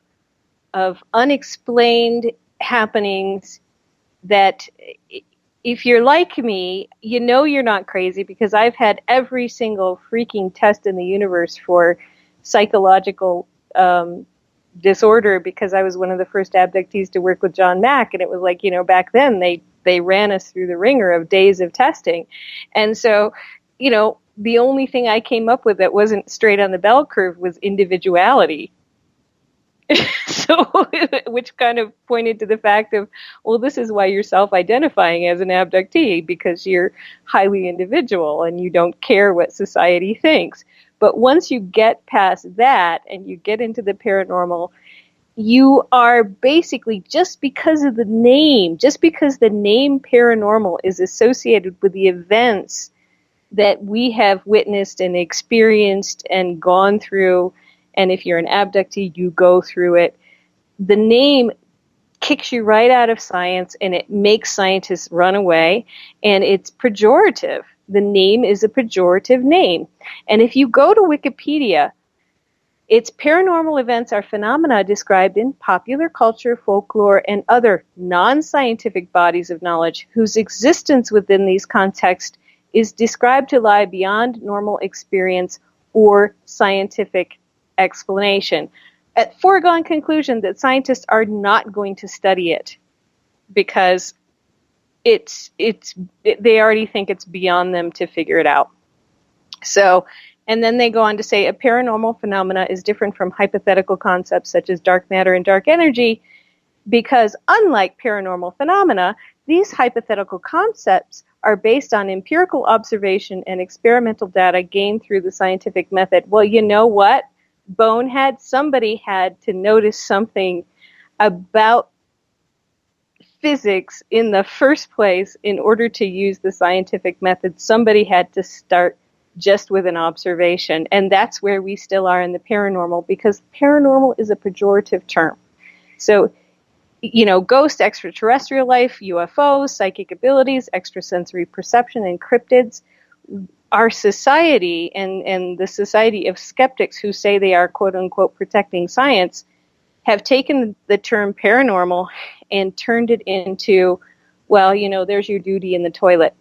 of unexplained happenings that, if you're like me, you're not crazy, because I've had every single freaking test in the universe for psychological disorder, because I was one of the first abductees to work with John Mack, and it was like, back then they ran us through the ringer of days of testing. And so, the only thing I came up with that wasn't straight on the bell curve was individuality. So, which kind of pointed to the fact of, well, this is why you're self-identifying as an abductee, because you're highly individual and you don't care what society thinks. But once you get past that and you get into the paranormal, you are basically, just because the name paranormal is associated with the events that we have witnessed and experienced and gone through, and if you're an abductee, you go through it, the name kicks you right out of science, and it makes scientists run away, and it's pejorative. The name is a pejorative name. And if you go to Wikipedia, its paranormal events are phenomena described in popular culture, folklore, and other non-scientific bodies of knowledge whose existence within these contexts is described to lie beyond normal experience or scientific explanation. At foregone conclusion that scientists are not going to study it because they already think it's beyond them to figure it out. So, and then they go on to say a paranormal phenomena is different from hypothetical concepts such as dark matter and dark energy because unlike paranormal phenomena, these hypothetical concepts are based on empirical observation and experimental data gained through the scientific method. Well, you know what? Bonehead, somebody had to notice something about physics in the first place in order to use the scientific method. Somebody had to start just with an observation, and that's where we still are in the paranormal, because paranormal is a pejorative term. So, you know, ghost, extraterrestrial life, UFOs, psychic abilities, extrasensory perception, and cryptids. Our society and the society of skeptics who say they are quote-unquote protecting science have taken the term paranormal and turned it into, well, you know, there's your duty in the toilet.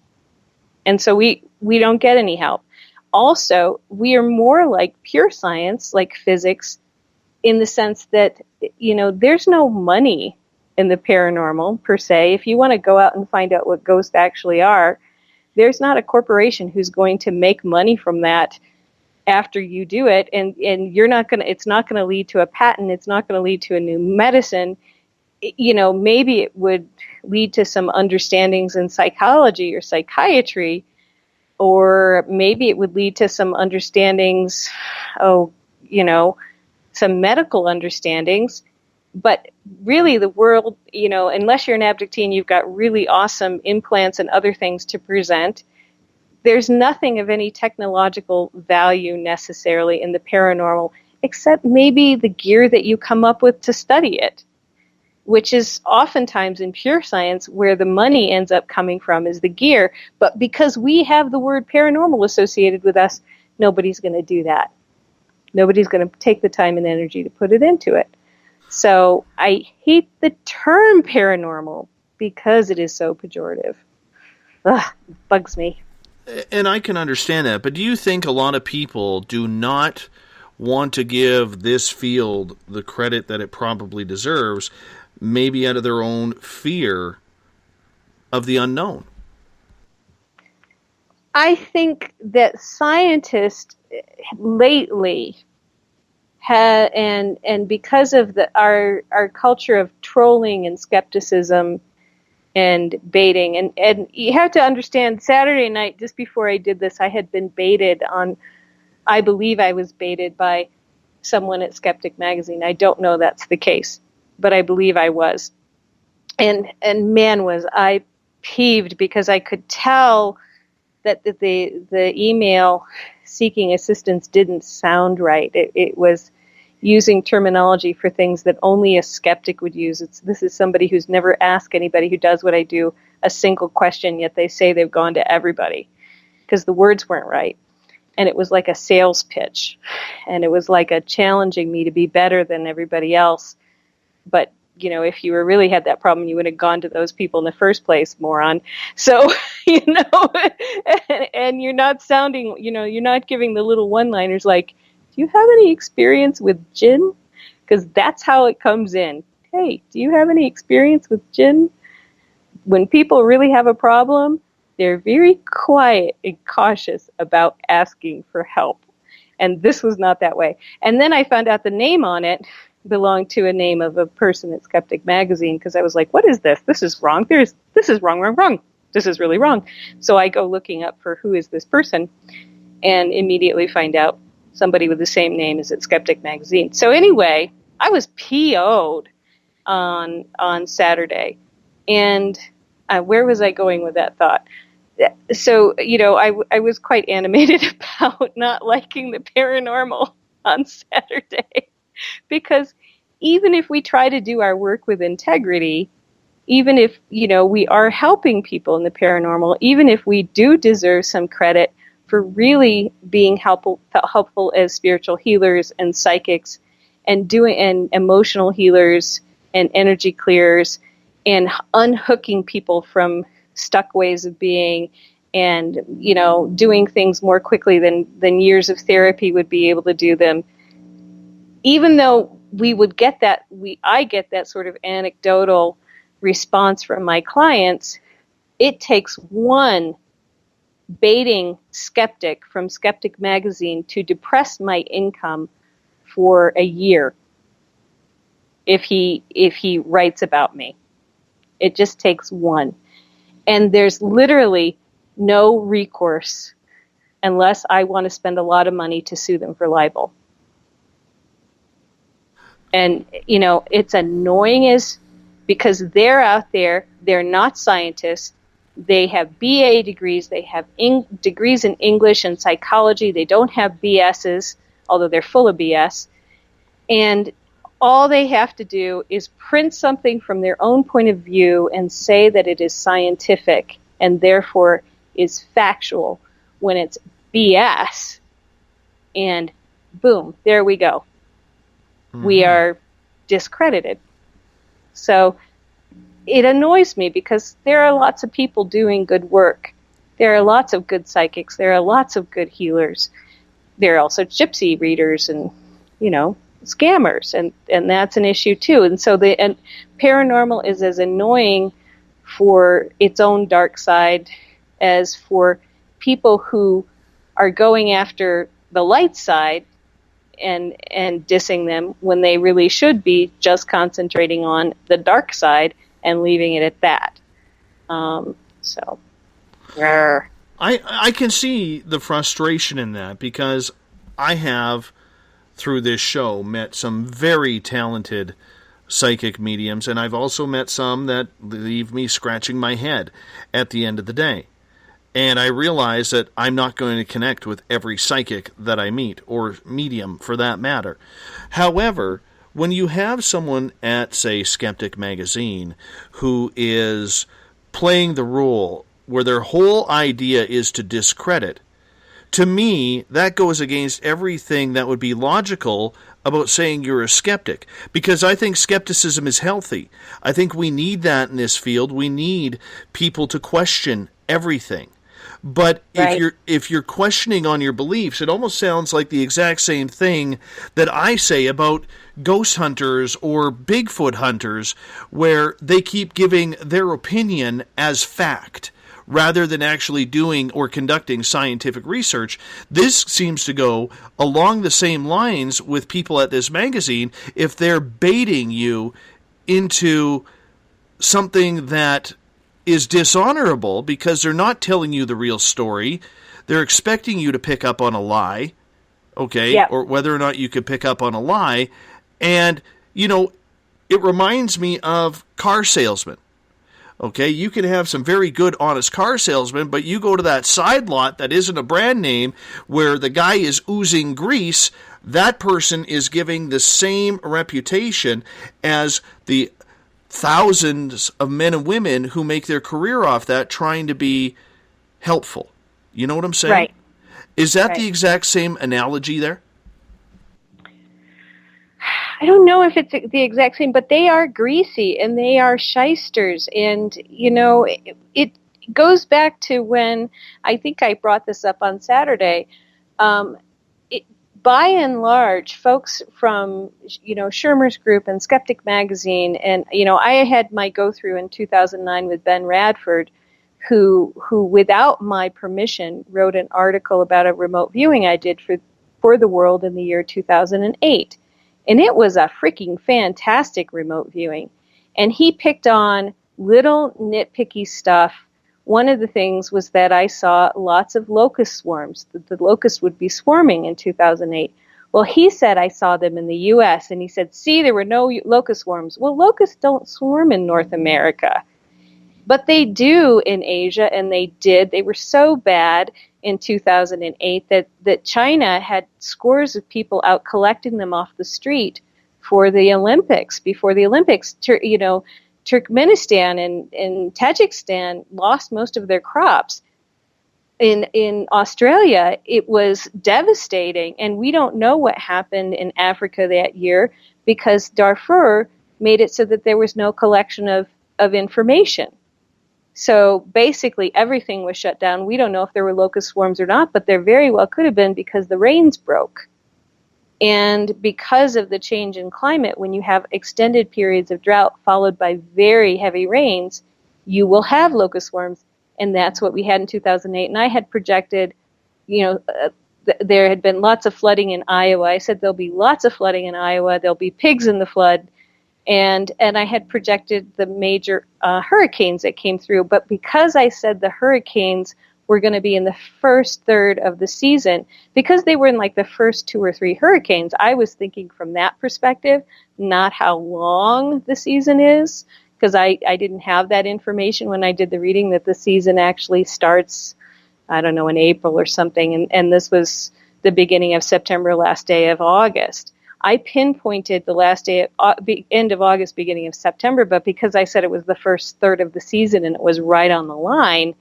And so we don't get any help. Also, we are more like pure science, like physics, in the sense that, you know, there's no money in the paranormal per se. If you want to go out and find out what ghosts actually are, there's not a corporation who's going to make money from that after you do it, and you're not going to, it's not going to lead to a patent, it's not going to lead to a new medicine. You know, maybe it would lead to some understandings in psychology or psychiatry, or maybe it would lead to some understandings, you know, some medical understandings. But really the world, you know, unless you're an abductee, you've got really awesome implants and other things to present, there's nothing of any technological value necessarily in the paranormal, except maybe the gear that you come up with to study it, which is oftentimes in pure science where the money ends up coming from is the gear. But because we have the word paranormal associated with us, nobody's going to do that. Nobody's going to take the time and energy to put it into it. So I hate the term paranormal because it is so pejorative. Ugh, it bugs me. And I can understand that, but do you think a lot of people do not want to give this field the credit that it probably deserves, maybe out of their own fear of the unknown? I think that scientists lately have, and because of our culture of trolling and skepticism and baiting, and you have to understand, Saturday night, just before I did this, I had been baited on, I believe I was baited by someone at Skeptic Magazine. I don't know that's the case, but I believe I was. And man, was I peeved, because I could tell that the email seeking assistance didn't sound right. It was using terminology for things that only a skeptic would use. This is somebody who's never asked anybody who does what I do a single question, yet they say they've gone to everybody because the words weren't right. And it was like a sales pitch, and it was like a challenging me to be better than everybody else. But, you know, if you really had that problem, you would have gone to those people in the first place, moron. So, you know, and you're not sounding, you know, you're not giving the little one-liners like, do you have any experience with jinn? Because that's how it comes in. Hey, do you have any experience with jinn? When people really have a problem, they're very quiet and cautious about asking for help. And this was not that way. And then I found out the name on it belonged to a name of a person at Skeptic Magazine, because I was like, what is this? This is wrong. This is wrong. This is really wrong. So I go looking up for who is this person, and immediately find out somebody with the same name is at Skeptic Magazine. So anyway, I was PO'd on Saturday. And where was I going with that thought? So, you know, I was quite animated about not liking the paranormal on Saturday, because even if we try to do our work with integrity, even if, we are helping people in the paranormal, even if we do deserve some credit for really being helpful as spiritual healers and psychics and emotional healers and energy clearers and unhooking people from stuck ways of being and, doing things more quickly than years of therapy would be able to do them. Even though we would get that, I get that sort of anecdotal response from my clients, it takes one baiting skeptic from Skeptic Magazine to depress my income for a year if he writes about me. It just takes one. And there's literally no recourse unless I want to spend a lot of money to sue them for libel. And, it's annoying because they're out there, they're not scientists, they have BA degrees, they have degrees in English and psychology, they don't have BSs, although they're full of BS, and all they have to do is print something from their own point of view and say that it is scientific and therefore is factual when it's BS, and boom, there we go. Mm-hmm. We are discredited. So it annoys me because there are lots of people doing good work. There are lots of good psychics. There are lots of good healers. There are also gypsy readers and, scammers, and that's an issue too. And so and paranormal is as annoying for its own dark side as for people who are going after the light side and dissing them when they really should be just concentrating on the dark side and leaving it at that. I can see the frustration in that because I have, through this show, met some very talented psychic mediums, and I've also met some that leave me scratching my head at the end of the day. And I realize that I'm not going to connect with every psychic that I meet, or medium for that matter. However, when you have someone at, say, Skeptic Magazine who is playing the role where their whole idea is to discredit, to me, that goes against everything that would be logical about saying you're a skeptic, because I think skepticism is healthy. I think we need that in this field. We need people to question everything. But right. if you're questioning on your beliefs, it almost sounds like the exact same thing that I say about ghost hunters or Bigfoot hunters, where they keep giving their opinion as fact rather than actually doing or conducting scientific research. This seems to go along the same lines with people at this magazine. If they're baiting you into something that is dishonorable because they're not telling you the real story, they're expecting you to pick up on a lie, okay, yep. Or whether or not you could pick up on a lie. And, it reminds me of car salesmen. Okay, you can have some very good, honest car salesmen, but you go to that side lot that isn't a brand name where the guy is oozing grease, that person is giving the same reputation as the thousands of men and women who make their career off that trying to be helpful. You know what I'm saying? Right. Is that the exact same analogy there? I don't know if it's the exact same, but they are greasy and they are shysters. And, it goes back to when, I think I brought this up on Saturday, by and large, folks from, Shermer's Group and Skeptic Magazine, and, I had my go-through in 2009 with Ben Radford, who without my permission, wrote an article about a remote viewing I did for the world in the year 2008. And it was a freaking fantastic remote viewing. And he picked on little nitpicky stuff. One of the things was that I saw lots of locust swarms. The locusts would be swarming in 2008. Well, he said I saw them in the U.S., and he said, see, there were no locust swarms. Well, locusts don't swarm in North America. But they do in Asia, and they did. They were so bad in 2008 that China had scores of people out collecting them off the street for the Olympics, before the Olympics, Turkmenistan and Tajikistan lost most of their crops. In Australia, it was devastating, and we don't know what happened in Africa that year because Darfur made it so that there was no collection of information. So basically everything was shut down. We don't know if there were locust swarms or not, but there very well could have been because the rains broke. And because of the change in climate, when you have extended periods of drought followed by very heavy rains, you will have locust swarms. And that's what we had in 2008. And I had projected, there had been lots of flooding in Iowa. I said there'll be lots of flooding in Iowa. There'll be pigs in the flood. And I had projected the major hurricanes that came through. But because I said the hurricanes were going to be in the first third of the season, because they were in like the first 2 or 3 hurricanes, I was thinking from that perspective, not how long the season is. Because I didn't have that information when I did the reading that the season actually starts, I don't know, in April or something. And this was the beginning of September, last day of August. I pinpointed the last day, end of August, beginning of September. But because I said it was the first third of the season and it was right on the line,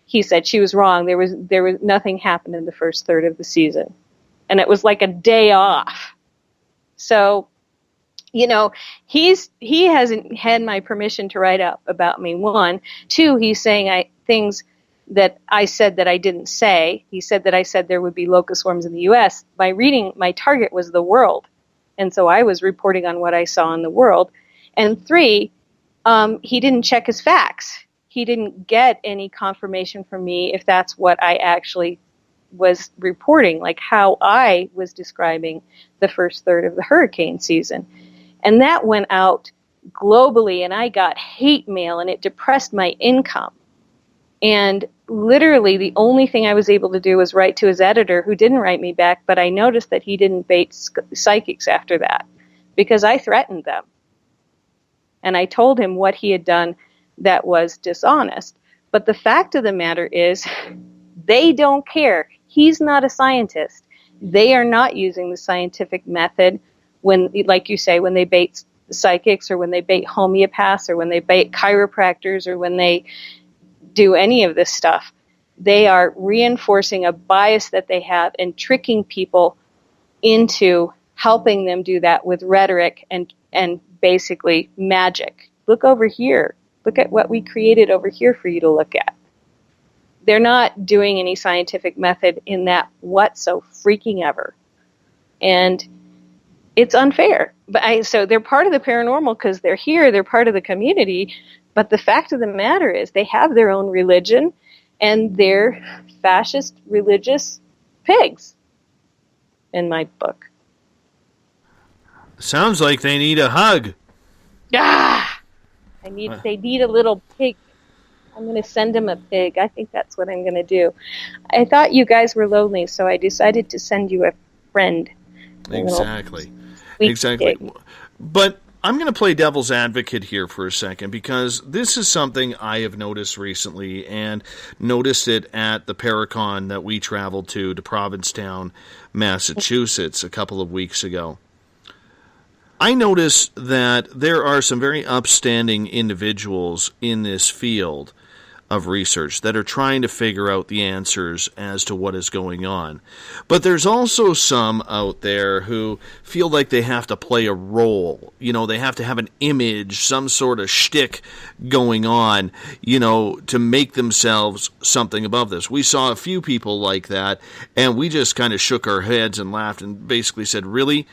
he said she was wrong. There was nothing happened in the first third of the season. And it was like a day off. So, he hasn't had my permission to write up about me. 1, 2, he's saying things that I said that I didn't say. He said that I said there would be locust swarms in the U.S. By reading, my target was the world. And so I was reporting on what I saw in the world. And 3, he didn't check his facts. He didn't get any confirmation from me if that's what I actually was reporting, like how I was describing the first third of the hurricane season. And that went out globally, and I got hate mail, and it depressed my income. And literally the only thing I was able to do was write to his editor, who didn't write me back, but I noticed that he didn't bait psychics after that, because I threatened them. And I told him what he had done that was dishonest. But the fact of the matter is, they don't care. He's not a scientist. They are not using the scientific method when, like you say, when they bait psychics or when they bait homeopaths or when they bait chiropractors or when they do any of this stuff. They are reinforcing a bias that they have and tricking people into helping them do that with rhetoric and basically magic. Look over here. Look at what we created over here for you to look at. They're not doing any scientific method in that whatso freaking ever. And it's unfair. So they're part of the paranormal because they're here, they're part of the community. But the fact of the matter is they have their own religion and they're fascist religious pigs in my book. Sounds like they need a hug. They need a little pig. I'm going to send them a pig. I think that's what I'm going to do. I thought you guys were lonely, so I decided to send you a friend. Exactly. But I'm going to play devil's advocate here for a second, because this is something I have noticed recently, and noticed it at the Paracon that we traveled to Provincetown, Massachusetts, a couple of weeks ago. I noticed that there are some very upstanding individuals in this field of research that are trying to figure out the answers as to what is going on. But there's also some out there who feel like they have to play a role. They have to have an image, some sort of shtick going on, to make themselves something above this. We saw a few people like that, and we just kind of shook our heads and laughed and basically said, really?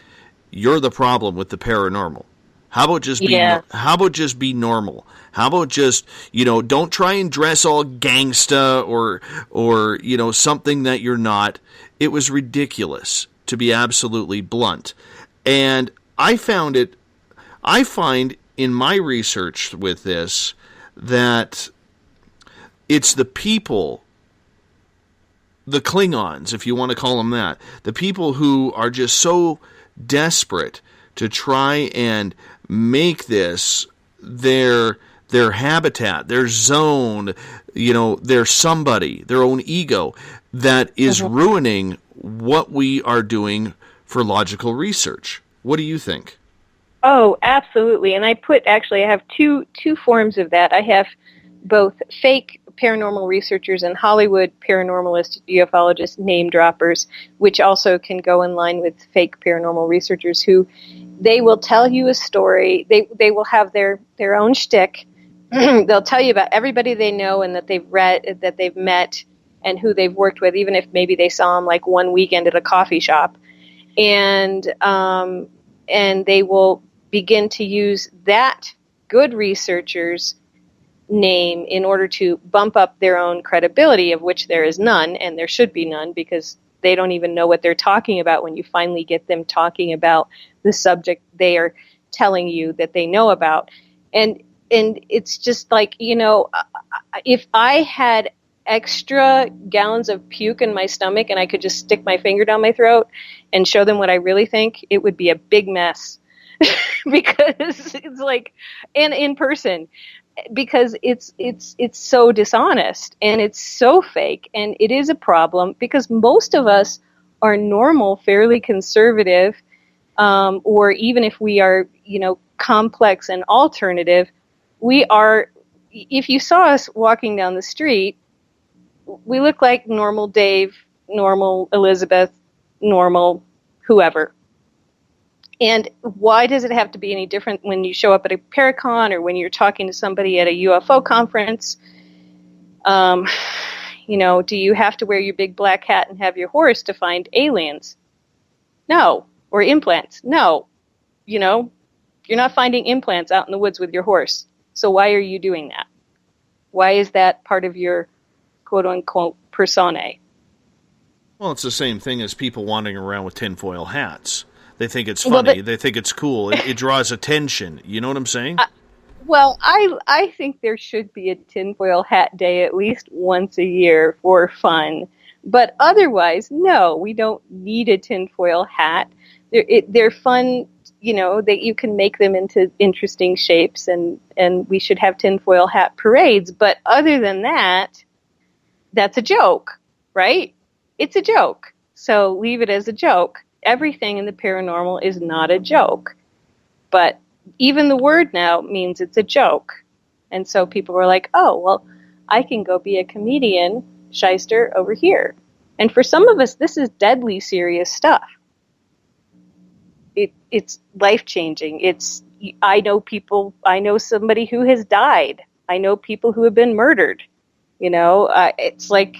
You're the problem with the paranormal. How about just be normal? How about just, don't try and dress all gangsta or something that you're not. It was ridiculous, to be absolutely blunt. And I find in my research with this that it's the people, the Klingons, if you want to call them that, the people who are just so desperate to try and make this their habitat, their zone, their somebody, their own ego, that is ruining what we are doing for logical research. What do you think? Oh, absolutely. And I have two forms of that. I have both fake paranormal researchers and Hollywood paranormalist ufologists, name droppers, which also can go in line with fake paranormal researchers who they will tell you a story. They will have their own shtick. They'll tell you about everybody they know and that they've read, that they've met, and who they've worked with, even if maybe they saw them like one weekend at a coffee shop. And they will begin to use that good researcher's name in order to bump up their own credibility, of which there is none, and there should be none, because they don't even know what they're talking about when you finally get them talking about the subject they are telling you that they know about. And it's just like, if I had extra gallons of puke in my stomach and I could just stick my finger down my throat and show them what I really think, it would be a big mess. Because it's like, and in person, because it's so dishonest and it's so fake, and it is a problem because most of us are normal, fairly conservative, or even if we are, complex and alternative, we are, if you saw us walking down the street, we look like normal Dave, normal Elizabeth, normal whoever. And why does it have to be any different when you show up at a Paracon or when you're talking to somebody at a UFO conference? Do you have to wear your big black hat and have your horse to find aliens? No. Or implants? No. You're not finding implants out in the woods with your horse. So why are you doing that? Why is that part of your quote-unquote personae? Well, it's the same thing as people wandering around with tinfoil hats. They think it's funny. They think it's cool. It draws attention. You know what I'm saying? I think there should be a tinfoil hat day at least once a year for fun. But otherwise, no, we don't need a tinfoil hat. They're fun, that you can make them into interesting shapes, and we should have tinfoil hat parades. But other than that, that's a joke, right? It's a joke. So leave it as a joke. Everything in the paranormal is not a joke. But even the word now means it's a joke. And so people were like, oh, well, I can go be a comedian, shyster, over here. And for some of us, this is deadly serious stuff. It's life-changing. I know somebody who has died. I know people who have been murdered. It's like,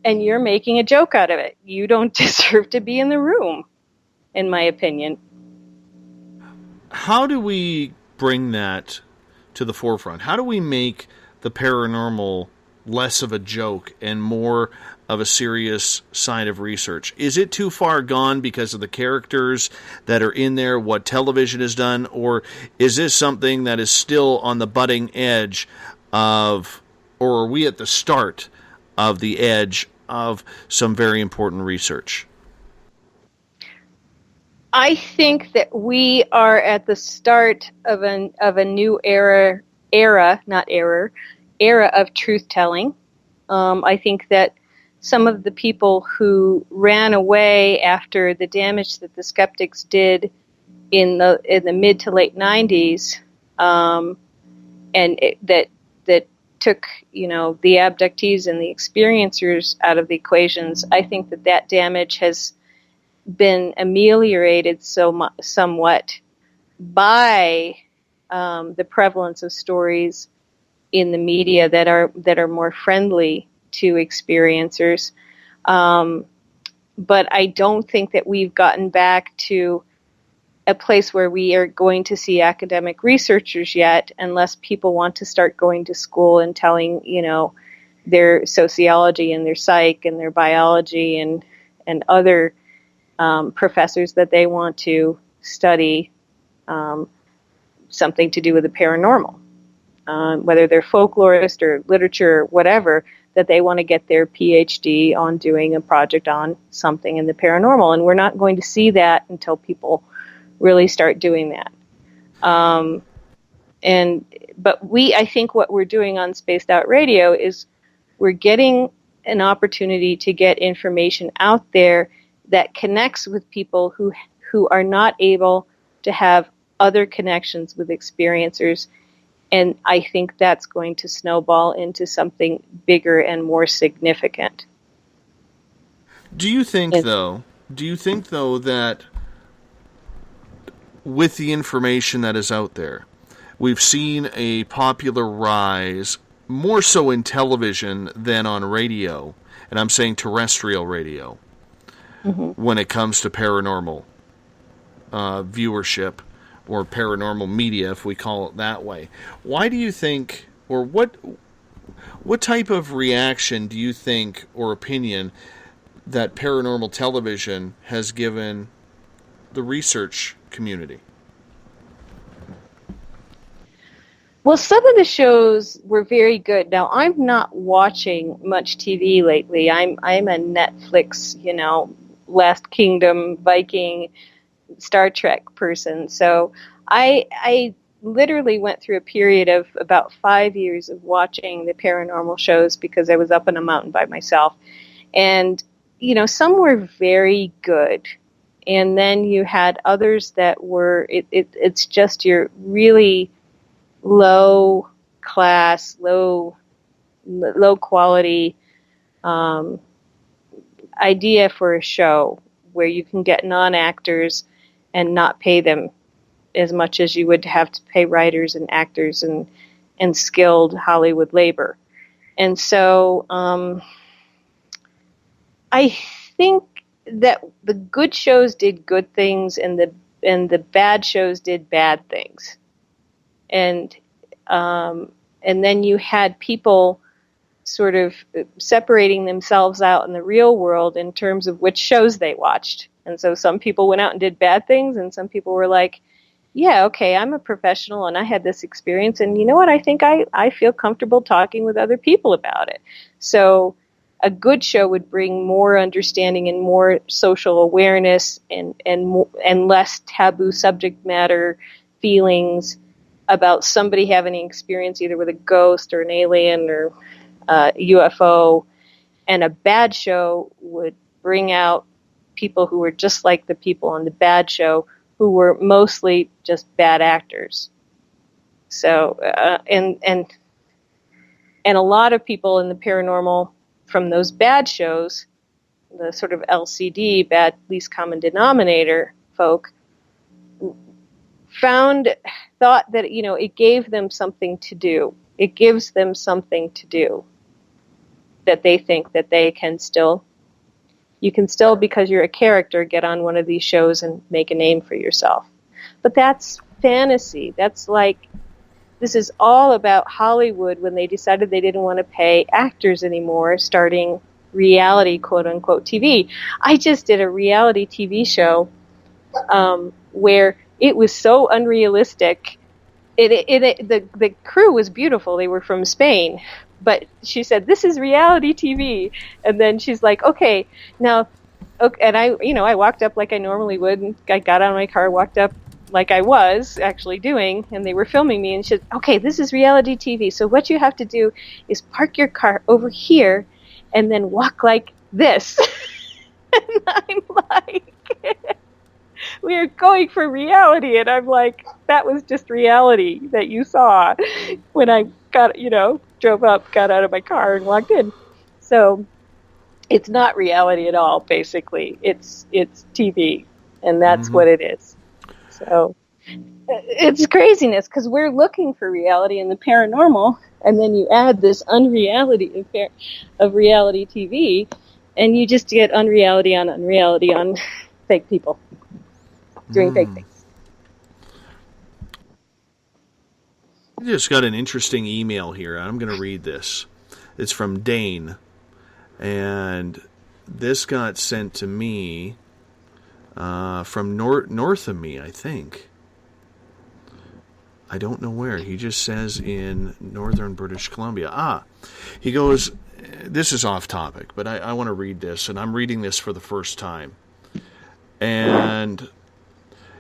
and you're making a joke out of it. You don't deserve to be in the room, in my opinion. How do we bring that to the forefront? How do we make the paranormal less of a joke and more of a serious side of research? Is it too far gone because of the characters that are in there, what television has done, or is this something that is still on the budding edge of, or are we at the start of the edge of some very important research? I think that we are at the start of a new era of truth-telling. I think that some of the people who ran away after the damage that the skeptics did in the mid to late 90s, that took the abductees and the experiencers out of the equations, I think that damage has been ameliorated somewhat by the prevalence of stories in the media that are more friendly to experiencers. But I don't think that we've gotten back to a place where we are going to see academic researchers yet, unless people want to start going to school and telling, their sociology and their psych and their biology and other professors that they want to study something to do with the paranormal, whether they're folklorist or literature or whatever, that they want to get their PhD on doing a project on something in the paranormal. And we're not going to see that until people really start doing that. But I think what we're doing on Spaced Out Radio is we're getting an opportunity to get information out there that connects with people who are not able to have other connections with experiencers. And I think that's going to snowball into something bigger and more significant. Do you think, though, that with the information that is out there, we've seen a popular rise, more so in television than on radio, and I'm saying terrestrial radio, when it comes to paranormal viewership, or paranormal media, if we call it that way. Why do you think, or what type of reaction do you think, or opinion, that paranormal television has given the research community? Well, some of the shows were very good. Now, I'm not watching much TV lately. I'm a Netflix, Last Kingdom, Viking, Star Trek person. So I literally went through a period of about 5 years of watching the paranormal shows because I was up on a mountain by myself. And, some were very good. And then you had others that were, it's just your really low class, low quality idea for a show where you can get non-actors and not pay them as much as you would have to pay writers and actors and skilled Hollywood labor. And so I think that the good shows did good things and the bad shows did bad things. And then you had people sort of separating themselves out in the real world in terms of which shows they watched. And so some people went out and did bad things, and some people were like, yeah, okay, I'm a professional and I had this experience, and you know what, I think I feel comfortable talking with other people about it. So a good show would bring more understanding and more social awareness and less taboo subject matter feelings about somebody having an experience either with a ghost or an alien or UFO. And a bad show would bring out people who were just like the people on the bad show, who were mostly just bad actors. So, and a lot of people in the paranormal from those bad shows, the sort of LCD, bad least common denominator folk, thought that, it gave them something to do. It gives them something to do that they think that they can still, you can still, because you're a character, get on one of these shows and make a name for yourself. But that's fantasy. That's like, this is all about Hollywood when they decided they didn't want to pay actors anymore, starting reality, quote unquote, TV. I just did a reality TV show where it was so unrealistic. The crew was beautiful. They were from Spain. But she said, this is reality TV. And then she's like, okay, now, okay. And I walked up like I normally would. And I got out of my car, walked up like I was actually doing, and they were filming me. And she said, okay, this is reality TV. So what you have to do is park your car over here and then walk like this. And I'm like, we are going for reality. And I'm like, that was just reality that you saw when I got, drove up, got out of my car and walked in. So it's not reality at all, basically. It's TV, and that's what it is. So it's craziness because we're looking for reality in the paranormal, and then you add this unreality of reality TV, and you just get unreality on fake people doing fake things. I just got an interesting email here. I'm going to read this. It's from Dane, and this got sent to me from north of me, I think. I don't know where. He just says in northern British Columbia. He goes, this is off topic, but I want to read this, and I'm reading this for the first time. And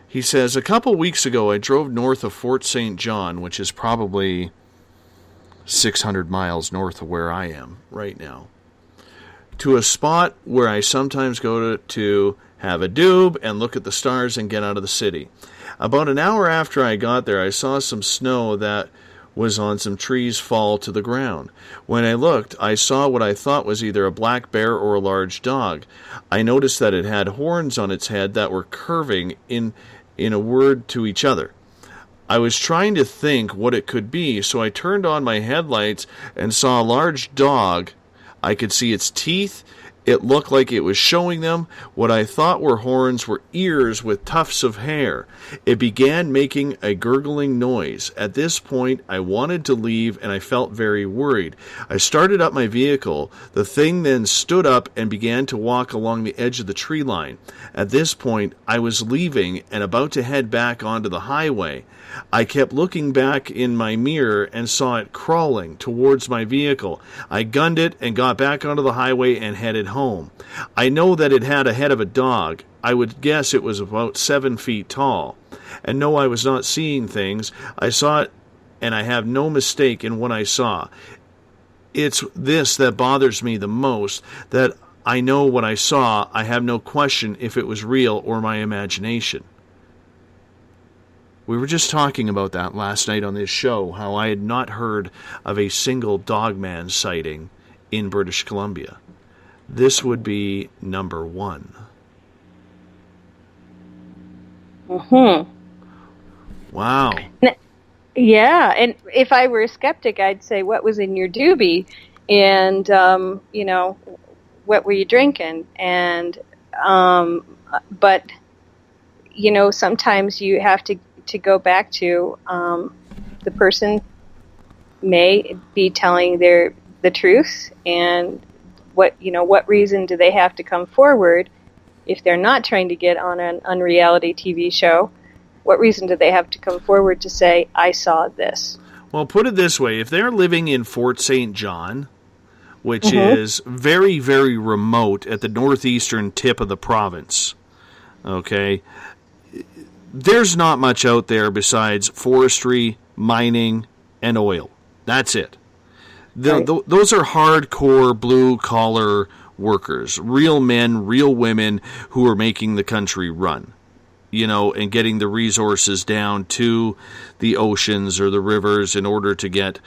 he says, a couple weeks ago, I drove north of Fort St. John, which is probably 600 miles north of where I am right now, to a spot where I sometimes go to have a doob and look at the stars and get out of the city. About an hour after I got there, I saw some snow that was on some trees fall to the ground. When I looked, I saw what I thought was either a black bear or a large dog. I noticed that it had horns on its head that were curving in a word to each other. I was trying to think what it could be, so I turned on my headlights and saw a large dog. I could see its teeth. It looked like it was showing them. What I thought were horns were ears with tufts of hair. It began making a gurgling noise. At this point, I wanted to leave, and I felt very worried. I started up my vehicle. The thing then stood up and began to walk along the edge of the tree line. At this point, I was leaving and about to head back onto the highway. I kept looking back in my mirror and saw it crawling towards my vehicle. I gunned it and got back onto the highway and headed home. I know that it had a head of a dog. I would guess it was about 7 feet tall. And no, I was not seeing things. I saw it, and I have no mistake in what I saw. It's this that bothers me the most, that I know what I saw. I have no question if it was real or my imagination. We were just talking about that last night on this show, how I had not heard of a single Dogman sighting in British Columbia. This would be number 1. Mm-hmm. Wow. Yeah, and if I were a skeptic, I'd say, what was in your doobie? And, what were you drinking? And, but, sometimes you have to go back to the person may be telling the truth, and what reason do they have to come forward if they're not trying to get on an unreality TV show? What reason do they have to come forward to say, I saw this? Well, put it this way. If they're living in Fort St. John, which is very, very remote at the northeastern tip of the province, okay, there's not much out there besides forestry, mining, and oil. That's it. Those are hardcore blue-collar workers, real men, real women who are making the country run, and getting the resources down to the oceans or the rivers in order to get,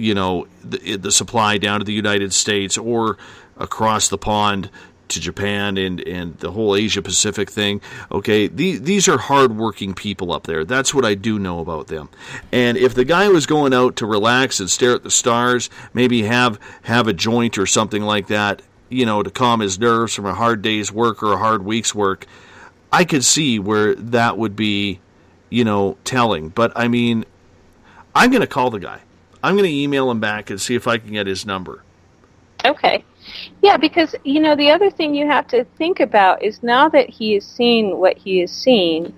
the supply down to the United States or across the pond to Japan and the whole Asia-Pacific thing. Okay, these are hard-working people up there. That's what I do know about them. And if the guy was going out to relax and stare at the stars, maybe have a joint or something like that, to calm his nerves from a hard day's work or a hard week's work, I could see where that would be, telling. But, I mean, I'm going to call the guy. I'm going to email him back and see if I can get his number. Okay. Yeah, because, the other thing you have to think about is now that he has seen what he has seen,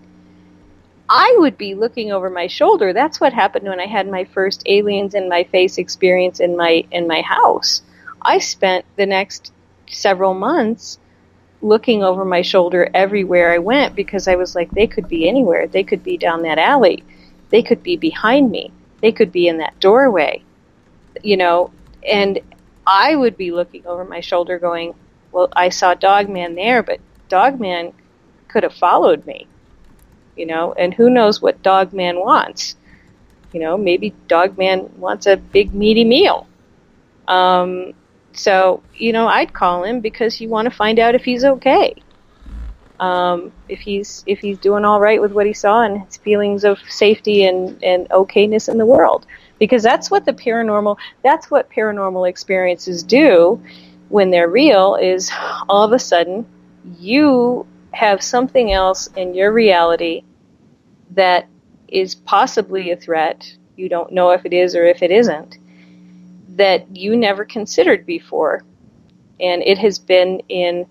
I would be looking over my shoulder. That's what happened when I had my first aliens in my face experience in my house. I spent the next several months looking over my shoulder everywhere I went because I was like, they could be anywhere. They could be down that alley. They could be behind me. They could be in that doorway, and I would be looking over my shoulder going, well, I saw Dogman there, but Dogman could have followed me, and who knows what Dogman wants. Maybe Dogman wants a big meaty meal. So, I'd call him because you want to find out if he's okay. If he's doing all right with what he saw and his feelings of safety and okayness in the world. Because that's what paranormal experiences do when they're real, is all of a sudden you have something else in your reality that is possibly a threat. You don't know if it is or if it isn't, that you never considered before. And it has been in,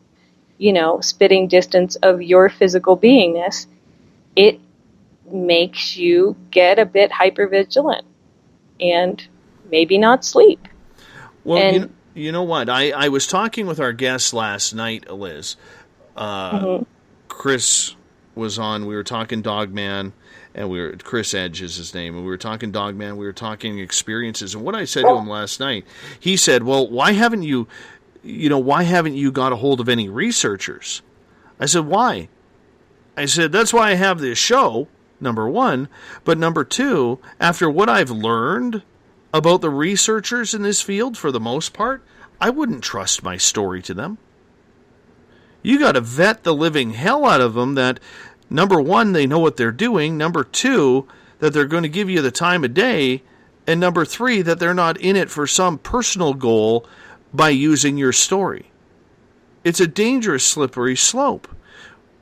spitting distance of your physical beingness. It makes you get a bit hypervigilant and maybe not sleep. Well, and, you know what? I was talking with our guest last night, Liz. Chris was on. We were talking Dogman, and Chris Edge is his name, and we were talking Dogman. We were talking experiences, and what I said to him last night, he said, "Well, why haven't you got a hold of any researchers?" I said, "Why?" I said, that's why I have this show, number one. But number two, after what I've learned about the researchers in this field, for the most part, I wouldn't trust my story to them. You got to vet the living hell out of them that, number one, they know what they're doing. Number two, that they're going to give you the time of day. And number three, that they're not in it for some personal goal by using your story. It's a dangerous, slippery slope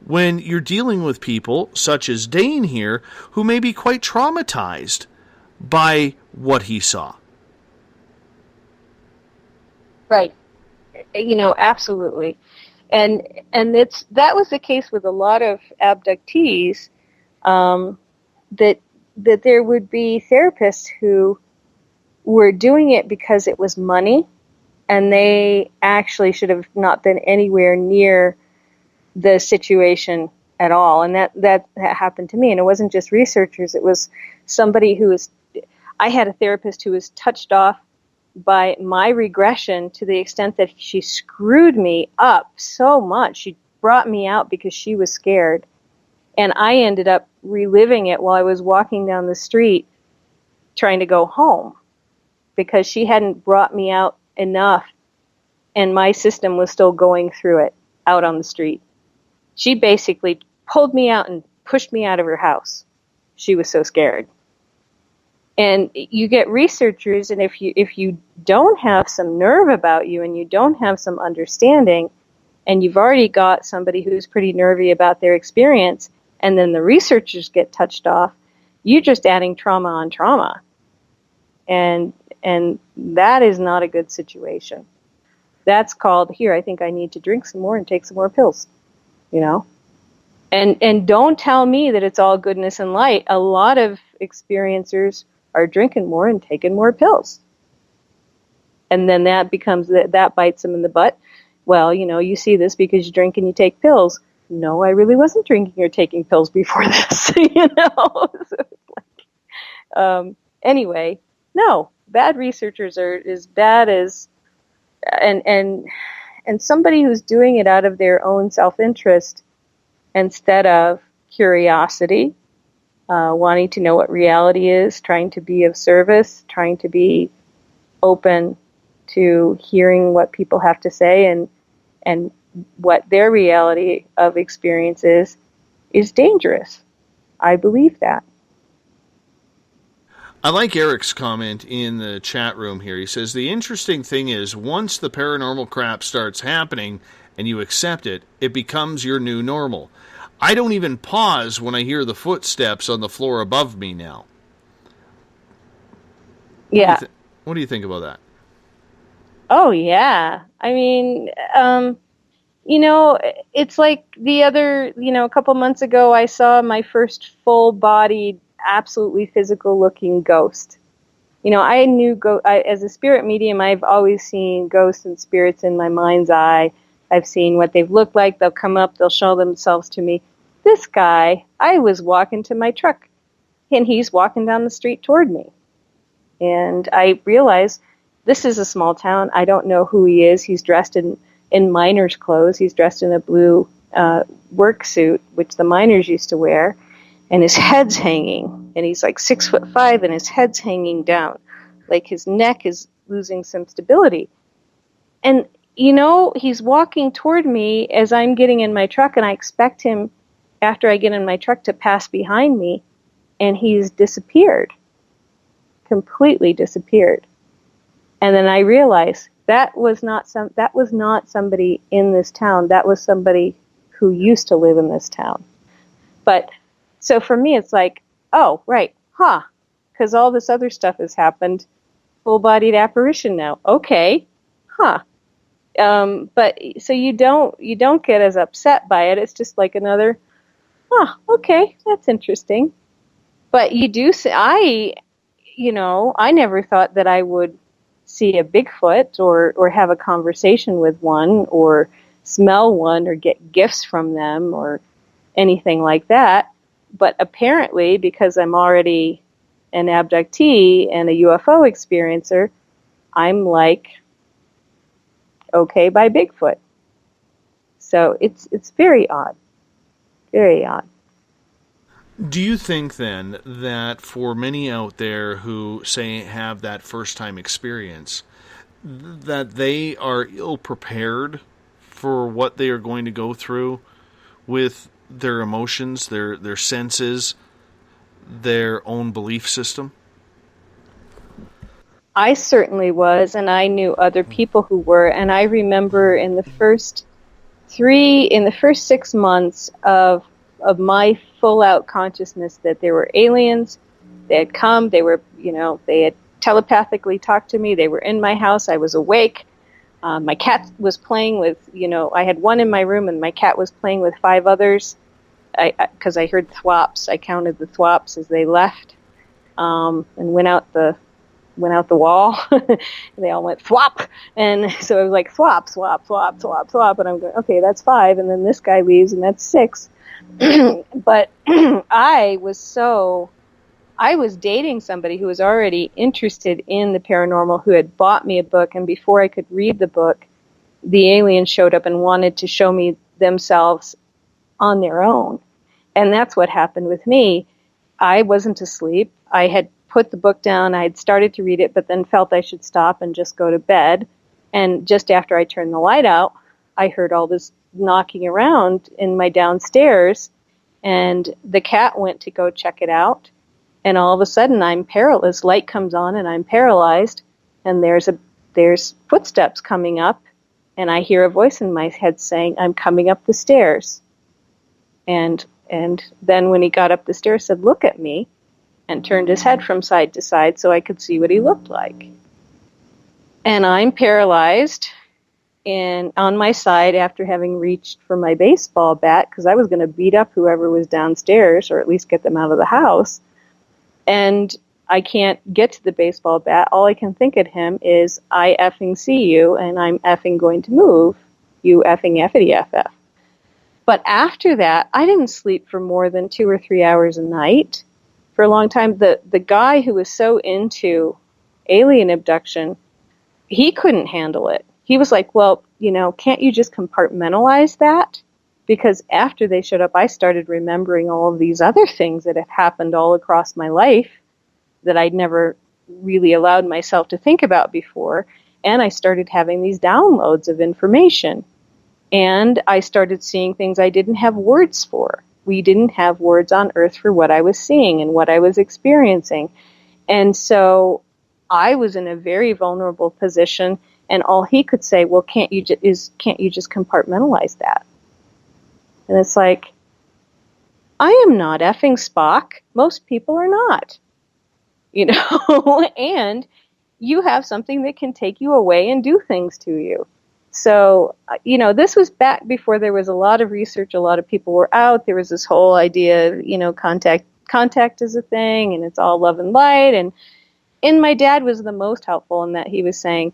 when you're dealing with people, such as Dane here, who may be quite traumatized by what he saw. Right. Absolutely. And that was the case with a lot of abductees, that there would be therapists who were doing it because it was money, and they actually should have not been anywhere near the situation at all. And that happened to me. And it wasn't just researchers. It was somebody I had a therapist who was touched off by my regression to the extent that she screwed me up so much. She brought me out because she was scared. And I ended up reliving it while I was walking down the street trying to go home because she hadn't brought me out enough, and my system was still going through it out on the street. She basically pulled me out and pushed me out of her house. She was so scared. And you get researchers, and if you don't have some nerve about you and you don't have some understanding, and you've already got somebody who's pretty nervy about their experience, and then the researchers get touched off, you're just adding trauma on trauma. And that is not a good situation. That's called, here, I think I need to drink some more and take some more pills, And don't tell me that it's all goodness and light. A lot of experiencers are drinking more and taking more pills. And then that bites them in the butt. Well, you see this because you drink and you take pills. No, I really wasn't drinking or taking pills before this, anyway, no, bad researchers are as bad as, and somebody who's doing it out of their own self-interest instead of curiosity, wanting to know what reality is, trying to be of service, trying to be open to hearing what people have to say and what their reality of experience is dangerous. I believe that. I like Eric's comment in the chat room here. He says, the interesting thing is, once the paranormal crap starts happening and you accept it, it becomes your new normal. I don't even pause when I hear the footsteps on the floor above me now. Yeah. What do you think about that? Oh, yeah. I mean, it's like a couple months ago, I saw my first full-bodied, absolutely physical-looking ghost. I knew as a spirit medium, I've always seen ghosts and spirits in my mind's eye. I've seen what they've looked like. They'll come up, they'll show themselves to me. This guy, I was walking to my truck, and he's walking down the street toward me. And I realized this is a small town. I don't know who he is. He's dressed in miner's clothes. He's dressed in a blue work suit, which the miners used to wear, and his head's hanging. And he's like 6'5", and his head's hanging down. Like his neck is losing some stability. And, he's walking toward me as I'm getting in my truck, and I expect him, after I get in my truck, to pass behind me, and he's disappeared. Completely disappeared. And then I realized that was not somebody in this town. That was somebody who used to live in this town. But so for me, it's like, oh, right, because all this other stuff has happened. Full-bodied apparition now. Okay, but so you don't get as upset by it. It's just like another, okay, that's interesting. But you do see, I never thought that I would see a Bigfoot or have a conversation with one or smell one or get gifts from them or anything like that. But apparently, because I'm already an abductee and a UFO experiencer, I'm like, okay by Bigfoot. So it's very odd. Very odd. Do you think then that for many out there who say have that first time experience, that they are ill prepared for what they are going to go through with their emotions, their senses, their own belief system? I certainly was, and I knew other people who were, and I remember in the first 6 months of my full-out consciousness that there were aliens. They had come, they had telepathically talked to me, they were in my house, I was awake. My cat was playing with, I had one in my room and my cat was playing with 5 others, because I heard thwops. I counted the thwops as they left, and went out the wall, and they all went thwop, and so I was like thwop, thwop, thwop, thwop, thwop, and I'm going, okay, that's 5, and then this guy leaves, and that's 6. But I was dating somebody who was already interested in the paranormal, who had bought me a book, and before I could read the book, the aliens showed up and wanted to show me themselves on their own. And that's what happened with me. I wasn't asleep. I had put the book down. I had started to read it, but then felt I should stop and just go to bed. And just after I turned the light out, I heard all this knocking around in my downstairs, and the cat went to go check it out. And all of a sudden, I'm paralyzed. Light comes on, and I'm paralyzed. And there's footsteps coming up, and I hear a voice in my head saying, "I'm coming up the stairs." And then when he got up the stairs, said, "Look at me," and turned his head from side to side so I could see what he looked like. And I'm paralyzed and on my side after having reached for my baseball bat, because I was going to beat up whoever was downstairs, or at least get them out of the house. And I can't get to the baseball bat. All I can think of him is, "I effing see you, and I'm effing going to move. You effing effity FF." But after that, I didn't sleep for more than 2 or 3 hours a night. For a long time, the guy who was so into alien abduction, he couldn't handle it. He was like, "Well, can't you just compartmentalize that?" Because after they showed up, I started remembering all of these other things that have happened all across my life that I'd never really allowed myself to think about before. And I started having these downloads of information. And I started seeing things I didn't have words for. We didn't have words on Earth for what I was seeing and what I was experiencing. And so I was in a very vulnerable position, and all he could say, "Well, can't you just compartmentalize that?" And it's like, I am not effing Spock. Most people are not. And you have something that can take you away and do things to you. So, this was back before there was a lot of research, a lot of people were out. There was this whole idea of, contact is a thing, and it's all love and light. And my dad was the most helpful in that he was saying,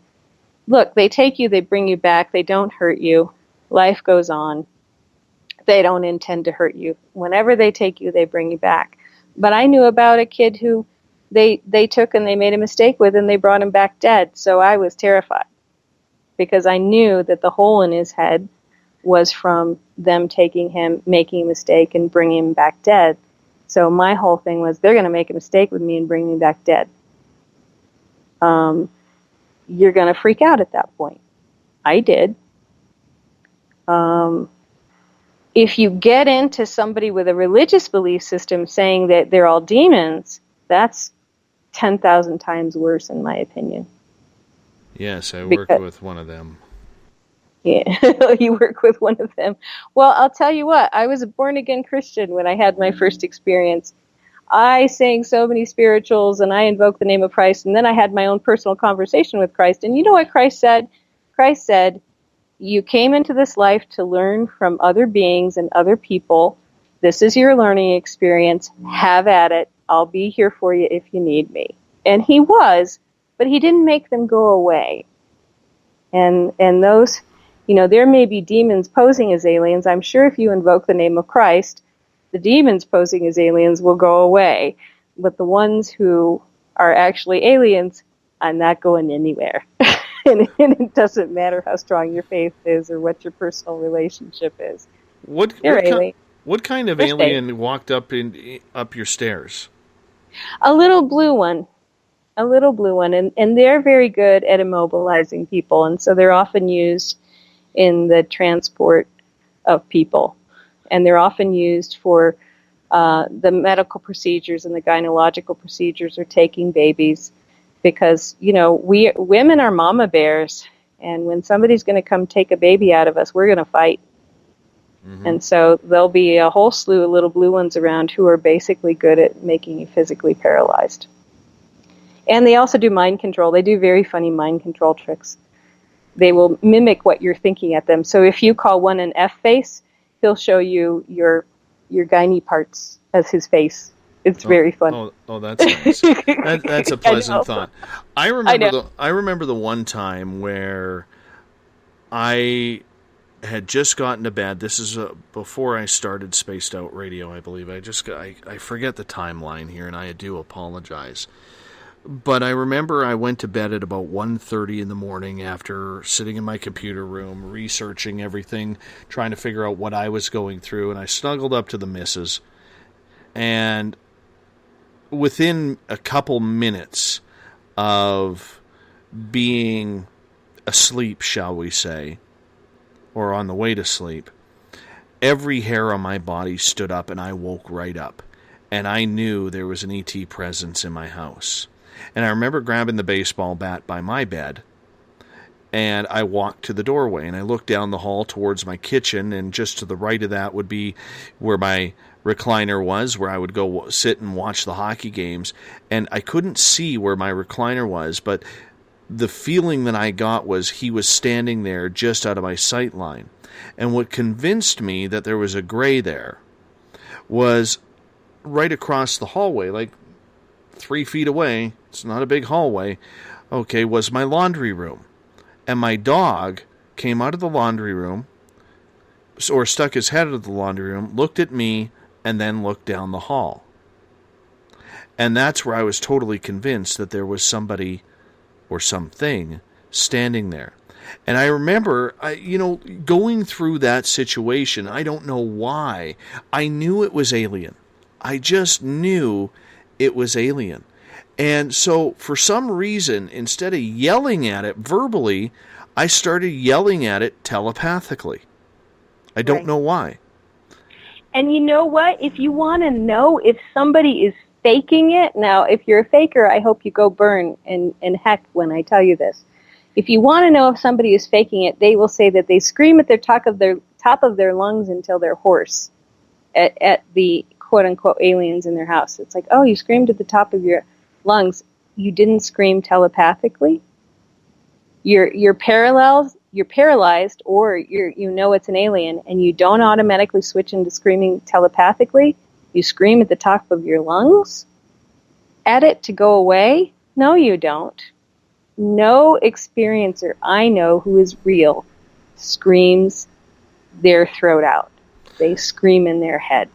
"Look, they take you, they bring you back, they don't hurt you. Life goes on. They don't intend to hurt you. Whenever they take you, they bring you back." But I knew about a kid who they took and they made a mistake with, and they brought him back dead. So I was terrified, because I knew that the hole in his head was from them taking him, making a mistake, and bringing him back dead. So my whole thing was, they're going to make a mistake with me and bring me back dead. You're going to freak out at that point. I did. If you get into somebody with a religious belief system saying that they're all demons, that's 10,000 times worse, in my opinion. Yes, I work with one of them. Yeah, you work with one of them. Well, I'll tell you what, I was a born-again Christian when I had my first experience. I sang so many spirituals, and I invoked the name of Christ, and then I had my own personal conversation with Christ. And you know what Christ said? Christ said, "You came into this life to learn from other beings and other people. This is your learning experience. Have at it. I'll be here for you if you need me." And he was, but he didn't make them go away. And those, there may be demons posing as aliens. I'm sure if you invoke the name of Christ, the demons posing as aliens will go away. But the ones who are actually aliens are not going anywhere. And it doesn't matter how strong your faith is or what your personal relationship is. What What kind of alien walked up your stairs? A little blue one. And they're very good at immobilizing people, and so they're often used in the transport of people, and they're often used for the medical procedures and the gynecological procedures or taking babies, because we women are mama bears, and when somebody's going to come take a baby out of us, we're going to fight. Mm-hmm. And so there'll be a whole slew of little blue ones around who are basically good at making you physically paralyzed. And they also do mind control. They do very funny mind control tricks. They will mimic what you're thinking at them. So if you call one an F-face, he'll show you your gynae parts as his face. It's very fun. Oh, that's nice. That's a pleasant thought. I remember the one time where I had just gotten to bed. This is before I started Spaced Out Radio, I believe. I forget the timeline here, and I do apologize. But I remember I went to bed at about 1:30 in the morning after sitting in my computer room, researching everything, trying to figure out what I was going through, and I snuggled up to the missus. And within a couple minutes of being asleep, shall we say, or on the way to sleep, every hair on my body stood up and I woke right up. And I knew there was an ET presence in my house. And I remember grabbing the baseball bat by my bed, and I walked to the doorway, and I looked down the hall towards my kitchen, and just to the right of that would be where my recliner was, where I would go sit and watch the hockey games. And I couldn't see where my recliner was, but the feeling that I got was he was standing there just out of my sight line. And what convinced me that there was a gray there was right across the hallway, like 3 feet away, it's not a big hallway, was my laundry room. And my dog came out of the laundry room, or stuck his head out of the laundry room, looked at me, and then looked down the hall. And that's where I was totally convinced that there was somebody or something standing there. And I remember, going through that situation, I don't know why, I knew it was alien. I just knew it was alien. And so for some reason, instead of yelling at it verbally, I started yelling at it telepathically. I don't know why. And you know what? If you want to know if somebody is faking it, now if you're a faker, I hope you go burn and heck when I tell you this. If you want to know if somebody is faking it, they will say that they scream at the top of their lungs until they're hoarse at the quote-unquote aliens in their house. It's like, oh, you screamed at the top of your lungs. You didn't scream telepathically. You're paralyzed, or it's an alien, and you don't automatically switch into screaming telepathically. You scream at the top of your lungs at it to go away. No, you don't. No experiencer I know who is real screams their throat out. They scream in their head.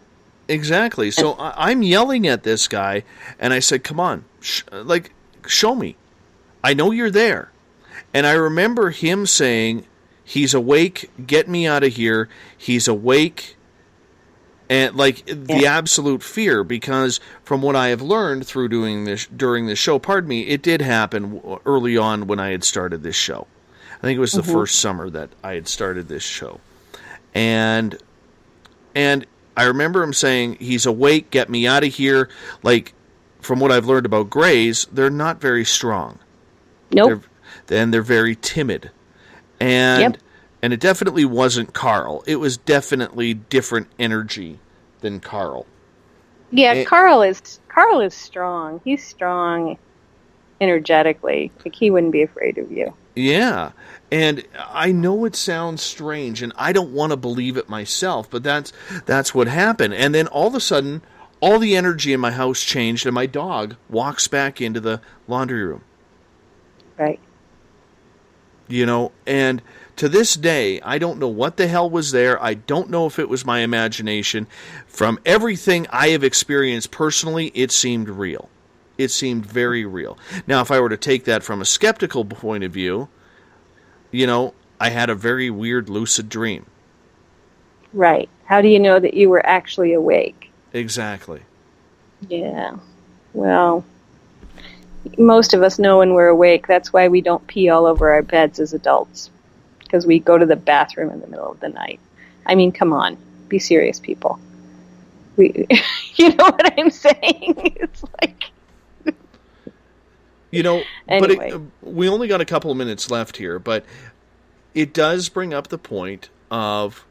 Exactly. So I'm yelling at this guy, and I said, come on, show me. I know you're there. And I remember him saying, he's awake, get me out of here, he's awake, and the absolute fear, because from what I have learned during this show, it did happen early on when I had started this show. I think it was the first summer that I had started this show. And I remember him saying, he's awake, get me out of here. From what I've learned about Greys, they're not very strong. Nope. They're very timid. And it definitely wasn't Carl. It was definitely different energy than Carl. Yeah, Carl is strong. He's strong energetically. He wouldn't be afraid of you. Yeah. And I know it sounds strange, and I don't want to believe it myself, but that's what happened. And then all of a sudden, all the energy in my house changed, and my dog walks back into the laundry room. Right. And to this day, I don't know what the hell was there. I don't know if it was my imagination. From everything I have experienced personally, it seemed real. It seemed very real. Now, if I were to take that from a skeptical point of view, I had a very weird lucid dream. Right. How do you know that you were actually awake? Exactly. Yeah. Well, most of us know when we're awake. That's why we don't pee all over our beds as adults, because we go to the bathroom in the middle of the night. I mean, come on. Be serious, people. You know what I'm saying? It's like... Anyway. But we only got a couple of minutes left here, but it does bring up the point of,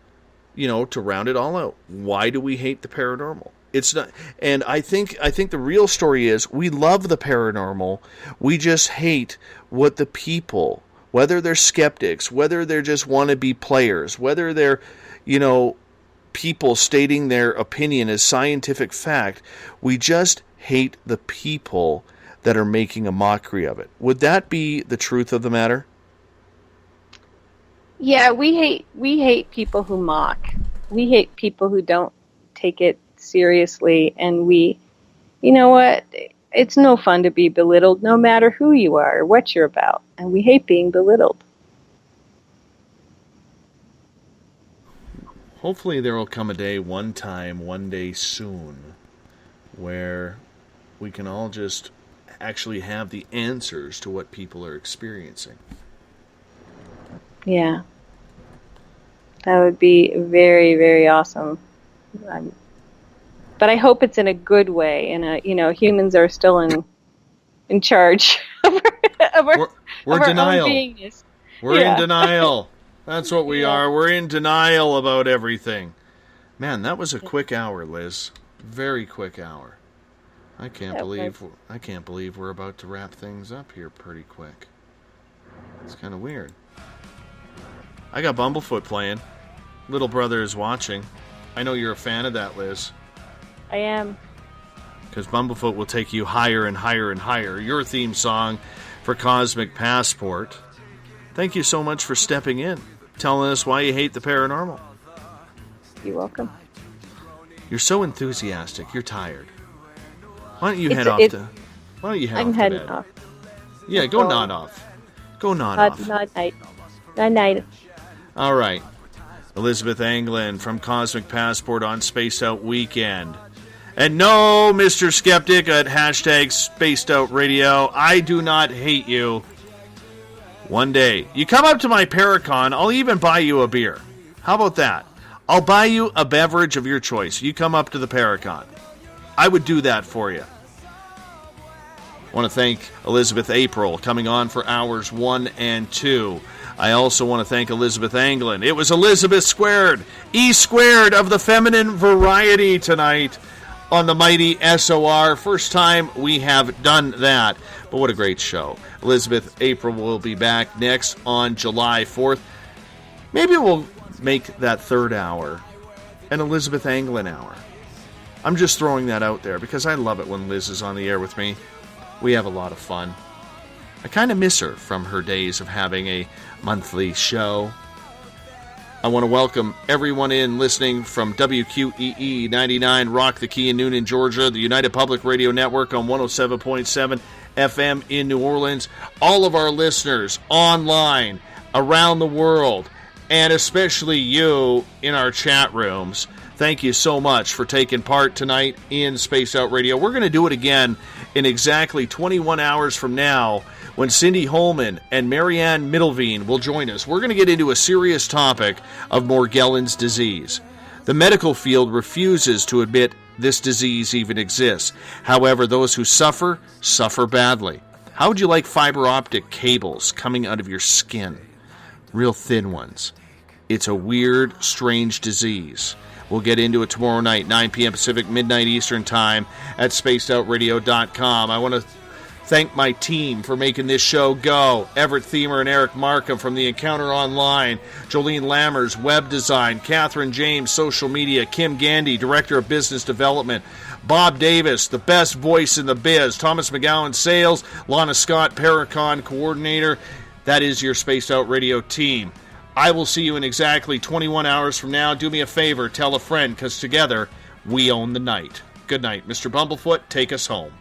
to round it all out, why do we hate the paranormal? It's not, and I think the real story is we love the paranormal. We just hate what the people, whether they're skeptics, whether they're just wannabe players, whether they're, people stating their opinion as scientific fact. We just hate the people that are making a mockery of it. Would that be the truth of the matter? Yeah, we hate people who mock. We hate people who don't take it seriously, and you know what? It's no fun to be belittled, no matter who you are or what you're about, and we hate being belittled. Hopefully there will come a day, one day soon, where we can all just actually have the answers to what people are experiencing. Yeah. That would be very, very awesome. But I hope it's in a good way, and humans are still in charge of our denial. own beingness. We're in denial. That's what we are. We're in denial about everything. Man, that was a quick hour, Liz. Very quick hour. I can't believe we're about to wrap things up here pretty quick. It's kind of weird. I got Bumblefoot playing. Little Brother is watching. I know you're a fan of that, Liz. I am. Because Bumblefoot will take you higher and higher and higher. Your theme song for Cosmic Passport. Thank you so much for stepping in, telling us why you hate the paranormal. You're welcome. You're so enthusiastic. You're tired. Why don't you head off to bed? I'm heading off. Yeah, go nod off. Go nod off. Night night. All right. Elizabeth Anglin from Cosmic Passport on Spaced Out Weekend. And no, Mr. Skeptic at hashtag Spaced Out Radio, I do not hate you. One day, you come up to my Paracon, I'll even buy you a beer. How about that? I'll buy you a beverage of your choice. You come up to the Paracon. I would do that for you. I want to thank Elizabeth April coming on for hours 1 and 2. I also want to thank Elizabeth Anglin. It was Elizabeth squared, E squared of the feminine variety tonight on the mighty SOR. First time we have done that. But what a great show. Elizabeth April will be back next on July 4th. Maybe we'll make that third hour an Elizabeth Anglin hour. I'm just throwing that out there because I love it when Liz is on the air with me. We have a lot of fun. I kind of miss her from her days of having a monthly show. I want to welcome everyone in listening from WQEE 99 Rock the Key in Noonan, Georgia, the United Public Radio Network on 107.7 FM in New Orleans, all of our listeners online around the world, and especially you in our chat rooms. Thank you so much for taking part tonight in Spaced Out Radio. We're going to do it again in exactly 21 hours from now when Cindy Holman and Marianne Middleveen will join us. We're going to get into a serious topic of Morgellons disease. The medical field refuses to admit this disease even exists. However, those who suffer badly. How would you like fiber optic cables coming out of your skin? Real thin ones. It's a weird, strange disease. We'll get into it tomorrow night, 9 p.m. Pacific, midnight Eastern Time at spacedoutradio.com. I want to thank my team for making this show go. Everett Thiemer and Eric Markham from The Encounter Online, Jolene Lammers, Web Design, Catherine James, Social Media, Kim Gandy, Director of Business Development, Bob Davis, the best voice in the biz, Thomas McGowan, Sales, Lana Scott, Paracon Coordinator. That is your Spaced Out Radio team. I will see you in exactly 21 hours from now. Do me a favor, tell a friend, because together we own the night. Good night. Mr. Bumblefoot, take us home.